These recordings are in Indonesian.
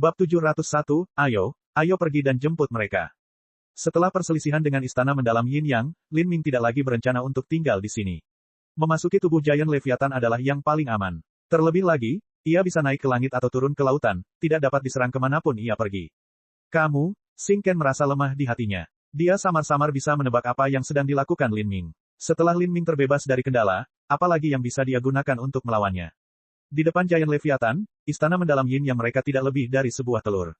Bab 701, ayo pergi dan jemput mereka. Setelah perselisihan dengan istana mendalam Yin Yang, Lin Ming tidak lagi berencana untuk tinggal di sini. Memasuki tubuh Giant Leviathan adalah yang paling aman. Terlebih lagi, ia bisa naik ke langit atau turun ke lautan, tidak dapat diserang kemanapun ia pergi. Kamu, Xing Ken merasa lemah di hatinya. Dia samar-samar bisa menebak apa yang sedang dilakukan Lin Ming. Setelah Lin Ming terbebas dari kendala, apalagi yang bisa dia gunakan untuk melawannya. Di depan Giant Leviathan, istana mendalam Yin yang mereka tidak lebih dari sebuah telur.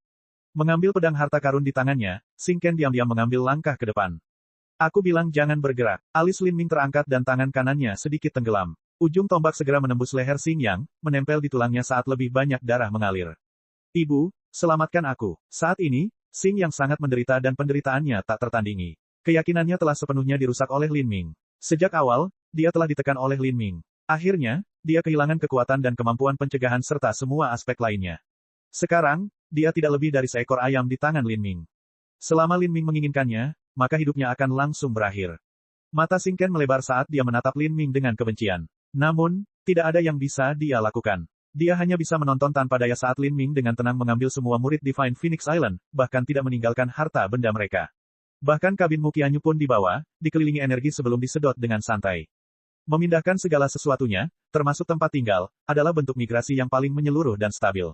Mengambil pedang harta karun di tangannya, Xing Ken diam-diam mengambil langkah ke depan. Aku bilang jangan bergerak. Alis Lin Ming terangkat dan tangan kanannya sedikit tenggelam. Ujung tombak segera menembus leher Xing Yang, menempel di tulangnya saat lebih banyak darah mengalir. Ibu, selamatkan aku. Saat ini, Xing Yang sangat menderita dan penderitaannya tak tertandingi. Keyakinannya telah sepenuhnya dirusak oleh Lin Ming. Sejak awal, dia telah ditekan oleh Lin Ming. Akhirnya, dia kehilangan kekuatan dan kemampuan pencegahan serta semua aspek lainnya. Sekarang, dia tidak lebih dari seekor ayam di tangan Lin Ming. Selama Lin Ming menginginkannya, maka hidupnya akan langsung berakhir. Mata Xing Ken melebar saat dia menatap Lin Ming dengan kebencian. Namun, tidak ada yang bisa dia lakukan. Dia hanya bisa menonton tanpa daya saat Lin Ming dengan tenang mengambil semua murid Divine Phoenix Island, bahkan tidak meninggalkan harta benda mereka. Bahkan kabin Mukianyu pun dibawa, dikelilingi energi sebelum disedot dengan santai. Memindahkan segala sesuatunya, termasuk tempat tinggal, adalah bentuk migrasi yang paling menyeluruh dan stabil.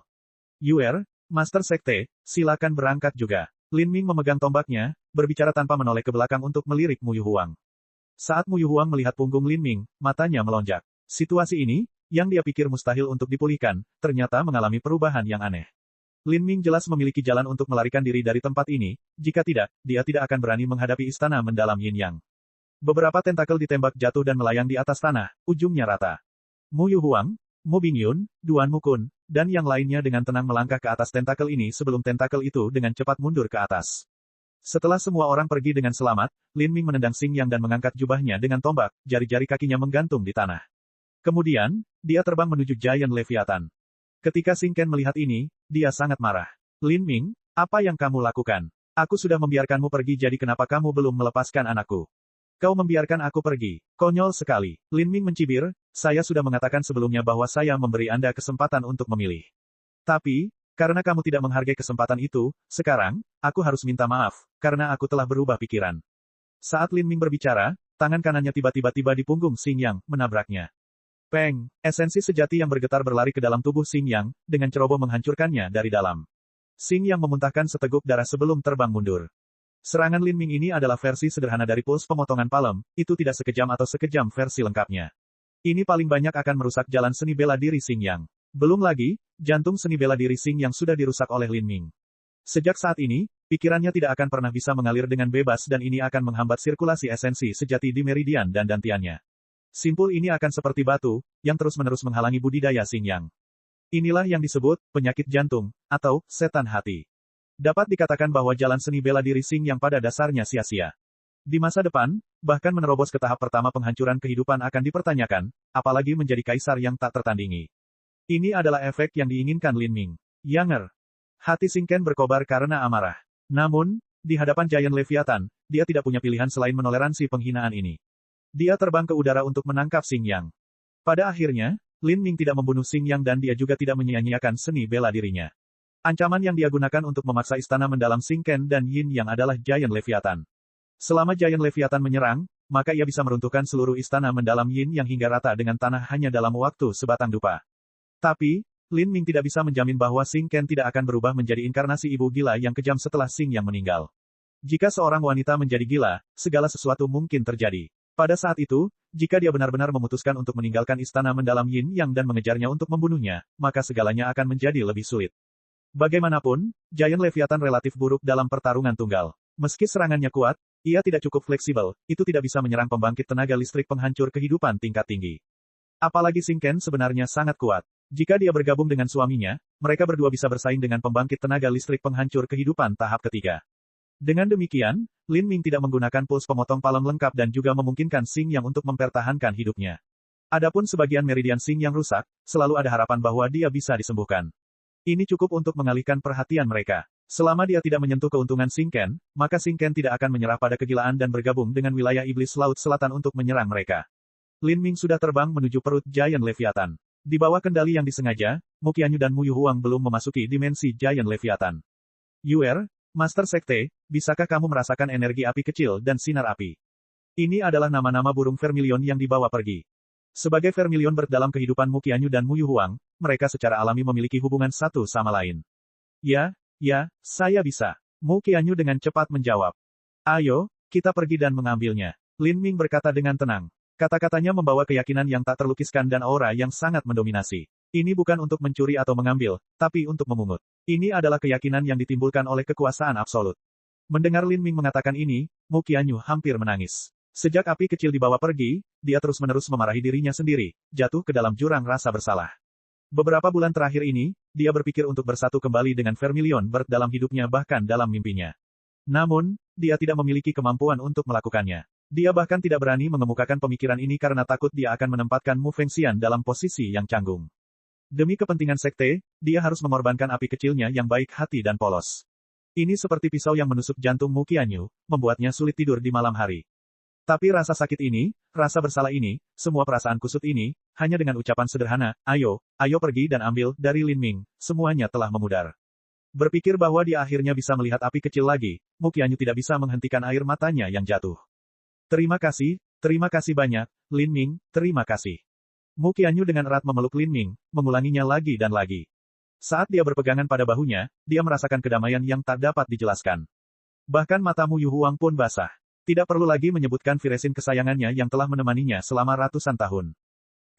Yuer, Master Sekte, silakan berangkat juga. Lin Ming memegang tombaknya, berbicara tanpa menoleh ke belakang untuk melirik Mu Yuhuang. Saat Mu Yuhuang melihat punggung Lin Ming, matanya melonjak. Situasi ini, yang dia pikir mustahil untuk dipulihkan, ternyata mengalami perubahan yang aneh. Lin Ming jelas memiliki jalan untuk melarikan diri dari tempat ini, jika tidak, dia tidak akan berani menghadapi istana mendalam Yin Yang. Beberapa tentakel ditembak jatuh dan melayang di atas tanah, ujungnya rata. Mu Yuhuang, Mu Bingyun, Duan Mukun, dan yang lainnya dengan tenang melangkah ke atas tentakel ini sebelum tentakel itu dengan cepat mundur ke atas. Setelah semua orang pergi dengan selamat, Lin Ming menendang Xing Yang dan mengangkat jubahnya dengan tombak, jari-jari kakinya menggantung di tanah. Kemudian, dia terbang menuju Giant Leviathan. Ketika Xing Ken melihat ini, dia sangat marah. Lin Ming, apa yang kamu lakukan? Aku sudah membiarkanmu pergi jadi kenapa kamu belum melepaskan anakku? Kau membiarkan aku pergi. Konyol sekali. Lin Ming mencibir, saya sudah mengatakan sebelumnya bahwa saya memberi Anda kesempatan untuk memilih. Tapi, karena kamu tidak menghargai kesempatan itu, sekarang, aku harus minta maaf, karena aku telah berubah pikiran. Saat Lin Ming berbicara, tangan kanannya tiba-tiba tiba di punggung Xing Yang, menabraknya. Peng, esensi sejati yang bergetar berlari ke dalam tubuh Xing Yang, dengan ceroboh menghancurkannya dari dalam. Xing Yang memuntahkan seteguk darah sebelum terbang mundur. Serangan Lin Ming ini adalah versi sederhana dari puls pemotongan palem, itu tidak sekejam atau sekejam versi lengkapnya. Ini paling banyak akan merusak jalan seni bela diri Xing Yang. Belum lagi, jantung seni bela diri Xing Yang sudah dirusak oleh Lin Ming. Sejak saat ini, pikirannya tidak akan pernah bisa mengalir dengan bebas dan ini akan menghambat sirkulasi esensi sejati di meridian dan dantiannya. Simpul ini akan seperti batu, yang terus-menerus menghalangi budidaya Xing Yang. Inilah yang disebut, penyakit jantung, atau, setan hati. Dapat dikatakan bahwa jalan seni bela diri Xing Yang pada dasarnya sia-sia. Di masa depan, bahkan menerobos ke tahap pertama penghancuran kehidupan akan dipertanyakan, apalagi menjadi kaisar yang tak tertandingi. Ini adalah efek yang diinginkan Lin Ming. Yanger. Hati Xing Ken berkobar karena amarah. Namun, di hadapan Giant Leviathan, dia tidak punya pilihan selain menoleransi penghinaan ini. Dia terbang ke udara untuk menangkap Xing Yang. Pada akhirnya, Lin Ming tidak membunuh Xing Yang dan dia juga tidak menyia-nyiakan seni bela dirinya. Ancaman yang dia gunakan untuk memaksa istana mendalam Xing Ken dan Yin Yang adalah Giant Leviathan. Selama Giant Leviathan menyerang, maka ia bisa meruntuhkan seluruh istana mendalam Yin Yang hingga rata dengan tanah hanya dalam waktu sebatang dupa. Tapi, Lin Ming tidak bisa menjamin bahwa Xing Ken tidak akan berubah menjadi inkarnasi ibu gila yang kejam setelah Xing Yang meninggal. Jika seorang wanita menjadi gila, segala sesuatu mungkin terjadi. Pada saat itu, jika dia benar-benar memutuskan untuk meninggalkan istana mendalam Yin Yang dan mengejarnya untuk membunuhnya, maka segalanya akan menjadi lebih sulit. Bagaimanapun, Giant Leviathan relatif buruk dalam pertarungan tunggal. Meski serangannya kuat, ia tidak cukup fleksibel, itu tidak bisa menyerang pembangkit tenaga listrik penghancur kehidupan tingkat tinggi. Apalagi Xing Ken sebenarnya sangat kuat. Jika dia bergabung dengan suaminya, mereka berdua bisa bersaing dengan pembangkit tenaga listrik penghancur kehidupan tahap ketiga. Dengan demikian, Lin Ming tidak menggunakan puls pemotong palem lengkap dan juga memungkinkan Xing Yang untuk mempertahankan hidupnya. Adapun sebagian meridian Xing Yang rusak, selalu ada harapan bahwa dia bisa disembuhkan. Ini cukup untuk mengalihkan perhatian mereka. Selama dia tidak menyentuh keuntungan Xing Ken, maka Xing Ken tidak akan menyerah pada kegilaan dan bergabung dengan wilayah iblis Laut Selatan untuk menyerang mereka. Lin Ming sudah terbang menuju perut Giant Leviathan. Di bawah kendali yang disengaja, Mu Qianyu dan Mu Yuhuang belum memasuki dimensi Giant Leviathan. Yuer, Master Sekte, bisakah kamu merasakan energi api kecil dan sinar api? Ini adalah nama-nama burung vermilion yang dibawa pergi. Sebagai vermilion bird dalam kehidupan Mu Qianyu dan Mu Yuhuang, mereka secara alami memiliki hubungan satu sama lain. Ya, saya bisa. Mu Qianyu dengan cepat menjawab. Ayo, kita pergi dan mengambilnya. Lin Ming berkata dengan tenang. Kata-katanya membawa keyakinan yang tak terlukiskan dan aura yang sangat mendominasi. Ini bukan untuk mencuri atau mengambil, tapi untuk memungut. Ini adalah keyakinan yang ditimbulkan oleh kekuasaan absolut. Mendengar Lin Ming mengatakan ini, Mu Qianyu hampir menangis. Sejak api kecil dibawa pergi, dia terus-menerus memarahi dirinya sendiri, jatuh ke dalam jurang rasa bersalah. Beberapa bulan terakhir ini, dia berpikir untuk bersatu kembali dengan vermilion bird dalam hidupnya bahkan dalam mimpinya. Namun, dia tidak memiliki kemampuan untuk melakukannya. Dia bahkan tidak berani mengemukakan pemikiran ini karena takut dia akan menempatkan Mu Fengxian dalam posisi yang canggung. Demi kepentingan sekte, dia harus mengorbankan api kecilnya yang baik hati dan polos. Ini seperti pisau yang menusuk jantung Mu Qianyu, membuatnya sulit tidur di malam hari. Tapi rasa sakit ini, rasa bersalah ini, semua perasaan kusut ini, hanya dengan ucapan sederhana, ayo pergi dan ambil, dari Lin Ming, semuanya telah memudar. Berpikir bahwa dia akhirnya bisa melihat api kecil lagi, Mu Qianyu tidak bisa menghentikan air matanya yang jatuh. Terima kasih banyak, Lin Ming, terima kasih. Mu Qianyu dengan erat memeluk Lin Ming, mengulanginya lagi dan lagi. Saat dia berpegangan pada bahunya, dia merasakan kedamaian yang tak dapat dijelaskan. Bahkan mata Mu Yuhuang pun basah. Tidak perlu lagi menyebutkan viresin kesayangannya yang telah menemaninya selama ratusan tahun.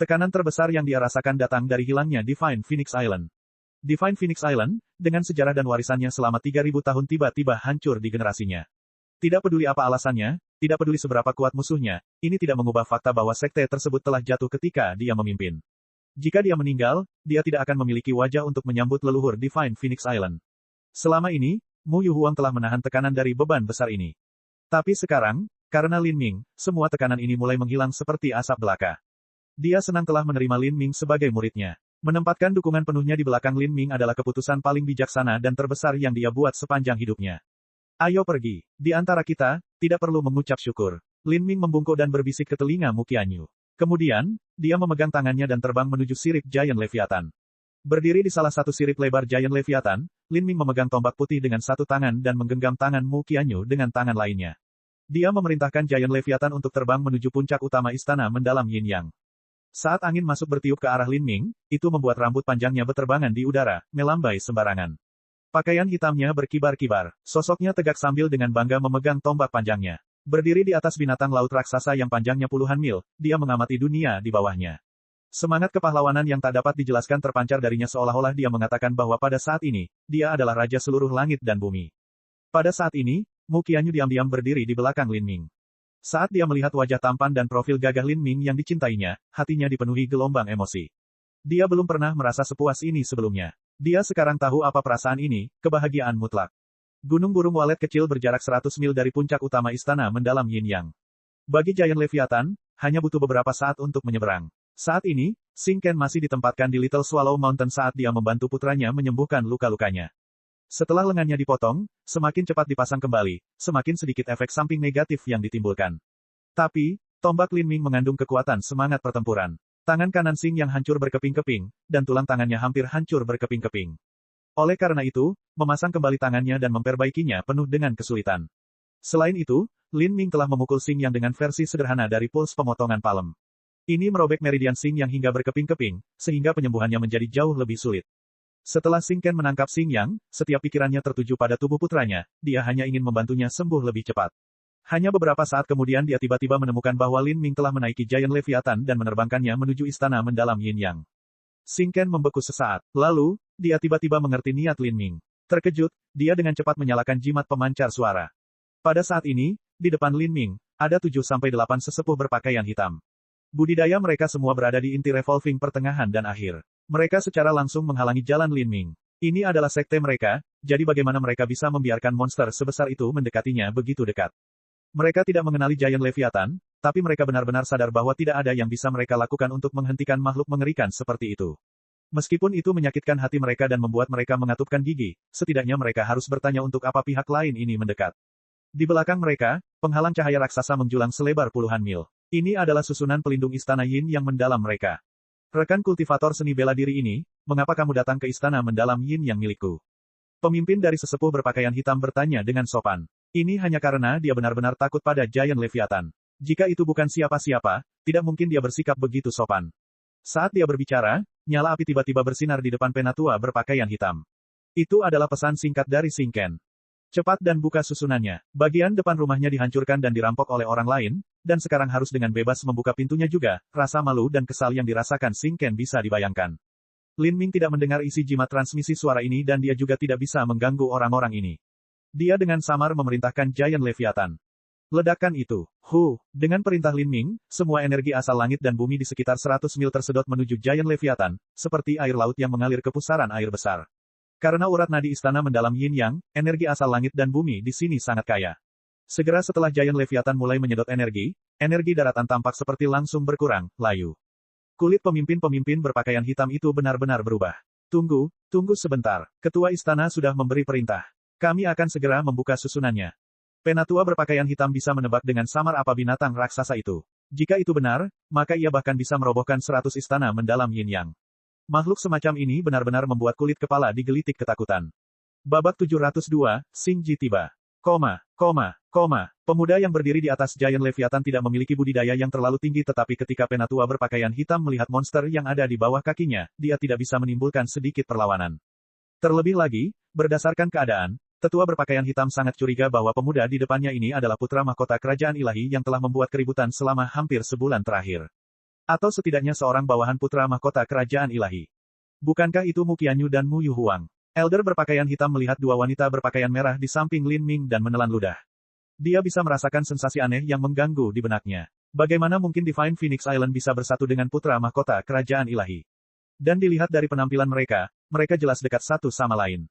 Tekanan terbesar yang dia rasakan datang dari hilangnya Divine Phoenix Island. Divine Phoenix Island, dengan sejarah dan warisannya selama 3000 tahun tiba-tiba hancur di generasinya. Tidak peduli apa alasannya, tidak peduli seberapa kuat musuhnya, ini tidak mengubah fakta bahwa sekte tersebut telah jatuh ketika dia memimpin. Jika dia meninggal, dia tidak akan memiliki wajah untuk menyambut leluhur Divine Phoenix Island. Selama ini, Mu Yuhuang telah menahan tekanan dari beban besar ini. Tapi sekarang, karena Lin Ming, semua tekanan ini mulai menghilang seperti asap belaka. Dia senang telah menerima Lin Ming sebagai muridnya. Menempatkan dukungan penuhnya di belakang Lin Ming adalah keputusan paling bijaksana dan terbesar yang dia buat sepanjang hidupnya. Ayo pergi. Di antara kita, tidak perlu mengucap syukur. Lin Ming membungkuk dan berbisik ke telinga Mu Qianyu. Kemudian, dia memegang tangannya dan terbang menuju sirip Giant Leviathan. Berdiri di salah satu sirip lebar Giant Leviathan, Lin Ming memegang tombak putih dengan satu tangan dan menggenggam tangan Mu Qianyu dengan tangan lainnya. Dia memerintahkan Giant Leviathan untuk terbang menuju puncak utama istana mendalam Yin Yang. Saat angin masuk bertiup ke arah Lin Ming, itu membuat rambut panjangnya berterbangan di udara, melambai sembarangan. Pakaian hitamnya berkibar-kibar, sosoknya tegak sambil dengan bangga memegang tombak panjangnya. Berdiri di atas binatang laut raksasa yang panjangnya puluhan mil, dia mengamati dunia di bawahnya. Semangat kepahlawanan yang tak dapat dijelaskan terpancar darinya seolah-olah dia mengatakan bahwa pada saat ini, dia adalah raja seluruh langit dan bumi. Pada saat ini, Mu Qianyu diam-diam berdiri di belakang Lin Ming. Saat dia melihat wajah tampan dan profil gagah Lin Ming yang dicintainya, hatinya dipenuhi gelombang emosi. Dia belum pernah merasa sepuas ini sebelumnya. Dia sekarang tahu apa perasaan ini, kebahagiaan mutlak. Gunung burung walet kecil berjarak 100 mil dari puncak utama istana mendalam Yin Yang. Bagi Giant Leviathan, hanya butuh beberapa saat untuk menyeberang. Saat ini, Xing Ken masih ditempatkan di Little Swallow Mountain saat dia membantu putranya menyembuhkan luka-lukanya. Setelah lengannya dipotong, semakin cepat dipasang kembali, semakin sedikit efek samping negatif yang ditimbulkan. Tapi, tombak Lin Ming mengandung kekuatan semangat pertempuran. Tangan kanan Xing yang hancur berkeping-keping, dan tulang tangannya hampir hancur berkeping-keping. Oleh karena itu, memasang kembali tangannya dan memperbaikinya penuh dengan kesulitan. Selain itu, Lin Ming telah memukul Xing yang dengan versi sederhana dari puls pemotongan palem. Ini merobek meridian Xing yang hingga berkeping-keping, sehingga penyembuhannya menjadi jauh lebih sulit. Setelah Xing Ken menangkap Xing Yang, setiap pikirannya tertuju pada tubuh putranya, dia hanya ingin membantunya sembuh lebih cepat. Hanya beberapa saat kemudian dia tiba-tiba menemukan bahwa Lin Ming telah menaiki Giant Leviathan dan menerbangkannya menuju istana mendalam Yin Yang. Xing Ken membeku sesaat. Lalu, dia tiba-tiba mengerti niat Lin Ming. Terkejut, dia dengan cepat menyalakan jimat pemancar suara. Pada saat ini, di depan Lin Ming, ada 7-8 sesepuh berpakaian hitam. Budidaya mereka semua berada di inti revolving pertengahan dan akhir. Mereka secara langsung menghalangi jalan Lin Ming. Ini adalah sekte mereka, jadi bagaimana mereka bisa membiarkan monster sebesar itu mendekatinya begitu dekat? Mereka tidak mengenali Giant Leviathan, tapi mereka benar-benar sadar bahwa tidak ada yang bisa mereka lakukan untuk menghentikan makhluk mengerikan seperti itu. Meskipun itu menyakitkan hati mereka dan membuat mereka mengatupkan gigi, setidaknya mereka harus bertanya untuk apa pihak lain ini mendekat. Di belakang mereka, penghalang cahaya raksasa menjulang selebar puluhan mil. Ini adalah susunan pelindung istana Yin yang mendalam mereka. Rekan kultivator seni bela diri ini, mengapa kamu datang ke istana mendalam Yin Yang milikku? Pemimpin dari sesepuh berpakaian hitam bertanya dengan sopan. Ini hanya karena dia benar-benar takut pada Giant Leviathan. Jika itu bukan siapa-siapa, tidak mungkin dia bersikap begitu sopan. Saat dia berbicara, nyala api tiba-tiba bersinar di depan penatua berpakaian hitam. Itu adalah pesan singkat dari Singken. Cepat dan buka susunannya. Bagian depan rumahnya dihancurkan dan dirampok oleh orang lain, dan sekarang harus dengan bebas membuka pintunya juga. Rasa malu dan kesal yang dirasakan Singken bisa dibayangkan. Lin Ming tidak mendengar isi jimat transmisi suara ini dan dia juga tidak bisa mengganggu orang-orang ini. Dia dengan samar memerintahkan Giant Leviathan. Ledakan itu. Dengan perintah Lin Ming, semua energi asal langit dan bumi di sekitar 100 mil tersedot menuju Giant Leviathan, seperti air laut yang mengalir ke pusaran air besar. Karena urat nadi istana mendalam Yin Yang, energi asal langit dan bumi di sini sangat kaya. Segera setelah Giant Leviathan mulai menyedot energi daratan tampak seperti langsung berkurang, layu. Kulit pemimpin-pemimpin berpakaian hitam itu benar-benar berubah. Tunggu sebentar. Ketua istana sudah memberi perintah. Kami akan segera membuka susunannya. Penatua berpakaian hitam bisa menebak dengan samar apa binatang raksasa itu. Jika itu benar, maka ia bahkan bisa merobohkan 100 istana mendalam Yin Yang. Makhluk semacam ini benar-benar membuat kulit kepala digelitik ketakutan. Babak 702, Xing Ji tiba. Pemuda yang berdiri di atas Giant Leviathan tidak memiliki budidaya yang terlalu tinggi tetapi ketika penatua berpakaian hitam melihat monster yang ada di bawah kakinya, dia tidak bisa menimbulkan sedikit perlawanan. Terlebih lagi, berdasarkan keadaan, tetua berpakaian hitam sangat curiga bahwa pemuda di depannya ini adalah putra mahkota kerajaan ilahi yang telah membuat keributan selama hampir sebulan terakhir. Atau setidaknya seorang bawahan putra mahkota kerajaan ilahi. Bukankah itu Mu Qianyu dan Mu Yu Huang? Elder berpakaian hitam melihat dua wanita berpakaian merah di samping Lin Ming dan menelan ludah. Dia bisa merasakan sensasi aneh yang mengganggu di benaknya. Bagaimana mungkin Divine Phoenix Island bisa bersatu dengan putra mahkota kerajaan ilahi? Dan dilihat dari penampilan mereka jelas dekat satu sama lain.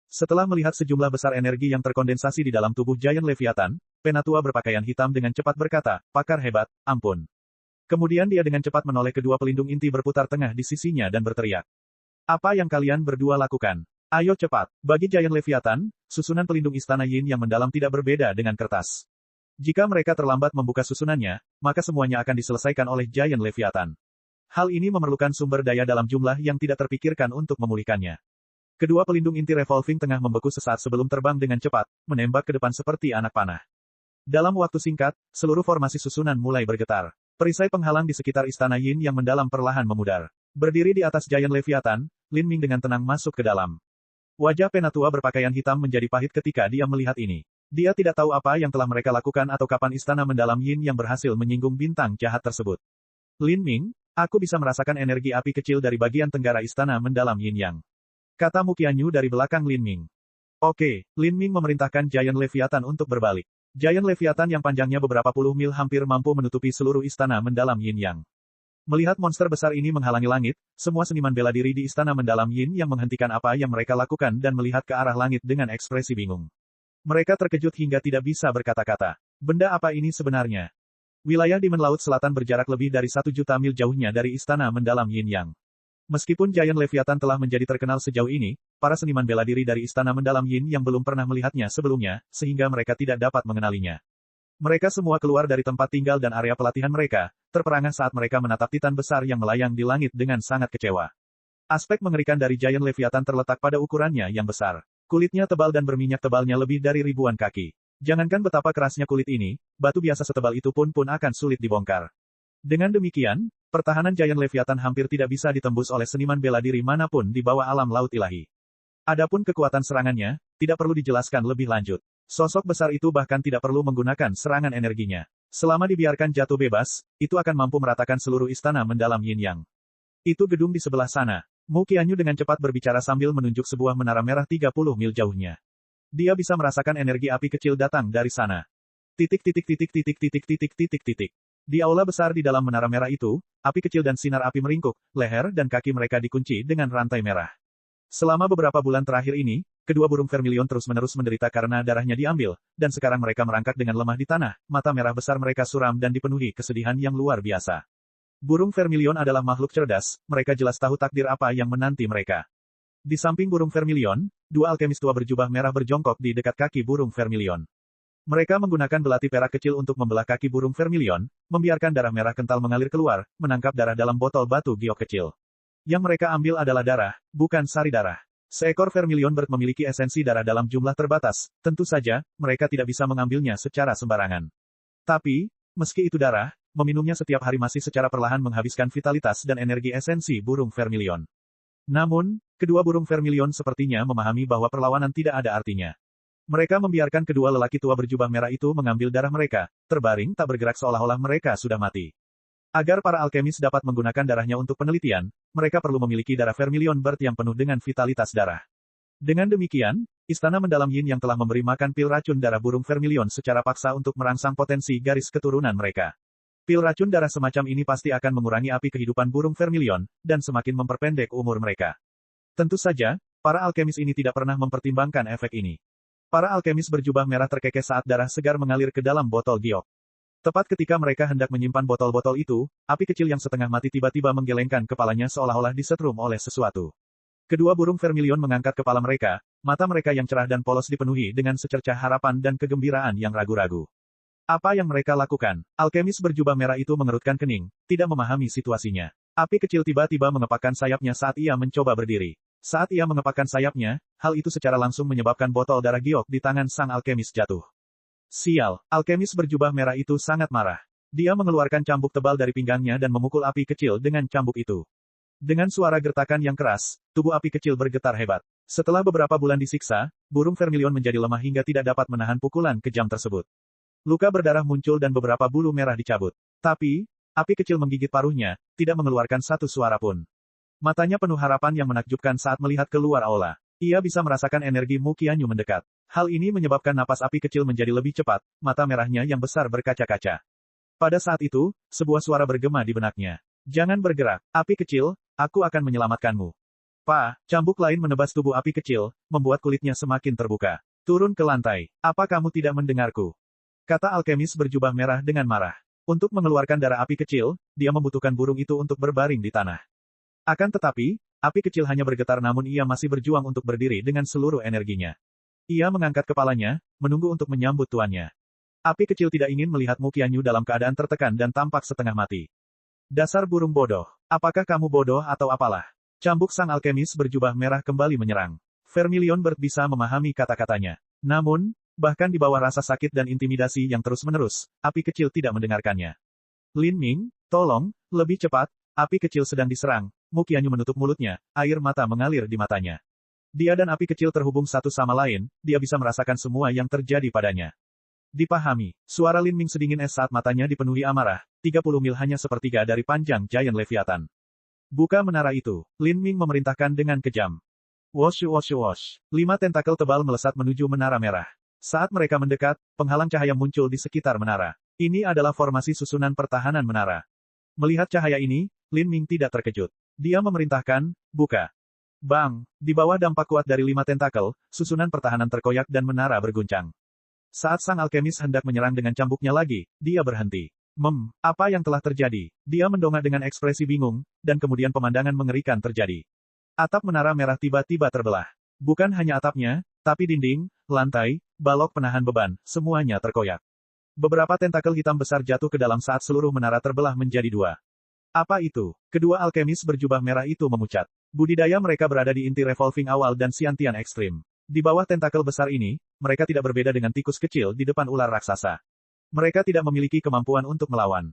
Setelah melihat sejumlah besar energi yang terkondensasi di dalam tubuh Giant Leviathan, penatua berpakaian hitam dengan cepat berkata, "Pakar hebat, ampun." Kemudian dia dengan cepat menoleh kedua pelindung inti berputar tengah di sisinya dan berteriak. "Apa yang kalian berdua lakukan? Ayo cepat." Bagi Giant Leviathan, susunan pelindung istana Yin yang mendalam tidak berbeda dengan kertas. Jika mereka terlambat membuka susunannya, maka semuanya akan diselesaikan oleh Giant Leviathan. Hal ini memerlukan sumber daya dalam jumlah yang tidak terpikirkan untuk memulihkannya. Kedua pelindung inti revolving tengah membeku sesaat sebelum terbang dengan cepat, menembak ke depan seperti anak panah. Dalam waktu singkat, seluruh formasi susunan mulai bergetar. Perisai penghalang di sekitar istana Yin yang mendalam perlahan memudar. Berdiri di atas Giant Leviathan, Lin Ming dengan tenang masuk ke dalam. Wajah penatua berpakaian hitam menjadi pahit ketika dia melihat ini. Dia tidak tahu apa yang telah mereka lakukan atau kapan istana mendalam Yin yang berhasil menyinggung bintang jahat tersebut. Lin Ming, aku bisa merasakan energi api kecil dari bagian tenggara istana mendalam Yin Yang. Kata Mu Qianyu dari belakang Lin Ming. Oke, Lin Ming memerintahkan Giant Leviathan untuk berbalik. Giant Leviathan yang panjangnya beberapa puluh mil hampir mampu menutupi seluruh istana mendalam Yin Yang. Melihat monster besar ini menghalangi langit, semua seniman bela diri di istana mendalam Yin yang menghentikan apa yang mereka lakukan dan melihat ke arah langit dengan ekspresi bingung. Mereka terkejut hingga tidak bisa berkata-kata. Benda apa ini sebenarnya? Wilayah Demon Laut Selatan berjarak lebih dari 1 juta mil jauhnya dari istana mendalam Yin Yang. Meskipun Giant Leviathan telah menjadi terkenal sejauh ini, para seniman bela diri dari istana mendalam Yin yang belum pernah melihatnya sebelumnya, sehingga mereka tidak dapat mengenalinya. Mereka semua keluar dari tempat tinggal dan area pelatihan mereka, terperangah saat mereka menatap titan besar yang melayang di langit dengan sangat kecewa. Aspek mengerikan dari Giant Leviathan terletak pada ukurannya yang besar. Kulitnya tebal dan berminyak tebalnya lebih dari ribuan kaki. Jangankan betapa kerasnya kulit ini, batu biasa setebal itu pun akan sulit dibongkar. Dengan demikian, pertahanan Giant Leviathan hampir tidak bisa ditembus oleh seniman bela diri manapun di bawah alam laut ilahi. Adapun kekuatan serangannya, tidak perlu dijelaskan lebih lanjut. Sosok besar itu bahkan tidak perlu menggunakan serangan energinya. Selama dibiarkan jatuh bebas, itu akan mampu meratakan seluruh istana mendalam Yin Yang. Itu gedung di sebelah sana. Mu Qianyu dengan cepat berbicara sambil menunjuk sebuah menara merah 30 mil jauhnya. Dia bisa merasakan energi api kecil datang dari sana. Di aula besar di dalam menara merah itu, api kecil dan sinar api meringkuk, leher dan kaki mereka dikunci dengan rantai merah. Selama beberapa bulan terakhir ini, kedua burung vermilion terus-menerus menderita karena darahnya diambil, dan sekarang mereka merangkak dengan lemah di tanah, mata merah besar mereka suram dan dipenuhi kesedihan yang luar biasa. Burung vermilion adalah makhluk cerdas, mereka jelas tahu takdir apa yang menanti mereka. Di samping burung vermilion, dua alkemis tua berjubah merah berjongkok di dekat kaki burung vermilion. Mereka menggunakan belati perak kecil untuk membelah kaki burung vermilion, membiarkan darah merah kental mengalir keluar, menangkap darah dalam botol batu giok kecil. Yang mereka ambil adalah darah, bukan sari darah. Seekor Vermilion Bird memiliki esensi darah dalam jumlah terbatas, tentu saja, mereka tidak bisa mengambilnya secara sembarangan. Tapi, meski itu darah, meminumnya setiap hari masih secara perlahan menghabiskan vitalitas dan energi esensi burung Vermilion. Namun, kedua burung Vermilion sepertinya memahami bahwa perlawanan tidak ada artinya. Mereka membiarkan kedua lelaki tua berjubah merah itu mengambil darah mereka, terbaring tak bergerak seolah-olah mereka sudah mati. Agar para alkemis dapat menggunakan darahnya untuk penelitian, mereka perlu memiliki darah Vermilion Bird yang penuh dengan vitalitas darah. Dengan demikian, istana mendalam Yin yang telah memberi makan pil racun darah burung Vermilion secara paksa untuk merangsang potensi garis keturunan mereka. Pil racun darah semacam ini pasti akan mengurangi api kehidupan burung Vermilion, dan semakin memperpendek umur mereka. Tentu saja, para alkemis ini tidak pernah mempertimbangkan efek ini. Para alkemis berjubah merah terkekeh saat darah segar mengalir ke dalam botol giok. Tepat ketika mereka hendak menyimpan botol-botol itu, api kecil yang setengah mati tiba-tiba menggelengkan kepalanya seolah-olah disetrum oleh sesuatu. Kedua burung Vermilion mengangkat kepala mereka, mata mereka yang cerah dan polos dipenuhi dengan secercah harapan dan kegembiraan yang ragu-ragu. Apa yang mereka lakukan? Alkemis berjubah merah itu mengerutkan kening, tidak memahami situasinya. Api kecil tiba-tiba mengepakkan sayapnya saat ia mencoba berdiri. Saat ia mengepakkan sayapnya, hal itu secara langsung menyebabkan botol darah giok di tangan sang alkemis jatuh. Sial, alkemis berjubah merah itu sangat marah. Dia mengeluarkan cambuk tebal dari pinggangnya dan memukul api kecil dengan cambuk itu. Dengan suara gertakan yang keras, tubuh api kecil bergetar hebat. Setelah beberapa bulan disiksa, burung Vermilion menjadi lemah hingga tidak dapat menahan pukulan kejam tersebut. Luka berdarah muncul dan beberapa bulu merah dicabut. Tapi, api kecil menggigit paruhnya, tidak mengeluarkan satu suara pun. Matanya penuh harapan yang menakjubkan saat melihat keluar aula. Ia bisa merasakan energi Mu Qianyu mendekat. Hal ini menyebabkan napas api kecil menjadi lebih cepat, mata merahnya yang besar berkaca-kaca. Pada saat itu, sebuah suara bergema di benaknya. Jangan bergerak, api kecil, aku akan menyelamatkanmu. Cambuk lain menebas tubuh api kecil, membuat kulitnya semakin terbuka. Turun ke lantai, apa kamu tidak mendengarku? Kata alkemis berjubah merah dengan marah. Untuk mengeluarkan darah api kecil, dia membutuhkan burung itu untuk berbaring di tanah. Akan tetapi, api kecil hanya bergetar namun ia masih berjuang untuk berdiri dengan seluruh energinya. Ia mengangkat kepalanya, menunggu untuk menyambut tuannya. Api kecil tidak ingin melihat Mu Qianyu dalam keadaan tertekan dan tampak setengah mati. Dasar burung bodoh, apakah kamu bodoh atau apalah? Cambuk sang alkemis berjubah merah kembali menyerang. Vermilion Bird bisa memahami kata-katanya. Namun, bahkan di bawah rasa sakit dan intimidasi yang terus-menerus, api kecil tidak mendengarkannya. Lin Ming, tolong, lebih cepat, api kecil sedang diserang. Mu Qianyu menutup mulutnya, air mata mengalir di matanya. Dia dan api kecil terhubung satu sama lain, dia bisa merasakan semua yang terjadi padanya. Dipahami, suara Lin Ming sedingin es saat matanya dipenuhi amarah, 30 mil hanya sepertiga dari panjang Giant Leviathan. Buka menara itu, Lin Ming memerintahkan dengan kejam. Wosh wosh wosh, 5 tentakel tebal melesat menuju menara merah. Saat mereka mendekat, penghalang cahaya muncul di sekitar menara. Ini adalah formasi susunan pertahanan menara. Melihat cahaya ini, Lin Ming tidak terkejut. Dia memerintahkan, buka. Bang, di bawah dampak kuat dari 5 tentakel, susunan pertahanan terkoyak dan menara berguncang. Saat sang alkemis hendak menyerang dengan cambuknya lagi, dia berhenti. Apa yang telah terjadi? Dia mendongak dengan ekspresi bingung, dan kemudian pemandangan mengerikan terjadi. Atap menara merah tiba-tiba terbelah. Bukan hanya atapnya, tapi dinding, lantai, balok penahan beban, semuanya terkoyak. Beberapa tentakel hitam besar jatuh ke dalam saat seluruh menara terbelah menjadi 2. Apa itu? Kedua alkemis berjubah merah itu memucat. Budidaya mereka berada di inti revolving awal dan Xiantian ekstrim. Di bawah tentakel besar ini, mereka tidak berbeda dengan tikus kecil di depan ular raksasa. Mereka tidak memiliki kemampuan untuk melawan.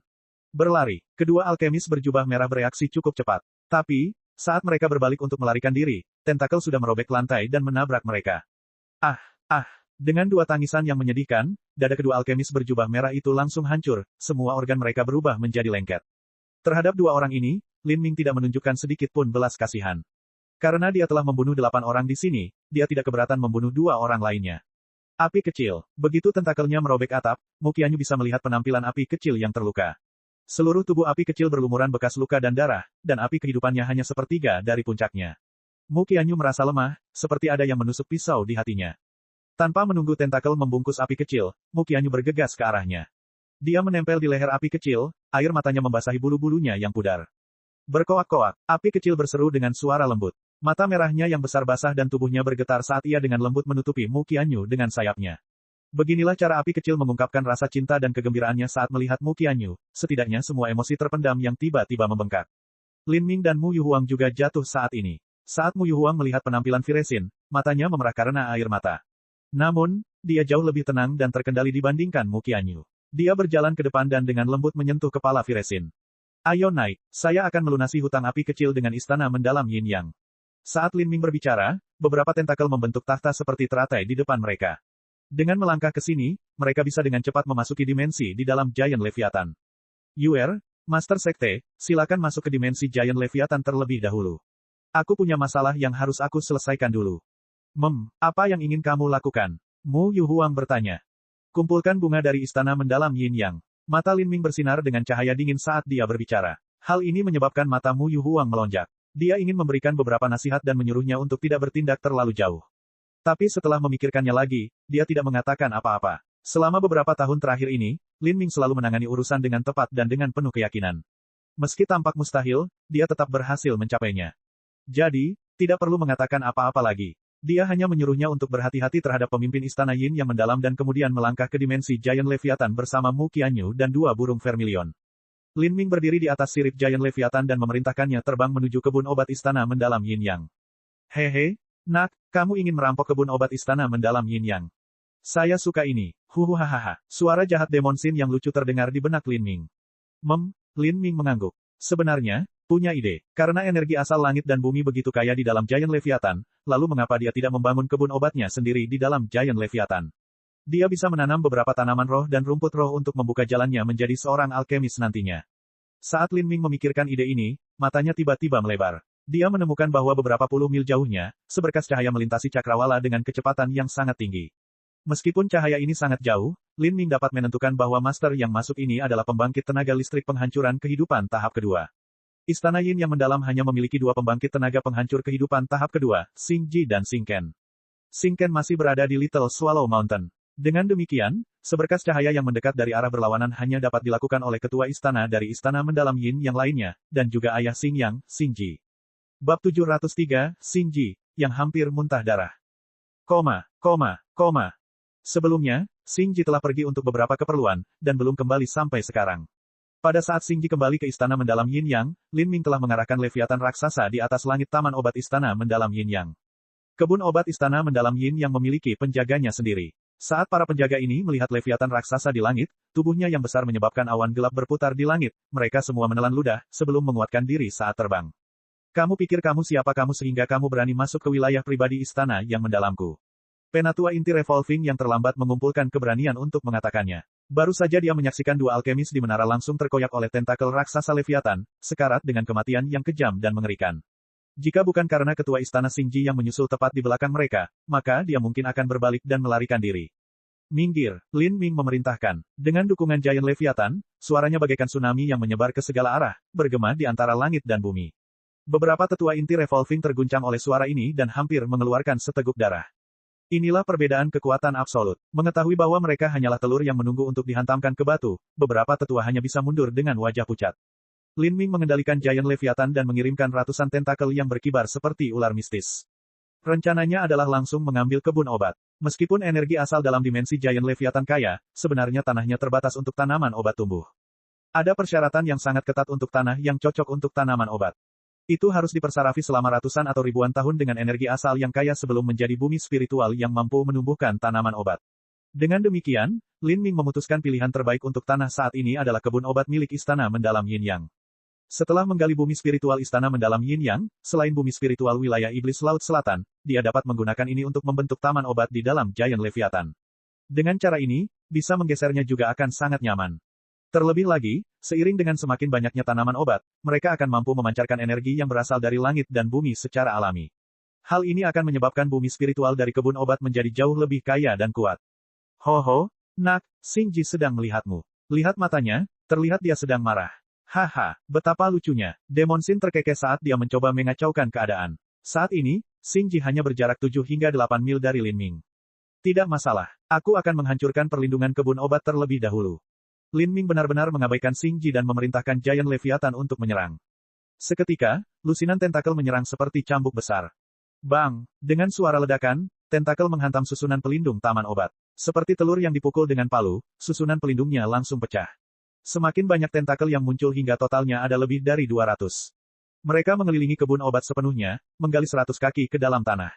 Berlari, kedua alkemis berjubah merah bereaksi cukup cepat. Tapi, saat mereka berbalik untuk melarikan diri, tentakel sudah merobek lantai dan menabrak mereka. Dengan 2 tangisan yang menyedihkan, dada kedua alkemis berjubah merah itu langsung hancur, semua organ mereka berubah menjadi lengket. Terhadap 2 orang ini, Lin Ming tidak menunjukkan sedikit pun belas kasihan. Karena dia telah membunuh 8 orang di sini, dia tidak keberatan membunuh 2 orang lainnya. Api kecil, begitu tentakelnya merobek atap, Mu Qianyu bisa melihat penampilan api kecil yang terluka. Seluruh tubuh api kecil berlumuran bekas luka dan darah, dan api kehidupannya hanya sepertiga dari puncaknya. Mu Qianyu merasa lemah, seperti ada yang menusuk pisau di hatinya. Tanpa menunggu tentakel membungkus api kecil, Mu Qianyu bergegas ke arahnya. Dia menempel di leher api kecil, air matanya membasahi bulu-bulunya yang pudar. Berkoak-koak, api kecil berseru dengan suara lembut. Mata merahnya yang besar basah dan tubuhnya bergetar saat ia dengan lembut menutupi Mu Qianyu dengan sayapnya. Beginilah cara api kecil mengungkapkan rasa cinta dan kegembiraannya saat melihat Mu Qianyu, setidaknya semua emosi terpendam yang tiba-tiba membengkak. Lin Ming dan Mu Yuhuang juga jatuh saat ini. Saat Mu Yuhuang melihat penampilan Firesin, matanya memerah karena air mata. Namun, dia jauh lebih tenang dan terkendali dibandingkan Mu Qianyu. Dia berjalan ke depan dan dengan lembut menyentuh kepala Firesin. Ayo naik, saya akan melunasi hutang api kecil dengan istana mendalam Yin Yang. Saat Lin Ming berbicara, beberapa tentakel membentuk tahta seperti teratai di depan mereka. Dengan melangkah ke sini, mereka bisa dengan cepat memasuki dimensi di dalam Giant Leviathan. Yuer, Master Sekte, silakan masuk ke dimensi Giant Leviathan terlebih dahulu. Aku punya masalah yang harus aku selesaikan dulu. Apa yang ingin kamu lakukan? Mu Yuhuang bertanya. Kumpulkan bunga dari istana mendalam Yin Yang. Mata Lin Ming bersinar dengan cahaya dingin saat dia berbicara. Hal ini menyebabkan mata Mu Yuhuang melonjak. Dia ingin memberikan beberapa nasihat dan menyuruhnya untuk tidak bertindak terlalu jauh. Tapi setelah memikirkannya lagi, dia tidak mengatakan apa-apa. Selama beberapa tahun terakhir ini, Lin Ming selalu menangani urusan dengan tepat dan dengan penuh keyakinan. Meski tampak mustahil, dia tetap berhasil mencapainya. Jadi, tidak perlu mengatakan apa-apa lagi. Dia hanya menyuruhnya untuk berhati-hati terhadap pemimpin istana Yin yang mendalam dan kemudian melangkah ke dimensi Giant Leviathan bersama Mu Qianyu dan dua burung vermilion. Lin Ming berdiri di atas sirip Giant Leviathan dan memerintahkannya terbang menuju kebun obat istana mendalam Yin Yang. Hehe, nak, kamu ingin merampok kebun obat istana mendalam Yin Yang. Saya suka ini. Huhuhahaha. Suara jahat Demon Sin yang lucu terdengar di benak Lin Ming. Lin Ming mengangguk. Sebenarnya, punya ide. Karena energi asal langit dan bumi begitu kaya di dalam Giant Leviathan, lalu mengapa dia tidak membangun kebun obatnya sendiri di dalam Giant Leviathan? Dia bisa menanam beberapa tanaman roh dan rumput roh untuk membuka jalannya menjadi seorang alkemis nantinya. Saat Lin Ming memikirkan ide ini, matanya tiba-tiba melebar. Dia menemukan bahwa beberapa puluh mil jauhnya, seberkas cahaya melintasi cakrawala dengan kecepatan yang sangat tinggi. Meskipun cahaya ini sangat jauh, Lin Ming dapat menentukan bahwa master yang masuk ini adalah pembangkit tenaga listrik penghancuran kehidupan tahap kedua. Istana Yin yang mendalam hanya memiliki dua pembangkit tenaga penghancur kehidupan tahap kedua, Xing Ji dan Xing Ken. Xing Ken masih berada di Little Swallow Mountain. Dengan demikian, seberkas cahaya yang mendekat dari arah berlawanan hanya dapat dilakukan oleh ketua istana dari istana mendalam Yin yang lainnya, dan juga ayah Xing Yang, Xing Ji. Bab 703, Xing Ji, yang hampir muntah darah. Sebelumnya, Xing Ji telah pergi untuk beberapa keperluan, dan belum kembali sampai sekarang. Pada saat Xing Ji kembali ke istana mendalam Yin Yang, Lin Ming telah mengarahkan Leviathan raksasa di atas langit taman obat istana mendalam Yin Yang. Kebun obat istana mendalam Yin Yang memiliki penjaganya sendiri. Saat para penjaga ini melihat Leviathan raksasa di langit, tubuhnya yang besar menyebabkan awan gelap berputar di langit, mereka semua menelan ludah, sebelum menguatkan diri saat terbang. Kamu pikir kamu siapa kamu sehingga kamu berani masuk ke wilayah pribadi istana yang mendalamku? Penatua inti revolving yang terlambat mengumpulkan keberanian untuk mengatakannya. Baru saja dia menyaksikan dua alkemis di menara langsung terkoyak oleh tentakel raksasa Leviathan, sekarat dengan kematian yang kejam dan mengerikan. Jika bukan karena ketua istana Xing Ji yang menyusul tepat di belakang mereka, maka dia mungkin akan berbalik dan melarikan diri. Minggir, Lin Ming memerintahkan. Dengan dukungan Giant Leviathan, suaranya bagaikan tsunami yang menyebar ke segala arah, bergema di antara langit dan bumi. Beberapa tetua inti revolving terguncang oleh suara ini dan hampir mengeluarkan seteguk darah. Inilah perbedaan kekuatan absolut. Mengetahui bahwa mereka hanyalah telur yang menunggu untuk dihantamkan ke batu, beberapa tetua hanya bisa mundur dengan wajah pucat. Lin Ming mengendalikan Giant Leviathan dan mengirimkan ratusan tentakel yang berkibar seperti ular mistis. Rencananya adalah langsung mengambil kebun obat. Meskipun energi asal dalam dimensi Giant Leviathan kaya, sebenarnya tanahnya terbatas untuk tanaman obat tumbuh. Ada persyaratan yang sangat ketat untuk tanah yang cocok untuk tanaman obat. Itu harus dipersarafi selama ratusan atau ribuan tahun dengan energi asal yang kaya sebelum menjadi bumi spiritual yang mampu menumbuhkan tanaman obat. Dengan demikian, Lin Ming memutuskan pilihan terbaik untuk tanah saat ini adalah kebun obat milik istana mendalam Yin Yang. Setelah menggali bumi spiritual istana mendalam Yin Yang, selain bumi spiritual wilayah iblis Laut Selatan, dia dapat menggunakan ini untuk membentuk taman obat di dalam Giant Leviathan. Dengan cara ini, bisa menggesernya juga akan sangat nyaman. Terlebih lagi, seiring dengan semakin banyaknya tanaman obat, mereka akan mampu memancarkan energi yang berasal dari langit dan bumi secara alami. Hal ini akan menyebabkan bumi spiritual dari kebun obat menjadi jauh lebih kaya dan kuat. Ho, nak, Xing Ji sedang melihatmu. Lihat matanya, terlihat dia sedang marah. Haha, betapa lucunya. Demon Sin terkekeh saat dia mencoba mengacaukan keadaan. Saat ini, Xing Ji hanya berjarak 7 hingga 8 mil dari Lin Ming. Tidak masalah, aku akan menghancurkan perlindungan kebun obat terlebih dahulu. Lin Ming benar-benar mengabaikan Xing Ji dan memerintahkan Giant Leviathan untuk menyerang. Seketika, lusinan tentakel menyerang seperti cambuk besar. Bang! Dengan suara ledakan, tentakel menghantam susunan pelindung taman obat. Seperti telur yang dipukul dengan palu, susunan pelindungnya langsung pecah. Semakin banyak tentakel yang muncul hingga totalnya ada lebih dari 200. Mereka mengelilingi kebun obat sepenuhnya, menggali 100 kaki ke dalam tanah.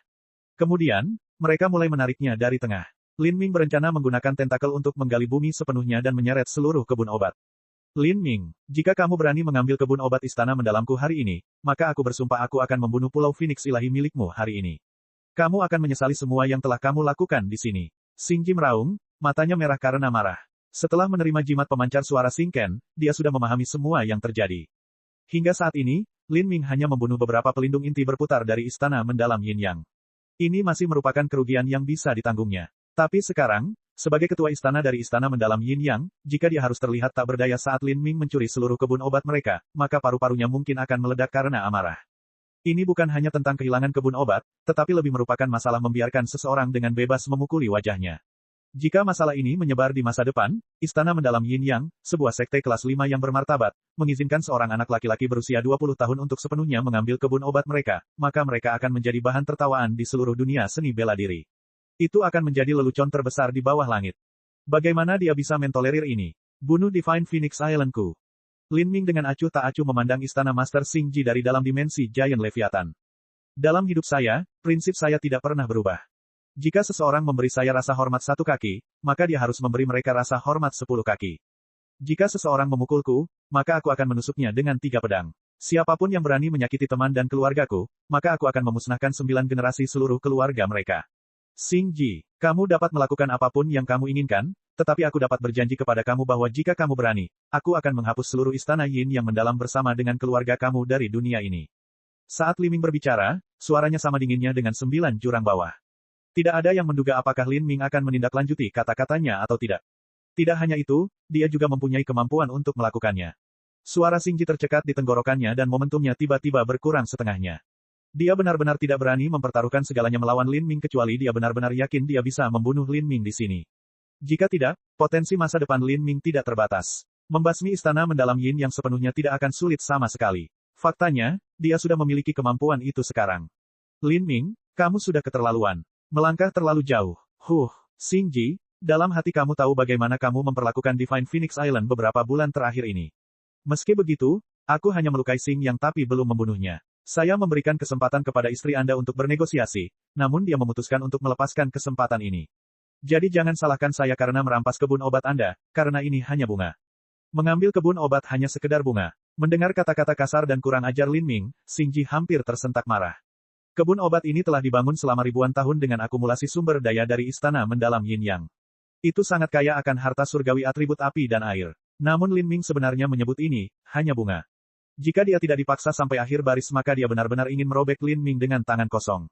Kemudian, mereka mulai menariknya dari tengah. Lin Ming berencana menggunakan tentakel untuk menggali bumi sepenuhnya dan menyeret seluruh kebun obat. Lin Ming, jika kamu berani mengambil kebun obat istana mendalamku hari ini, maka aku bersumpah aku akan membunuh Pulau Phoenix ilahi milikmu hari ini. Kamu akan menyesali semua yang telah kamu lakukan di sini. Xing Ji meraung, matanya merah karena marah. Setelah menerima jimat pemancar suara Xing Ken, dia sudah memahami semua yang terjadi. Hingga saat ini, Lin Ming hanya membunuh beberapa pelindung inti berputar dari istana mendalam Yin Yang. Ini masih merupakan kerugian yang bisa ditanggungnya. Tapi sekarang, sebagai ketua istana dari istana mendalam Yin Yang, jika dia harus terlihat tak berdaya saat Lin Ming mencuri seluruh kebun obat mereka, maka paru-parunya mungkin akan meledak karena amarah. Ini bukan hanya tentang kehilangan kebun obat, tetapi lebih merupakan masalah membiarkan seseorang dengan bebas memukuli wajahnya. Jika masalah ini menyebar di masa depan, istana mendalam Yin Yang, sebuah sekte kelas 5 yang bermartabat, mengizinkan seorang anak laki-laki berusia 20 tahun untuk sepenuhnya mengambil kebun obat mereka, maka mereka akan menjadi bahan tertawaan di seluruh dunia seni bela diri. Itu akan menjadi lelucon terbesar di bawah langit. Bagaimana dia bisa mentolerir ini? Bunuh Divine Phoenix Islandku. Lin Ming dengan acuh tak acuh memandang istana Master Xing Ji dari dalam dimensi Giant Leviathan. Dalam hidup saya, prinsip saya tidak pernah berubah. Jika seseorang memberi saya rasa hormat 1 kaki, maka dia harus memberi mereka rasa hormat 10 kaki. Jika seseorang memukulku, maka aku akan menusuknya dengan 3 pedang. Siapapun yang berani menyakiti teman dan keluargaku, maka aku akan memusnahkan 9 generasi seluruh keluarga mereka. Xing Ji, kamu dapat melakukan apapun yang kamu inginkan, tetapi aku dapat berjanji kepada kamu bahwa jika kamu berani, aku akan menghapus seluruh istana Yin yang mendalam bersama dengan keluarga kamu dari dunia ini. Saat Li Ming berbicara, suaranya sama dinginnya dengan 9 jurang bawah. Tidak ada yang menduga apakah Lin Ming akan menindaklanjuti kata-katanya atau tidak. Tidak hanya itu, dia juga mempunyai kemampuan untuk melakukannya. Suara Xing Ji tercekat di tenggorokannya dan momentumnya tiba-tiba berkurang setengahnya. Dia benar-benar tidak berani mempertaruhkan segalanya melawan Lin Ming kecuali dia benar-benar yakin dia bisa membunuh Lin Ming di sini. Jika tidak, potensi masa depan Lin Ming tidak terbatas. Membasmi istana mendalam Yin yang sepenuhnya tidak akan sulit sama sekali. Faktanya, dia sudah memiliki kemampuan itu sekarang. Lin Ming, kamu sudah keterlaluan. Melangkah terlalu jauh. Xing Ji, dalam hati kamu tahu bagaimana kamu memperlakukan Divine Phoenix Island beberapa bulan terakhir ini. Meski begitu, aku hanya melukai Xing Yang tapi belum membunuhnya. Saya memberikan kesempatan kepada istri Anda untuk bernegosiasi, namun dia memutuskan untuk melepaskan kesempatan ini. Jadi jangan salahkan saya karena merampas kebun obat Anda, karena ini hanya bunga. Mengambil kebun obat hanya sekedar bunga. Mendengar kata-kata kasar dan kurang ajar Lin Ming, Xing Ji hampir tersentak marah. Kebun obat ini telah dibangun selama ribuan tahun dengan akumulasi sumber daya dari istana mendalam Yin Yang. Itu sangat kaya akan harta surgawi atribut api dan air. Namun Lin Ming sebenarnya menyebut ini, hanya bunga. Jika dia tidak dipaksa sampai akhir baris maka dia benar-benar ingin merobek Lin Ming dengan tangan kosong.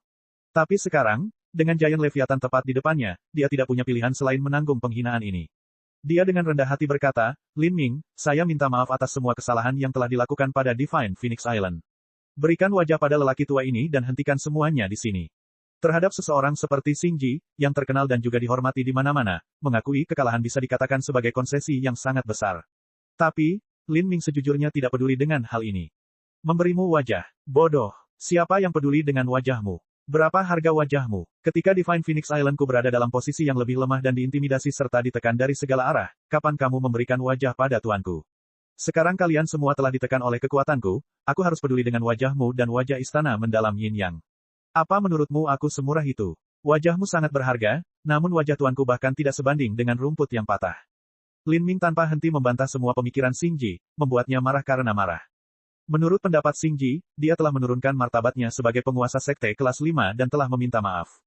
Tapi sekarang, dengan Giant Leviathan tepat di depannya, dia tidak punya pilihan selain menanggung penghinaan ini. Dia dengan rendah hati berkata, Lin Ming, saya minta maaf atas semua kesalahan yang telah dilakukan pada Divine Phoenix Island. Berikan wajah pada lelaki tua ini dan hentikan semuanya di sini. Terhadap seseorang seperti Xing Ji, yang terkenal dan juga dihormati di mana-mana, mengakui kekalahan bisa dikatakan sebagai konsesi yang sangat besar. Tapi, Lin Ming sejujurnya tidak peduli dengan hal ini. Memberimu wajah. Bodoh. Siapa yang peduli dengan wajahmu? Berapa harga wajahmu? Ketika Divine Phoenix Islandku berada dalam posisi yang lebih lemah dan diintimidasi serta ditekan dari segala arah, kapan kamu memberikan wajah pada tuanku? Sekarang kalian semua telah ditekan oleh kekuatanku, aku harus peduli dengan wajahmu dan wajah istana mendalam Yin Yang. Apa menurutmu aku semurah itu? Wajahmu sangat berharga, namun wajah tuanku bahkan tidak sebanding dengan rumput yang patah. Lin Ming tanpa henti membantah semua pemikiran Xing Ji, membuatnya marah karena marah. Menurut pendapat Xing Ji, dia telah menurunkan martabatnya sebagai penguasa sekte kelas 5 dan telah meminta maaf.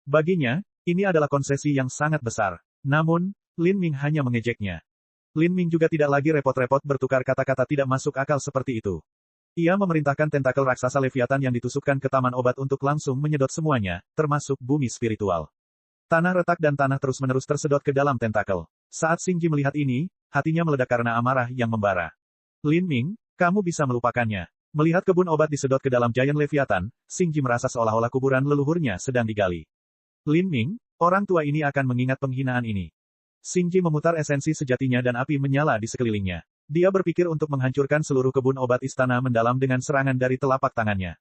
Baginya, ini adalah konsesi yang sangat besar. Namun, Lin Ming hanya mengejeknya. Lin Ming juga tidak lagi repot-repot bertukar kata-kata tidak masuk akal seperti itu. Ia memerintahkan tentakel raksasa Leviathan yang ditusukkan ke taman obat untuk langsung menyedot semuanya, termasuk bumi spiritual. Tanah retak dan tanah terus-menerus tersedot ke dalam tentakel. Saat Xing Ji melihat ini, hatinya meledak karena amarah yang membara. Lin Ming, kamu bisa melupakannya. Melihat kebun obat disedot ke dalam Giant Leviathan, Xing Ji merasa seolah-olah kuburan leluhurnya sedang digali. Lin Ming, orang tua ini akan mengingat penghinaan ini. Xing Ji memutar esensi sejatinya dan api menyala di sekelilingnya. Dia berpikir untuk menghancurkan seluruh kebun obat istana mendalam dengan serangan dari telapak tangannya.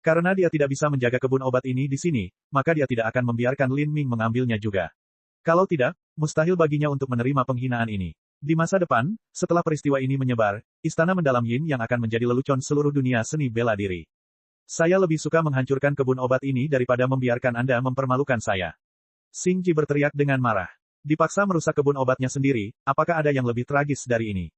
Karena dia tidak bisa menjaga kebun obat ini di sini, maka dia tidak akan membiarkan Lin Ming mengambilnya juga. Kalau tidak, mustahil baginya untuk menerima penghinaan ini. Di masa depan, setelah peristiwa ini menyebar, istana mendalam Yin yang akan menjadi lelucon seluruh dunia seni bela diri. Saya lebih suka menghancurkan kebun obat ini daripada membiarkan Anda mempermalukan saya. Xing Ji berteriak dengan marah. Dipaksa merusak kebun obatnya sendiri, apakah ada yang lebih tragis dari ini?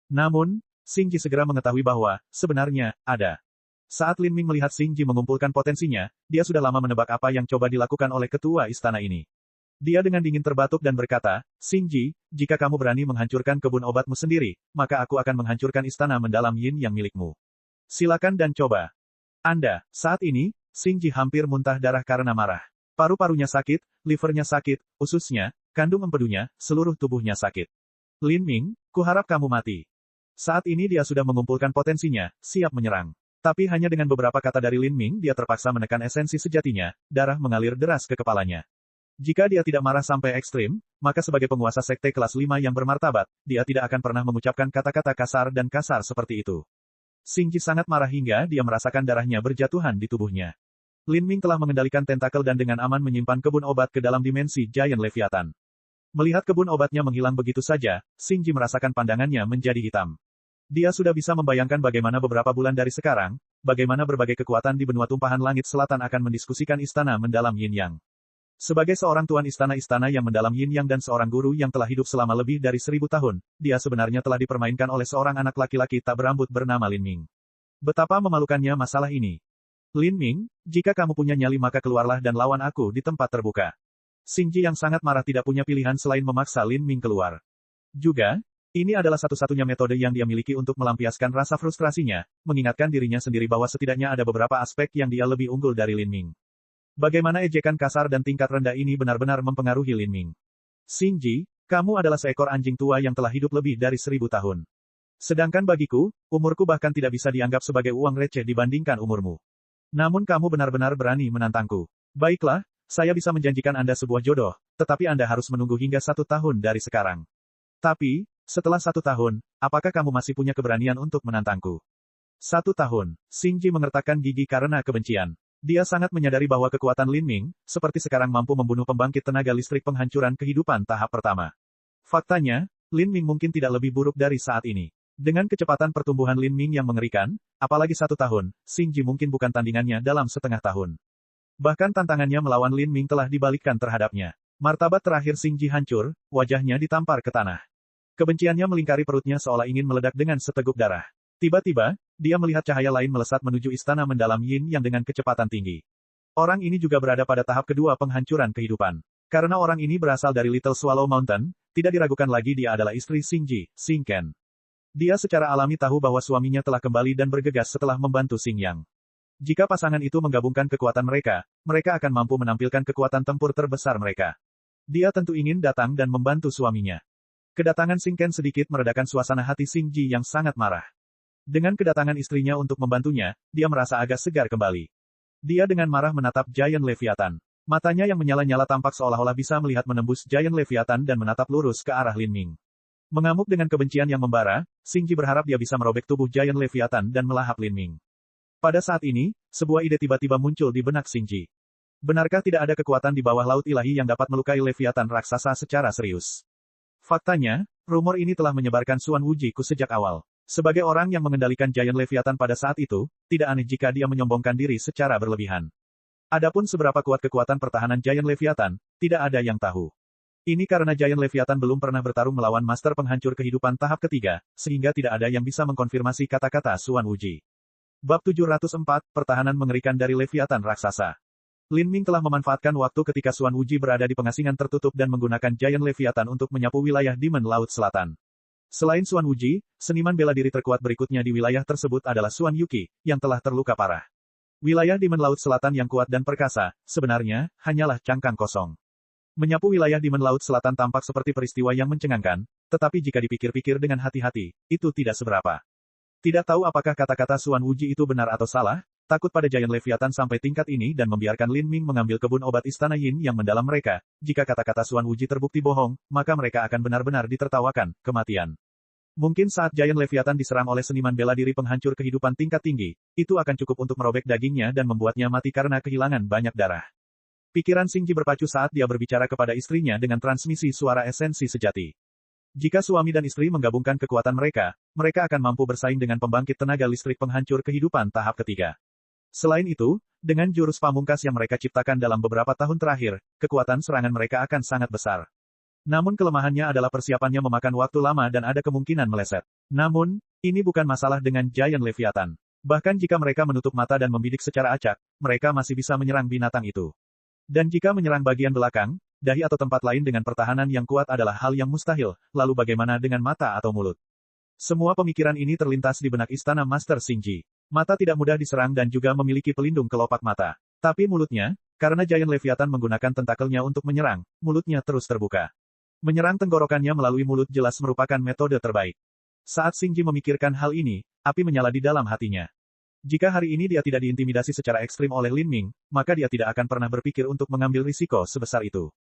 Namun, Xing Ji segera mengetahui bahwa, sebenarnya, ada. Saat Lin Ming melihat Xing Ji mengumpulkan potensinya, dia sudah lama menebak apa yang coba dilakukan oleh ketua istana ini. Dia dengan dingin terbatuk dan berkata, Xing Ji, jika kamu berani menghancurkan kebun obatmu sendiri, maka aku akan menghancurkan istana mendalam Yin yang milikmu. Silakan dan coba. Anda, saat ini, Xing Ji hampir muntah darah karena marah. Paru-parunya sakit, livernya sakit, ususnya, kandung empedunya, seluruh tubuhnya sakit. Lin Ming, kuharap kamu mati. Saat ini dia sudah mengumpulkan potensinya, siap menyerang. Tapi hanya dengan beberapa kata dari Lin Ming dia terpaksa menekan esensi sejatinya, darah mengalir deras ke kepalanya. Jika dia tidak marah sampai ekstrim, maka sebagai penguasa sekte kelas 5 yang bermartabat, dia tidak akan pernah mengucapkan kata-kata kasar seperti itu. Xing Ji sangat marah hingga dia merasakan darahnya berjatuhan di tubuhnya. Lin Ming telah mengendalikan tentakel dan dengan aman menyimpan kebun obat ke dalam dimensi Giant Leviathan. Melihat kebun obatnya menghilang begitu saja, Xing Ji merasakan pandangannya menjadi hitam. Dia sudah bisa membayangkan bagaimana beberapa bulan dari sekarang, bagaimana berbagai kekuatan di benua tumpahan langit selatan akan mendiskusikan istana mendalam Yin Yang. Sebagai seorang tuan istana-istana yang mendalam Yin Yang dan seorang guru yang telah hidup selama lebih dari 1000 tahun, dia sebenarnya telah dipermainkan oleh seorang anak laki-laki tak berambut bernama Lin Ming. Betapa memalukannya masalah ini. Lin Ming, jika kamu punya nyali maka keluarlah dan lawan aku di tempat terbuka. Xing Ji yang sangat marah tidak punya pilihan selain memaksa Lin Ming keluar. Juga, ini adalah satu-satunya metode yang dia miliki untuk melampiaskan rasa frustrasinya, mengingatkan dirinya sendiri bahwa setidaknya ada beberapa aspek yang dia lebih unggul dari Lin Ming. Bagaimana ejekan kasar dan tingkat rendah ini benar-benar mempengaruhi Lin Ming. Xing Ji, kamu adalah seekor anjing tua yang telah hidup lebih dari 1000 tahun. Sedangkan bagiku, umurku bahkan tidak bisa dianggap sebagai uang receh dibandingkan umurmu. Namun kamu benar-benar berani menantangku. Baiklah, saya bisa menjanjikan Anda sebuah jodoh, tetapi Anda harus menunggu hingga 1 tahun dari sekarang. Tapi, setelah 1 tahun, apakah kamu masih punya keberanian untuk menantangku? 1 tahun, Xing Ji mengertakkan gigi karena kebencian. Dia sangat menyadari bahwa kekuatan Lin Ming, seperti sekarang mampu membunuh pembangkit tenaga listrik penghancuran kehidupan tahap pertama. Faktanya, Lin Ming mungkin tidak lebih buruk dari saat ini. Dengan kecepatan pertumbuhan Lin Ming yang mengerikan, apalagi 1 tahun, Xing Ji mungkin bukan tandingannya dalam setengah tahun. Bahkan tantangannya melawan Lin Ming telah dibalikkan terhadapnya. Martabat terakhir Xing Ji hancur, wajahnya ditampar ke tanah. Kebenciannya melingkari perutnya seolah ingin meledak dengan seteguk darah. Tiba-tiba, dia melihat cahaya lain melesat menuju istana mendalam Yin yang dengan kecepatan tinggi. Orang ini juga berada pada tahap kedua penghancuran kehidupan. Karena orang ini berasal dari Little Swallow Mountain, tidak diragukan lagi dia adalah istri Xing Ji, Xing Ken. Dia secara alami tahu bahwa suaminya telah kembali dan bergegas setelah membantu Xing Yang. Jika pasangan itu menggabungkan kekuatan mereka, mereka akan mampu menampilkan kekuatan tempur terbesar mereka. Dia tentu ingin datang dan membantu suaminya. Kedatangan Xing Ken sedikit meredakan suasana hati Xing Ji yang sangat marah. Dengan kedatangan istrinya untuk membantunya, dia merasa agak segar kembali. Dia dengan marah menatap Giant Leviathan. Matanya yang menyala-nyala tampak seolah-olah bisa melihat menembus Giant Leviathan dan menatap lurus ke arah Lin Ming. Mengamuk dengan kebencian yang membara, Xing Ji berharap dia bisa merobek tubuh Giant Leviathan dan melahap Lin Ming. Pada saat ini, sebuah ide tiba-tiba muncul di benak Xing Ji. Benarkah tidak ada kekuatan di bawah laut ilahi yang dapat melukai Leviathan raksasa secara serius? Faktanya, rumor ini telah menyebarkan Xuan Wujiku sejak awal. Sebagai orang yang mengendalikan Giant Leviathan pada saat itu, tidak aneh jika dia menyombongkan diri secara berlebihan. Adapun seberapa kuat kekuatan pertahanan Giant Leviathan, tidak ada yang tahu. Ini karena Giant Leviathan belum pernah bertarung melawan Master Penghancur Kehidupan tahap ketiga, sehingga tidak ada yang bisa mengkonfirmasi kata-kata Xuan Wuji. Bab 704, Pertahanan Mengerikan dari Leviathan Raksasa. Lin Ming telah memanfaatkan waktu ketika Xuan Wuji berada di pengasingan tertutup dan menggunakan Giant Leviathan untuk menyapu wilayah Demon Laut Selatan. Selain Xuan Wuji, seniman bela diri terkuat berikutnya di wilayah tersebut adalah Xuan Yuki, yang telah terluka parah. Wilayah Demon Laut Selatan yang kuat dan perkasa, sebenarnya, hanyalah cangkang kosong. Menyapu wilayah Demon Laut Selatan tampak seperti peristiwa yang mencengangkan, tetapi jika dipikir-pikir dengan hati-hati, itu tidak seberapa. Tidak tahu apakah kata-kata Xuan Wuji itu benar atau salah, takut pada Giant Leviathan sampai tingkat ini dan membiarkan Lin Ming mengambil kebun obat istana Yin yang mendalam mereka, jika kata-kata Xuan Wuji terbukti bohong, maka mereka akan benar-benar ditertawakan, kematian. Mungkin saat Giant Leviathan diserang oleh seniman bela diri penghancur kehidupan tingkat tinggi, itu akan cukup untuk merobek dagingnya dan membuatnya mati karena kehilangan banyak darah. Pikiran Xing Ji berpacu saat dia berbicara kepada istrinya dengan transmisi suara esensi sejati. Jika suami dan istri menggabungkan kekuatan mereka, mereka akan mampu bersaing dengan pembangkit tenaga listrik penghancur kehidupan tahap ketiga. Selain itu, dengan jurus pamungkas yang mereka ciptakan dalam beberapa tahun terakhir, kekuatan serangan mereka akan sangat besar. Namun kelemahannya adalah persiapannya memakan waktu lama dan ada kemungkinan meleset. Namun, ini bukan masalah dengan Giant Leviathan. Bahkan jika mereka menutup mata dan membidik secara acak, mereka masih bisa menyerang binatang itu. Dan jika menyerang bagian belakang, dahi atau tempat lain dengan pertahanan yang kuat adalah hal yang mustahil, lalu bagaimana dengan mata atau mulut? Semua pemikiran ini terlintas di benak istana Master Xingji. Mata tidak mudah diserang dan juga memiliki pelindung kelopak mata. Tapi mulutnya, karena Giant Leviathan menggunakan tentakelnya untuk menyerang, mulutnya terus terbuka. Menyerang tenggorokannya melalui mulut jelas merupakan metode terbaik. Saat Xingji memikirkan hal ini, api menyala di dalam hatinya. Jika hari ini dia tidak diintimidasi secara ekstrim oleh Lin Ming, maka dia tidak akan pernah berpikir untuk mengambil risiko sebesar itu.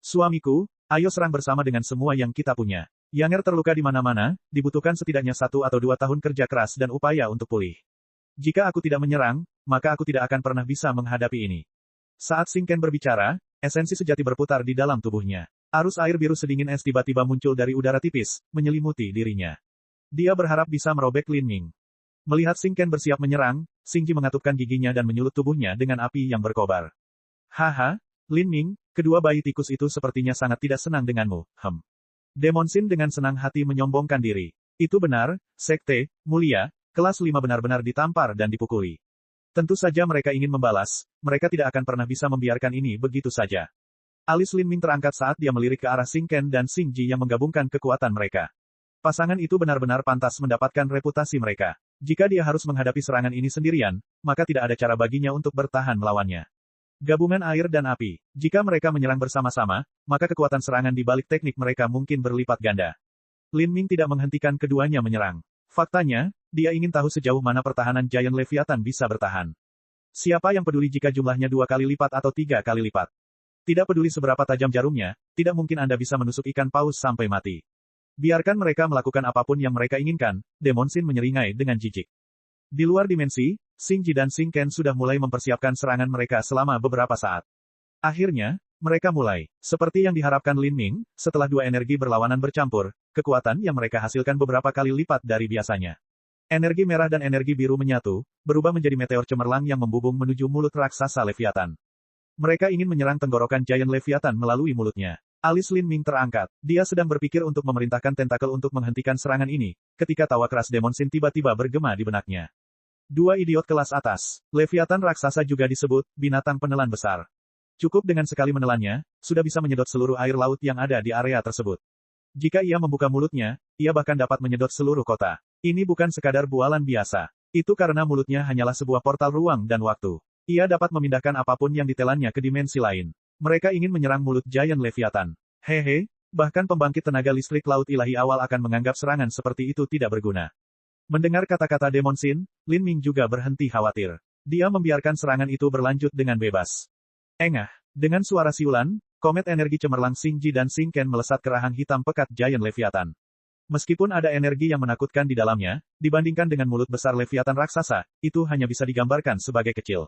Suamiku, ayo serang bersama dengan semua yang kita punya. Yanger terluka di mana-mana, dibutuhkan setidaknya 1 atau 2 tahun kerja keras dan upaya untuk pulih. Jika aku tidak menyerang, maka aku tidak akan pernah bisa menghadapi ini. Saat Xing Ken berbicara, esensi sejati berputar di dalam tubuhnya. Arus air biru sedingin es tiba-tiba muncul dari udara tipis, menyelimuti dirinya. Dia berharap bisa merobek Lin Ming. Melihat Xing Ken bersiap menyerang, Xingji mengatupkan giginya dan menyulut tubuhnya dengan api yang berkobar. Haha, Lin Ming, kedua bayi tikus itu sepertinya sangat tidak senang denganmu, Demon Sin dengan senang hati menyombongkan diri. Itu benar, Sekte, Mulia, kelas 5 benar-benar ditampar dan dipukuli. Tentu saja mereka ingin membalas, mereka tidak akan pernah bisa membiarkan ini begitu saja. Alis Lin Ming terangkat saat dia melirik ke arah Xing Ken dan Xingji yang menggabungkan kekuatan mereka. Pasangan itu benar-benar pantas mendapatkan reputasi mereka. Jika dia harus menghadapi serangan ini sendirian, maka tidak ada cara baginya untuk bertahan melawannya. Gabungan air dan api. Jika mereka menyerang bersama-sama, maka kekuatan serangan di balik teknik mereka mungkin berlipat ganda. Lin Ming tidak menghentikan keduanya menyerang. Faktanya, dia ingin tahu sejauh mana pertahanan Giant Leviathan bisa bertahan. Siapa yang peduli jika jumlahnya 2 kali lipat atau 3 kali lipat? Tidak peduli seberapa tajam jarumnya, tidak mungkin Anda bisa menusuk ikan paus sampai mati. Biarkan mereka melakukan apapun yang mereka inginkan, Demon Sin menyeringai dengan jijik. Di luar dimensi, Xingji dan Xing Ken sudah mulai mempersiapkan serangan mereka selama beberapa saat. Akhirnya, mereka mulai. Seperti yang diharapkan Lin Ming, setelah 2 energi berlawanan bercampur, kekuatan yang mereka hasilkan beberapa kali lipat dari biasanya. Energi merah dan energi biru menyatu, berubah menjadi meteor cemerlang yang membubung menuju mulut raksasa Leviathan. Mereka ingin menyerang tenggorokan Giant Leviathan melalui mulutnya. Alis Lin Ming terangkat. Dia sedang berpikir untuk memerintahkan tentakel untuk menghentikan serangan ini, ketika tawa keras Demon Sin tiba-tiba bergema di benaknya. 2 idiot kelas atas. Leviathan raksasa juga disebut binatang penelan besar. Cukup dengan sekali menelannya, sudah bisa menyedot seluruh air laut yang ada di area tersebut. Jika ia membuka mulutnya, ia bahkan dapat menyedot seluruh kota. Ini bukan sekadar bualan biasa. Itu karena mulutnya hanyalah sebuah portal ruang dan waktu. Ia dapat memindahkan apapun yang ditelannya ke dimensi lain. Mereka ingin menyerang mulut Giant Leviathan. Hehe, bahkan pembangkit tenaga listrik laut ilahi awal akan menganggap serangan seperti itu tidak berguna. Mendengar kata-kata Demon Sin, Lin Ming juga berhenti khawatir. Dia membiarkan serangan itu berlanjut dengan bebas. Engah, dengan suara siulan, komet energi cemerlang Xingji dan Xing Ken melesat ke rahang hitam pekat Giant Leviathan. Meskipun ada energi yang menakutkan di dalamnya, dibandingkan dengan mulut besar Leviathan raksasa, itu hanya bisa digambarkan sebagai kecil.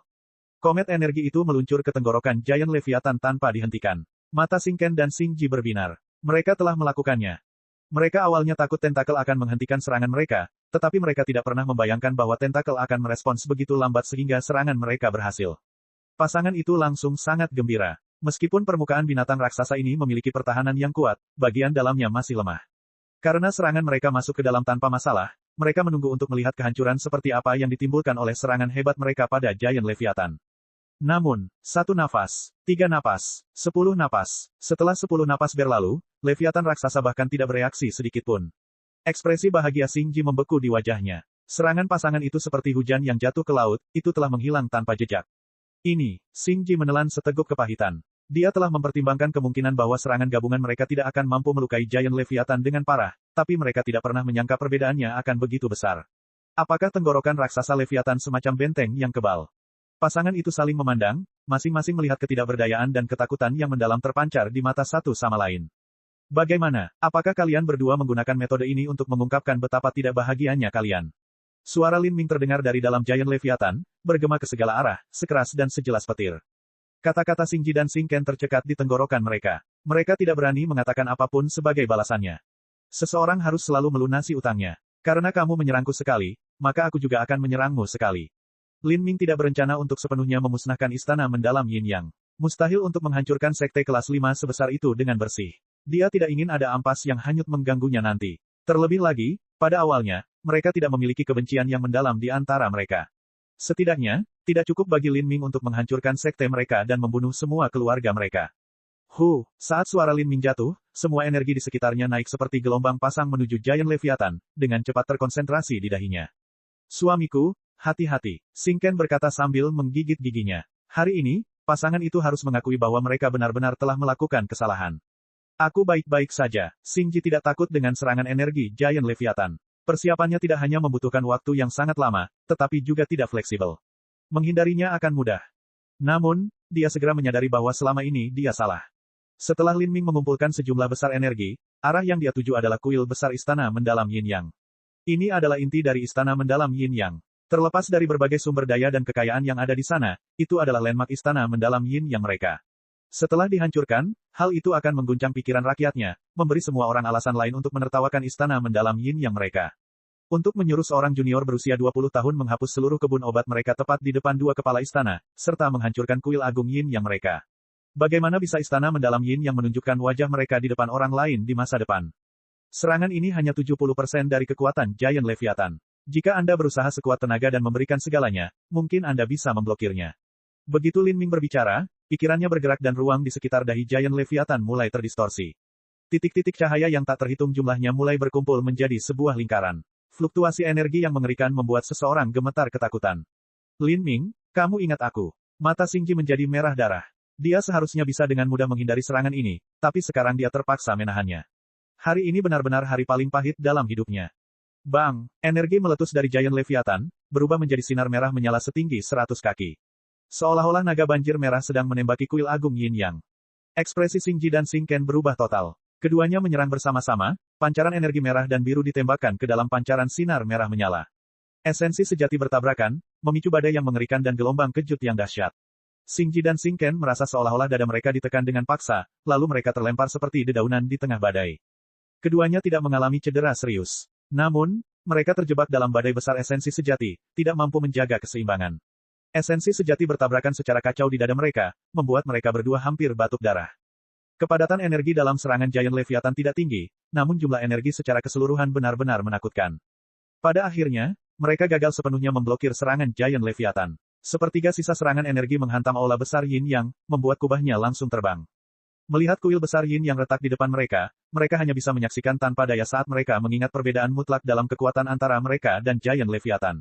Komet energi itu meluncur ke tenggorokan Giant Leviathan tanpa dihentikan. Mata Xing Ken dan Xingji berbinar. Mereka telah melakukannya. Mereka awalnya takut tentakel akan menghentikan serangan mereka, tetapi mereka tidak pernah membayangkan bahwa tentakel akan merespons begitu lambat sehingga serangan mereka berhasil. Pasangan itu langsung sangat gembira. Meskipun permukaan binatang raksasa ini memiliki pertahanan yang kuat, bagian dalamnya masih lemah. Karena serangan mereka masuk ke dalam tanpa masalah, mereka menunggu untuk melihat kehancuran seperti apa yang ditimbulkan oleh serangan hebat mereka pada Giant Leviathan. Namun, 1 napas, 3 napas, 10 napas. Setelah 10 napas berlalu, Leviathan raksasa bahkan tidak bereaksi sedikitpun. Ekspresi bahagia Xingji membeku di wajahnya. Serangan pasangan itu seperti hujan yang jatuh ke laut, itu telah menghilang tanpa jejak. Ini, Xingji menelan seteguk kepahitan. Dia telah mempertimbangkan kemungkinan bahwa serangan gabungan mereka tidak akan mampu melukai Giant Leviathan dengan parah, tapi mereka tidak pernah menyangka perbedaannya akan begitu besar. Apakah tenggorokan raksasa Leviathan semacam benteng yang kebal? Pasangan itu saling memandang, masing-masing melihat ketidakberdayaan dan ketakutan yang mendalam terpancar di mata satu sama lain. Bagaimana? Apakah kalian berdua menggunakan metode ini untuk mengungkapkan betapa tidak bahagianya kalian? Suara Lin Ming terdengar dari dalam Giant Leviathan, bergema ke segala arah, sekeras dan sejelas petir. Kata-kata Xingji dan Xing Ken tercekat di tenggorokan mereka. Mereka tidak berani mengatakan apapun sebagai balasannya. Seseorang harus selalu melunasi utangnya. Karena kamu menyerangku sekali, maka aku juga akan menyerangmu sekali. Lin Ming tidak berencana untuk sepenuhnya memusnahkan istana mendalam Yin Yang. Mustahil untuk menghancurkan sekte kelas 5 sebesar itu dengan bersih. Dia tidak ingin ada ampas yang hanyut mengganggunya nanti. Terlebih lagi, pada awalnya, mereka tidak memiliki kebencian yang mendalam di antara mereka. Setidaknya, tidak cukup bagi Lin Ming untuk menghancurkan sekte mereka dan membunuh semua keluarga mereka. Saat suara Lin Ming jatuh, semua energi di sekitarnya naik seperti gelombang pasang menuju Giant Leviathan, dengan cepat terkonsentrasi di dahinya. Suamiku, hati-hati, Xing Ken berkata sambil menggigit giginya. Hari ini, pasangan itu harus mengakui bahwa mereka benar-benar telah melakukan kesalahan. Aku baik-baik saja, Xing Ji tidak takut dengan serangan energi Giant Leviathan. Persiapannya tidak hanya membutuhkan waktu yang sangat lama, tetapi juga tidak fleksibel. Menghindarinya akan mudah. Namun, dia segera menyadari bahwa selama ini dia salah. Setelah Lin Ming mengumpulkan sejumlah besar energi, arah yang dia tuju adalah kuil besar istana mendalam Yin Yang. Ini adalah inti dari istana mendalam Yin Yang. Terlepas dari berbagai sumber daya dan kekayaan yang ada di sana, itu adalah landmark istana mendalam Yin Yang mereka. Setelah dihancurkan, hal itu akan mengguncang pikiran rakyatnya, memberi semua orang alasan lain untuk menertawakan istana mendalam Yin Yang mereka. Untuk menyuruh seorang junior berusia 20 tahun menghapus seluruh kebun obat mereka tepat di depan dua kepala istana, serta menghancurkan kuil agung Yin Yang mereka. Bagaimana bisa istana mendalam Yin yang menunjukkan wajah mereka di depan orang lain di masa depan? Serangan ini hanya 70% dari kekuatan Giant Leviathan. Jika Anda berusaha sekuat tenaga dan memberikan segalanya, mungkin Anda bisa memblokirnya. Begitu Lin Ming berbicara, pikirannya bergerak dan ruang di sekitar dahi Giant Leviathan mulai terdistorsi. Titik-titik cahaya yang tak terhitung jumlahnya mulai berkumpul menjadi sebuah lingkaran. Fluktuasi energi yang mengerikan membuat seseorang gemetar ketakutan. Lin Ming, kamu ingat aku. Mata Xing Ji menjadi merah darah. Dia seharusnya bisa dengan mudah menghindari serangan ini, tapi sekarang dia terpaksa menahannya. Hari ini benar-benar hari paling pahit dalam hidupnya. Bang, energi meletus dari Giant Leviathan, berubah menjadi sinar merah menyala setinggi 100 kaki. Seolah-olah naga banjir merah sedang menembaki kuil agung Yin Yang. Ekspresi Xing Ji dan Xing Ken berubah total. Keduanya menyerang bersama-sama, pancaran energi merah dan biru ditembakkan ke dalam pancaran sinar merah menyala. Esensi sejati bertabrakan, memicu badai yang mengerikan dan gelombang kejut yang dahsyat. Xing Ji dan Xing Ken merasa seolah-olah dada mereka ditekan dengan paksa, lalu mereka terlempar seperti dedaunan di tengah badai. Keduanya tidak mengalami cedera serius. Namun, mereka terjebak dalam badai besar esensi sejati, tidak mampu menjaga keseimbangan. Esensi sejati bertabrakan secara kacau di dada mereka, membuat mereka berdua hampir batuk darah. Kepadatan energi dalam serangan Giant Leviathan tidak tinggi, namun jumlah energi secara keseluruhan benar-benar menakutkan. Pada akhirnya, mereka gagal sepenuhnya memblokir serangan Giant Leviathan. Sepertiga sisa serangan energi menghantam aula besar Yin Yang, membuat kubahnya langsung terbang. Melihat kuil besar Yin yang retak di depan mereka, mereka hanya bisa menyaksikan tanpa daya saat mereka mengingat perbedaan mutlak dalam kekuatan antara mereka dan Giant Leviathan.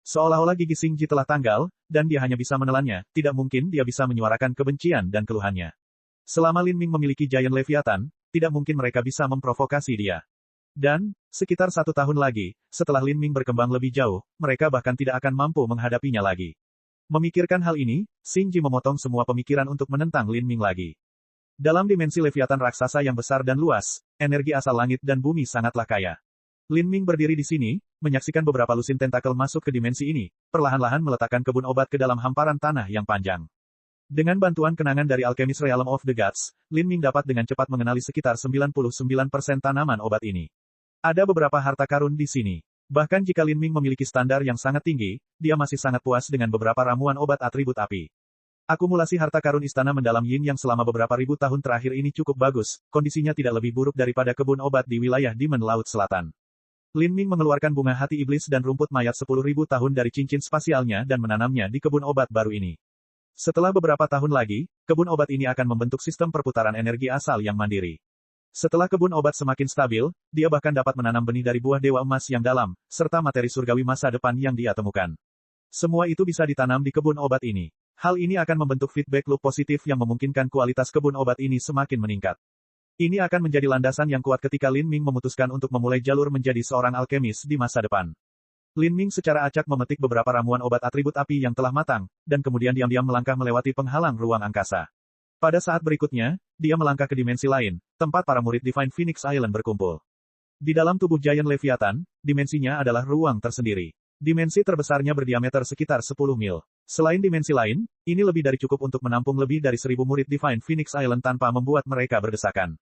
Seolah-olah gigi Xing Ji telah tanggal, dan dia hanya bisa menelannya, tidak mungkin dia bisa menyuarakan kebencian dan keluhannya. Selama Lin Ming memiliki Giant Leviathan, tidak mungkin mereka bisa memprovokasi dia. Dan, sekitar 1 tahun lagi, setelah Lin Ming berkembang lebih jauh, mereka bahkan tidak akan mampu menghadapinya lagi. Memikirkan hal ini, Xing Ji memotong semua pemikiran untuk menentang Lin Ming lagi. Dalam dimensi Leviathan raksasa yang besar dan luas, energi asal langit dan bumi sangatlah kaya. Lin Ming berdiri di sini, menyaksikan beberapa lusin tentakel masuk ke dimensi ini, perlahan-lahan meletakkan kebun obat ke dalam hamparan tanah yang panjang. Dengan bantuan kenangan dari alkemis Realm of the Gods, Lin Ming dapat dengan cepat mengenali sekitar 99% tanaman obat ini. Ada beberapa harta karun di sini. Bahkan jika Lin Ming memiliki standar yang sangat tinggi, dia masih sangat puas dengan beberapa ramuan obat atribut api. Akumulasi harta karun istana mendalam Yin yang selama beberapa ribu tahun terakhir ini cukup bagus, kondisinya tidak lebih buruk daripada kebun obat di wilayah Demon Laut Selatan. Lin Ming mengeluarkan bunga hati iblis dan rumput mayat 10.000 tahun dari cincin spasialnya dan menanamnya di kebun obat baru ini. Setelah beberapa tahun lagi, kebun obat ini akan membentuk sistem perputaran energi asal yang mandiri. Setelah kebun obat semakin stabil, dia bahkan dapat menanam benih dari buah dewa emas yang dalam, serta materi surgawi masa depan yang dia temukan. Semua itu bisa ditanam di kebun obat ini. Hal ini akan membentuk feedback loop positif yang memungkinkan kualitas kebun obat ini semakin meningkat. Ini akan menjadi landasan yang kuat ketika Lin Ming memutuskan untuk memulai jalur menjadi seorang alkemis di masa depan. Lin Ming secara acak memetik beberapa ramuan obat atribut api yang telah matang, dan kemudian diam-diam melangkah melewati penghalang ruang angkasa. Pada saat berikutnya, dia melangkah ke dimensi lain, tempat para murid Divine Phoenix Island berkumpul. Di dalam tubuh Giant Leviathan, dimensinya adalah ruang tersendiri. Dimensi terbesarnya berdiameter sekitar 10 mil. Selain dimensi lain, ini lebih dari cukup untuk menampung lebih dari 1.000 murid Divine Phoenix Island tanpa membuat mereka berdesakan.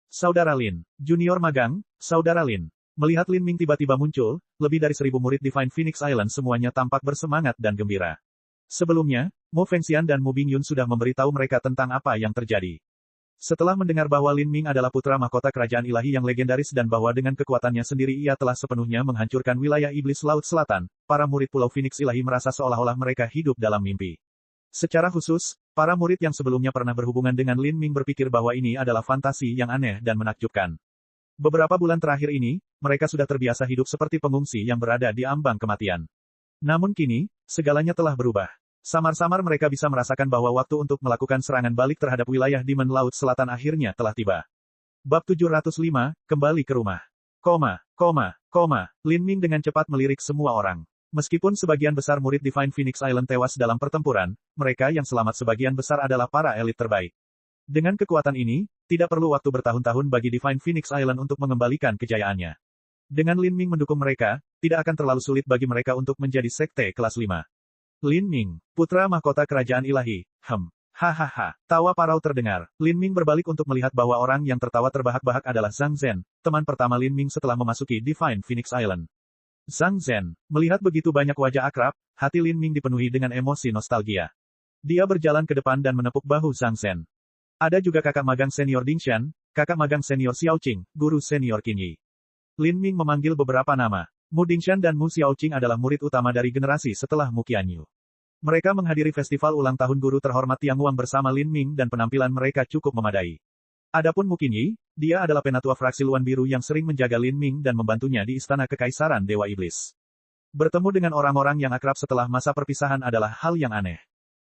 Saudara Lin. Junior magang, Saudara Lin. Melihat Lin Ming tiba-tiba muncul, lebih dari 1.000 murid Divine Phoenix Island semuanya tampak bersemangat dan gembira. Sebelumnya, Mo Fengxian dan Mu Bingyun sudah memberitahu mereka tentang apa yang terjadi. Setelah mendengar bahwa Lin Ming adalah putra mahkota kerajaan ilahi yang legendaris dan bahwa dengan kekuatannya sendiri ia telah sepenuhnya menghancurkan wilayah iblis Laut Selatan, para murid Pulau Phoenix ilahi merasa seolah-olah mereka hidup dalam mimpi. Secara khusus, para murid yang sebelumnya pernah berhubungan dengan Lin Ming berpikir bahwa ini adalah fantasi yang aneh dan menakjubkan. Beberapa bulan terakhir ini, mereka sudah terbiasa hidup seperti pengungsi yang berada di ambang kematian. Namun kini, segalanya telah berubah. Samar-samar mereka bisa merasakan bahwa waktu untuk melakukan serangan balik terhadap wilayah Demon Laut Selatan akhirnya telah tiba. Bab 705, kembali ke rumah. Lin Ming dengan cepat melirik semua orang. Meskipun sebagian besar murid Divine Phoenix Island tewas dalam pertempuran, mereka yang selamat sebagian besar adalah para elit terbaik. Dengan kekuatan ini, tidak perlu waktu bertahun-tahun bagi Divine Phoenix Island untuk mengembalikan kejayaannya. Dengan Lin Ming mendukung mereka, tidak akan terlalu sulit bagi mereka untuk menjadi sekte kelas 5. Lin Ming, putra mahkota kerajaan ilahi. Hahaha. Tawa parau terdengar. Lin Ming berbalik untuk melihat bahwa orang yang tertawa terbahak-bahak adalah Zhang Zhen, teman pertama Lin Ming setelah memasuki Divine Phoenix Island. Zhang Zhen, melihat begitu banyak wajah akrab, hati Lin Ming dipenuhi dengan emosi nostalgia. Dia berjalan ke depan dan menepuk bahu Zhang Zhen. Ada juga kakak magang senior Dingshan, kakak magang senior Xiaoqing, guru senior Qin Yi. Lin Ming memanggil beberapa nama. Mu Dingshan dan Mu Xiaoqing adalah murid utama dari generasi setelah Mu Qianyu. Mereka menghadiri festival ulang tahun guru terhormat Tianguang bersama Lin Ming dan penampilan mereka cukup memadai. Adapun Mu Qin Yi, dia adalah penatua fraksi Luan Biru yang sering menjaga Lin Ming dan membantunya di Istana Kekaisaran Dewa Iblis. Bertemu dengan orang-orang yang akrab setelah masa perpisahan adalah hal yang aneh.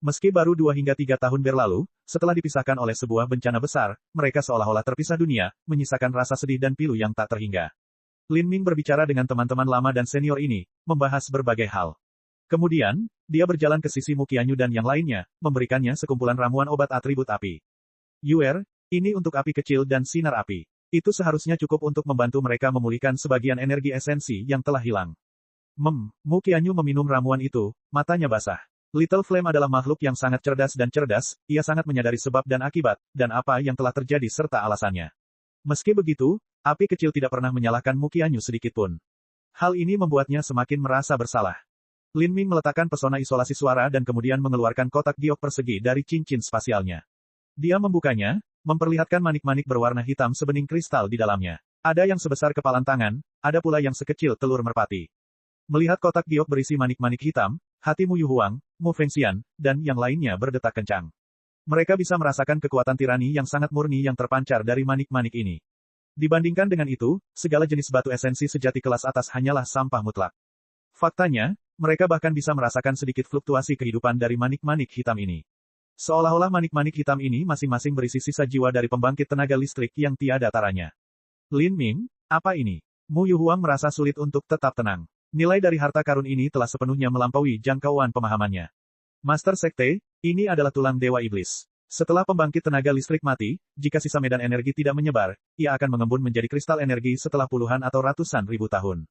Meski baru 2 hingga 3 tahun berlalu, setelah dipisahkan oleh sebuah bencana besar, mereka seolah-olah terpisah dunia, menyisakan rasa sedih dan pilu yang tak terhingga. Lin Ming berbicara dengan teman-teman lama dan senior ini, membahas berbagai hal. Kemudian, dia berjalan ke sisi Mu Qianyu dan yang lainnya, memberikannya sekumpulan ramuan obat atribut api. Yuer, ini untuk api kecil dan sinar api. Itu seharusnya cukup untuk membantu mereka memulihkan sebagian energi esensi yang telah hilang. Mu Qianyu meminum ramuan itu, matanya basah. Little Flame adalah makhluk yang sangat cerdas, ia sangat menyadari sebab dan akibat, dan apa yang telah terjadi serta alasannya. Meski begitu, api kecil tidak pernah menyalahkan Mu Qianyu sedikitpun. Hal ini membuatnya semakin merasa bersalah. Lin Ming meletakkan pesona isolasi suara dan kemudian mengeluarkan kotak giok persegi dari cincin spasialnya. Dia membukanya, memperlihatkan manik-manik berwarna hitam sebening kristal di dalamnya. Ada yang sebesar kepalan tangan, ada pula yang sekecil telur merpati. Melihat kotak giok berisi manik-manik hitam, hati Mu Yuhuang, Mu Fengxian, dan yang lainnya berdetak kencang. Mereka bisa merasakan kekuatan tirani yang sangat murni yang terpancar dari manik-manik ini. Dibandingkan dengan itu, segala jenis batu esensi sejati kelas atas hanyalah sampah mutlak. Faktanya, mereka bahkan bisa merasakan sedikit fluktuasi kehidupan dari manik-manik hitam ini. Seolah-olah manik-manik hitam ini masing-masing berisi sisa jiwa dari pembangkit tenaga listrik yang tiada taranya. Lin Ming, apa ini? Mu Yuhuang merasa sulit untuk tetap tenang. Nilai dari harta karun ini telah sepenuhnya melampaui jangkauan pemahamannya. Master Sekte, ini adalah tulang Dewa Iblis. Setelah pembangkit tenaga listrik mati, jika sisa medan energi tidak menyebar, ia akan mengembun menjadi kristal energi setelah puluhan atau ratusan ribu tahun.